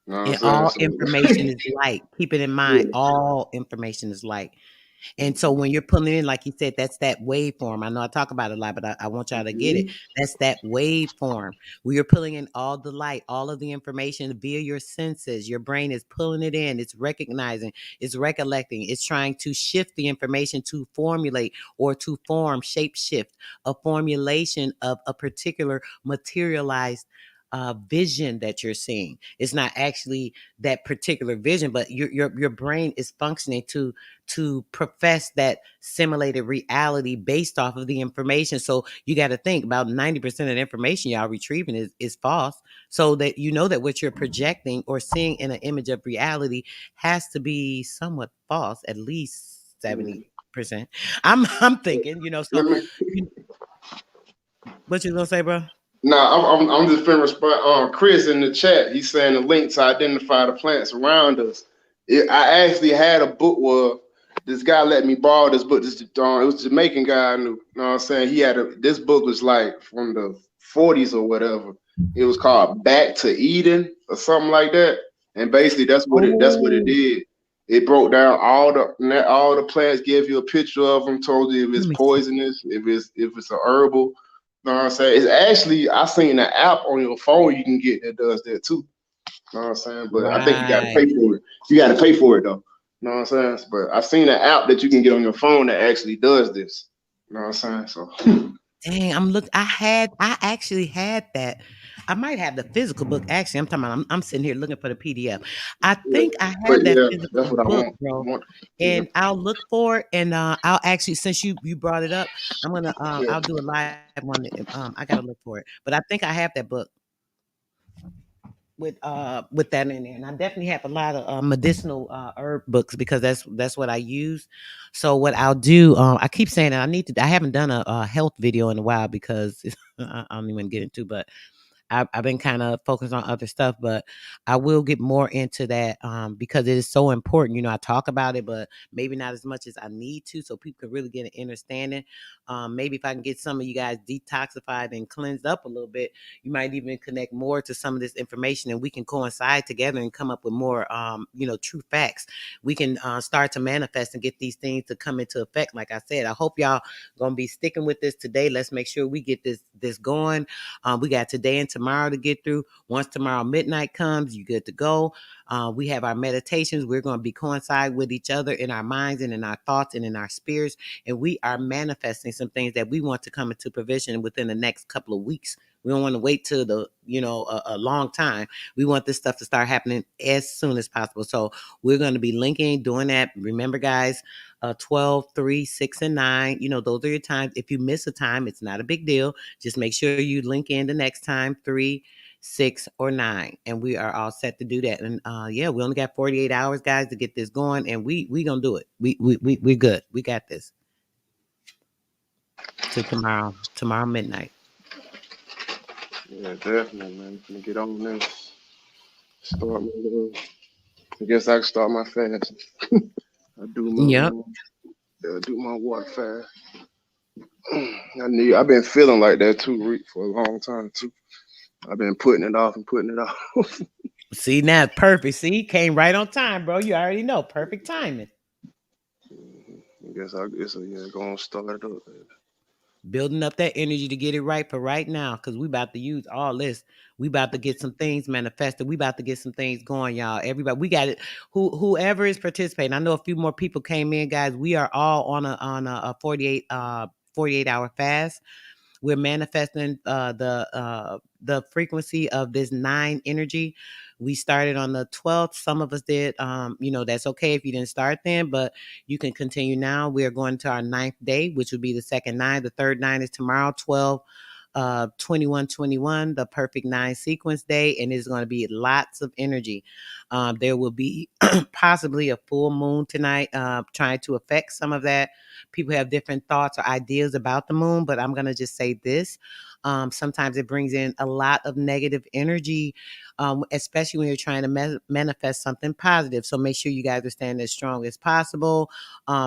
You know And what I'm saying? all So information is light. Keep it in mind. yeah. All information is light. And so when you're pulling in, like you said, that's that waveform. I know I talk about it a lot, but I want y'all to get it. Mhm. That's that waveform where you're pulling in all the light, all of the information via your senses. Your brain is pulling it in, it's recognizing, it's recollecting, it's trying to shift the information to formulate or to form, shape shift a formulation of a particular materialized vision that you're seeing. It's not actually that particular vision, but your brain is functioning to profess that simulated reality based off of the information. So you got to think about 90% of the information y'all retrieving is false. So that you know that what you're projecting or seeing in an image of reality has to be somewhat false, at least Mhm. 70%. I'm thinking, so Let me you, what you gonna say, bro? Nah, I'm just finna respond. Chris in the chat, he's saying the link to identify the plants around us. I actually had a book where this guy let me borrow this book. It was a Jamaican guy I knew. You know what I'm saying? This book was like from the 40s or whatever. It was called Back to Eden or something like that. And basically that's what it Oh, did. It broke down all the plants, gave you a picture of them, told you if let it's me see. poisonous, if it's a herbal. Know what I'm saying? It's actually I seen an app on your phone you can get that does that too. Know what I'm saying? But I think you gotta Right. pay for it. You gotta pay for it though. Know what I'm saying? But I seen an app that you can get on your phone that actually does this. Know what I'm saying? So Dang, I actually had that. I might have the physical book. Actually, I'm talking about, I'm sitting here looking for the PDF. I yeah. think I But have that yeah, physical that's what I book, want. bro. I want yeah, And I'll look for it and I'll actually, since you brought it up, I'm gonna yeah. I'll do a live one. I gotta look for it. But I think I have that book. with that in there. And I definitely have a lot of medicinal herb books because that's what I use. So what I'll do, I keep saying that I haven't done a health video in a while because I don't even get into, but I've been kind of focused on other stuff, but I will get more into that because it is so important. You know, I talk about it, but maybe not as much as I need to, so people can really get an understanding. Maybe if I can get some of you guys detoxified and cleansed up a little bit, you might even connect more to some of this information, and we can coincide together and come up with more, true facts. We can start to manifest and get these things to come into effect. Like I said, I hope y'all gonna be sticking with this today. Let's make sure we get this going. We got today and tomorrow to get through. Once tomorrow midnight comes, you good to go. We have our meditations. We're going to be coincide with each other in our minds and in our thoughts and in our spirits. And we are manifesting some things that we want to come into provision within the next couple of weeks. We don't want to wait till a long time. We want this stuff to start happening as soon as possible. So we're going to be linking, doing that. Remember, guys, 12, 3, 6, and 9. Those are your times. If you miss a time, it's not a big deal. Just make sure you link in the next time, 3, 6, or 9. And we are all set to do that. And we only got 48 hours, guys, to get this going. And we going to do it. We're good. We got this. To tomorrow midnight. Yeah, definitely, man. Gonna get on this. Start my little. I guess I can start my fast. I do Yep. do my water fast. I've been feeling like that too, Rick, for a long time too. I've been putting it off and putting it off. See, now perfect. See, came right on time, bro. You already know. Perfect timing. I guess gonna start it up. Building up that energy to get it right for right now, because we about to use all this. We about to get some things manifested. We about to get some things going, y'all. Everybody, we got it. Whoever is participating, I know a few more people came in, guys. We are all on a 48 hour fast. We're manifesting the frequency of this 9 energy. We started on the 12th. Some of us did. That's okay if you didn't start then, but you can continue now. We are going to our 9th day, which would be the second 9. The third 9 is tomorrow, 12. 2121, the perfect 9 sequence day, and it's going to be lots of energy. There will be possibly a full moon tonight, trying to affect some of that. People have different thoughts or ideas about the moon, but I'm going to just say this. Sometimes it brings in a lot of negative energy, especially when you're trying to manifest something positive. So make sure you guys are staying as strong as possible,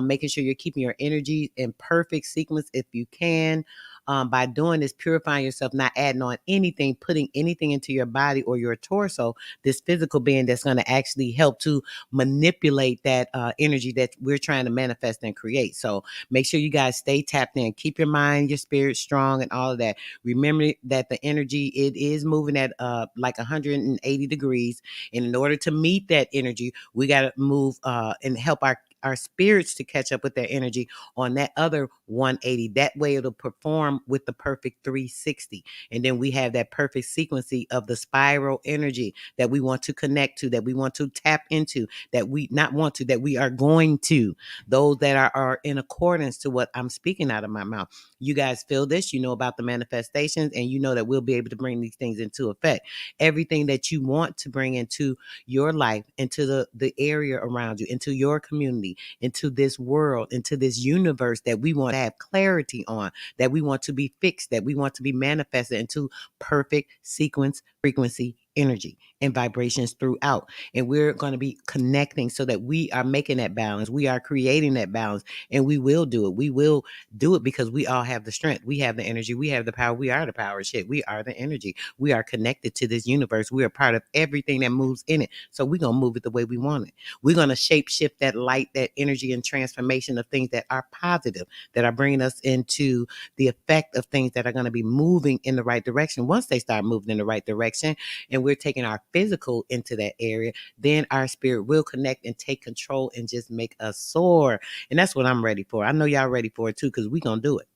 making sure you're keeping your energy in perfect sequence if you can. By doing this, purifying yourself, not adding on anything, putting anything into your body or your torso, this physical being that's going to actually help to manipulate that energy that we're trying to manifest and create. So make sure you guys stay tapped in. Keep your mind, your spirit strong and all of that. Remember that the energy, it is moving at like 180 degrees. And in order to meet that energy, we got to move and help our spirits to catch up with their energy on that other 180. That way it'll perform with the perfect 360. And then we have that perfect sequency of the spiral energy that we want to connect to, that we want to tap into, that we not want to, that we are going to. Those that are in accordance to what I'm speaking out of my mouth. You guys feel this, you know about the manifestations, and you know that we'll be able to bring these things into effect. Everything that you want to bring into your life, into the area around you, into your community, into this world, into this universe that we want to have clarity on, that we want to be fixed, that we want to be manifested into perfect sequence, frequency, energy, and vibrations throughout. And we're going to be connecting so that we are making that balance. We are creating that balance, and we will do it. We will do it because we all have the strength. We have the energy. We have the power. We are the power. Shit. We are the energy. We are connected to this universe. We are part of everything that moves in it. So we're going to move it the way we want it. We're going to shape shift that light, that energy, and transformation of things that are positive, that are bringing us into the effect of things that are going to be moving in the right direction. Once they start moving in the right direction, and we're taking our physical into that area, then our spirit will connect and take control and just make us soar. And that's what I'm ready for. I know y'all ready for it too, because we're going to do it.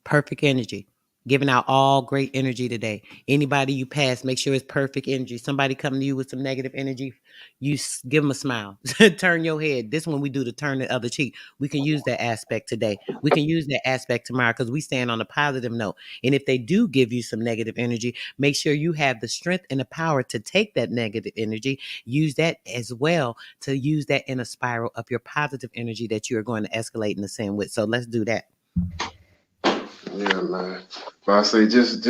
Perfect energy. Giving out all great energy today. Anybody you pass, make sure it's perfect energy. Somebody come to you with some negative energy, give them a smile. Turn your head. This one we do to turn the other cheek. We can use that aspect today. We can use that aspect tomorrow because we stand on a positive note. And if they do give you some negative energy, make sure you have the strength and the power to take that negative energy. Use that as well to use that in a spiral of your positive energy that you are going to escalate and ascend with. So let's do that. Yeah, man. But I say just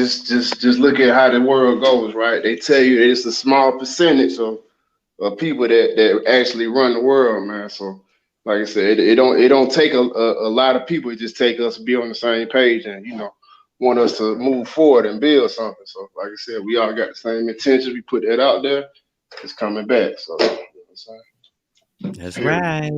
look at how the world goes, right? They tell you it's a small percentage of people that actually run the world, man. So like I said, it don't take a lot of people. It just take us to be on the same page and want us to move forward and build something. So like I said, we all got the same intentions. We put that out there. It's coming back. So you know what I'm saying? That's Period. right.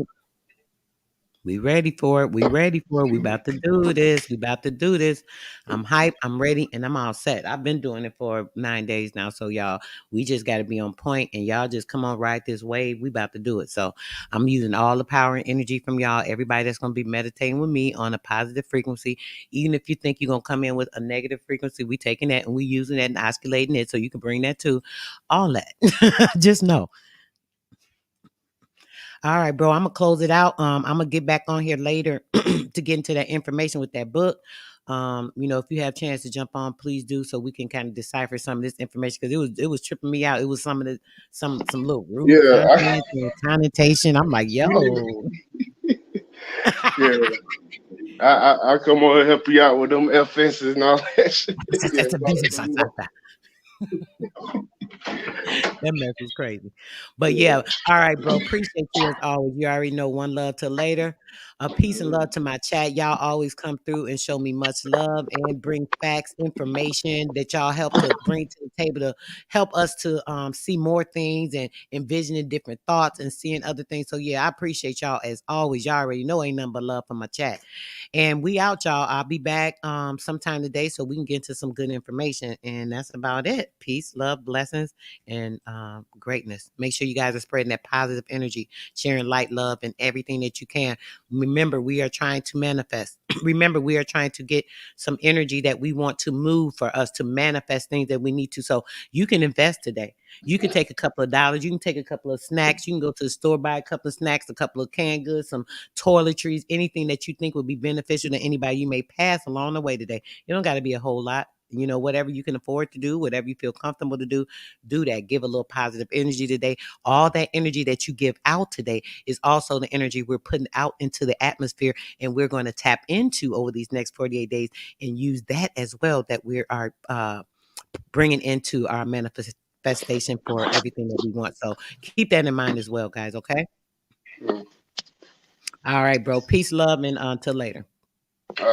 We ready for it. We ready for it. We about to do this. We about to do this. I'm hyped. I'm ready, and I'm all set. I've been doing it for 9 days now. So y'all, we just got to be on point, and y'all just come on ride this wave. We about to do it. So I'm using all the power and energy from y'all. Everybody that's gonna be meditating with me on a positive frequency. Even if you think you're gonna come in with a negative frequency, we taking that and we using that and oscillating it, so you can bring that too. All that. Just know. All right, bro. I'm gonna close it out. I'm gonna get back on here later to get into that information with that book. If you have a chance to jump on, please do so we can kind of decipher some of this information because it was tripping me out. It was some of the some little root Yeah, content and connotation. I'm like, yo. yeah. I come on and help you out with them FSs and all that shit. Yeah, That's a talk business. some more. That mess was crazy. But Yeah. yeah, all right, bro. Appreciate you as always. You already know one love till later. Peace and love to my chat. Y'all always come through and show me much love and bring facts, information that y'all help to bring to the table to help us to see more things and envisioning different thoughts and seeing other things. So yeah, I appreciate y'all as always. Y'all already know ain't nothing but love for my chat. And we out, y'all. I'll be back sometime today so we can get into some good information. And that's about it. Peace, love, blessings, and greatness. Make sure you guys are spreading that positive energy, sharing light, love, and everything that you can. Remember, we are trying to manifest. Remember, we are trying to get some energy that we want to move for us to manifest things that we need to. So you can invest today. You can take a couple of dollars. You can take a couple of snacks. You can go to the store, buy a couple of snacks, a couple of canned goods, some toiletries, anything that you think would be beneficial to anybody you may pass along the way today. It don't got to be a whole lot. Whatever you can afford to do, whatever you feel comfortable to do that. Give a little positive energy today. All that energy that you give out today is also the energy we're putting out into the atmosphere, and we're going to tap into over these next 48 days and use that as well that we are bringing into our manifestation for everything that we want. So keep that in mind as well, guys. Okay. Mm. All right, bro. Peace, love, and until later. All right.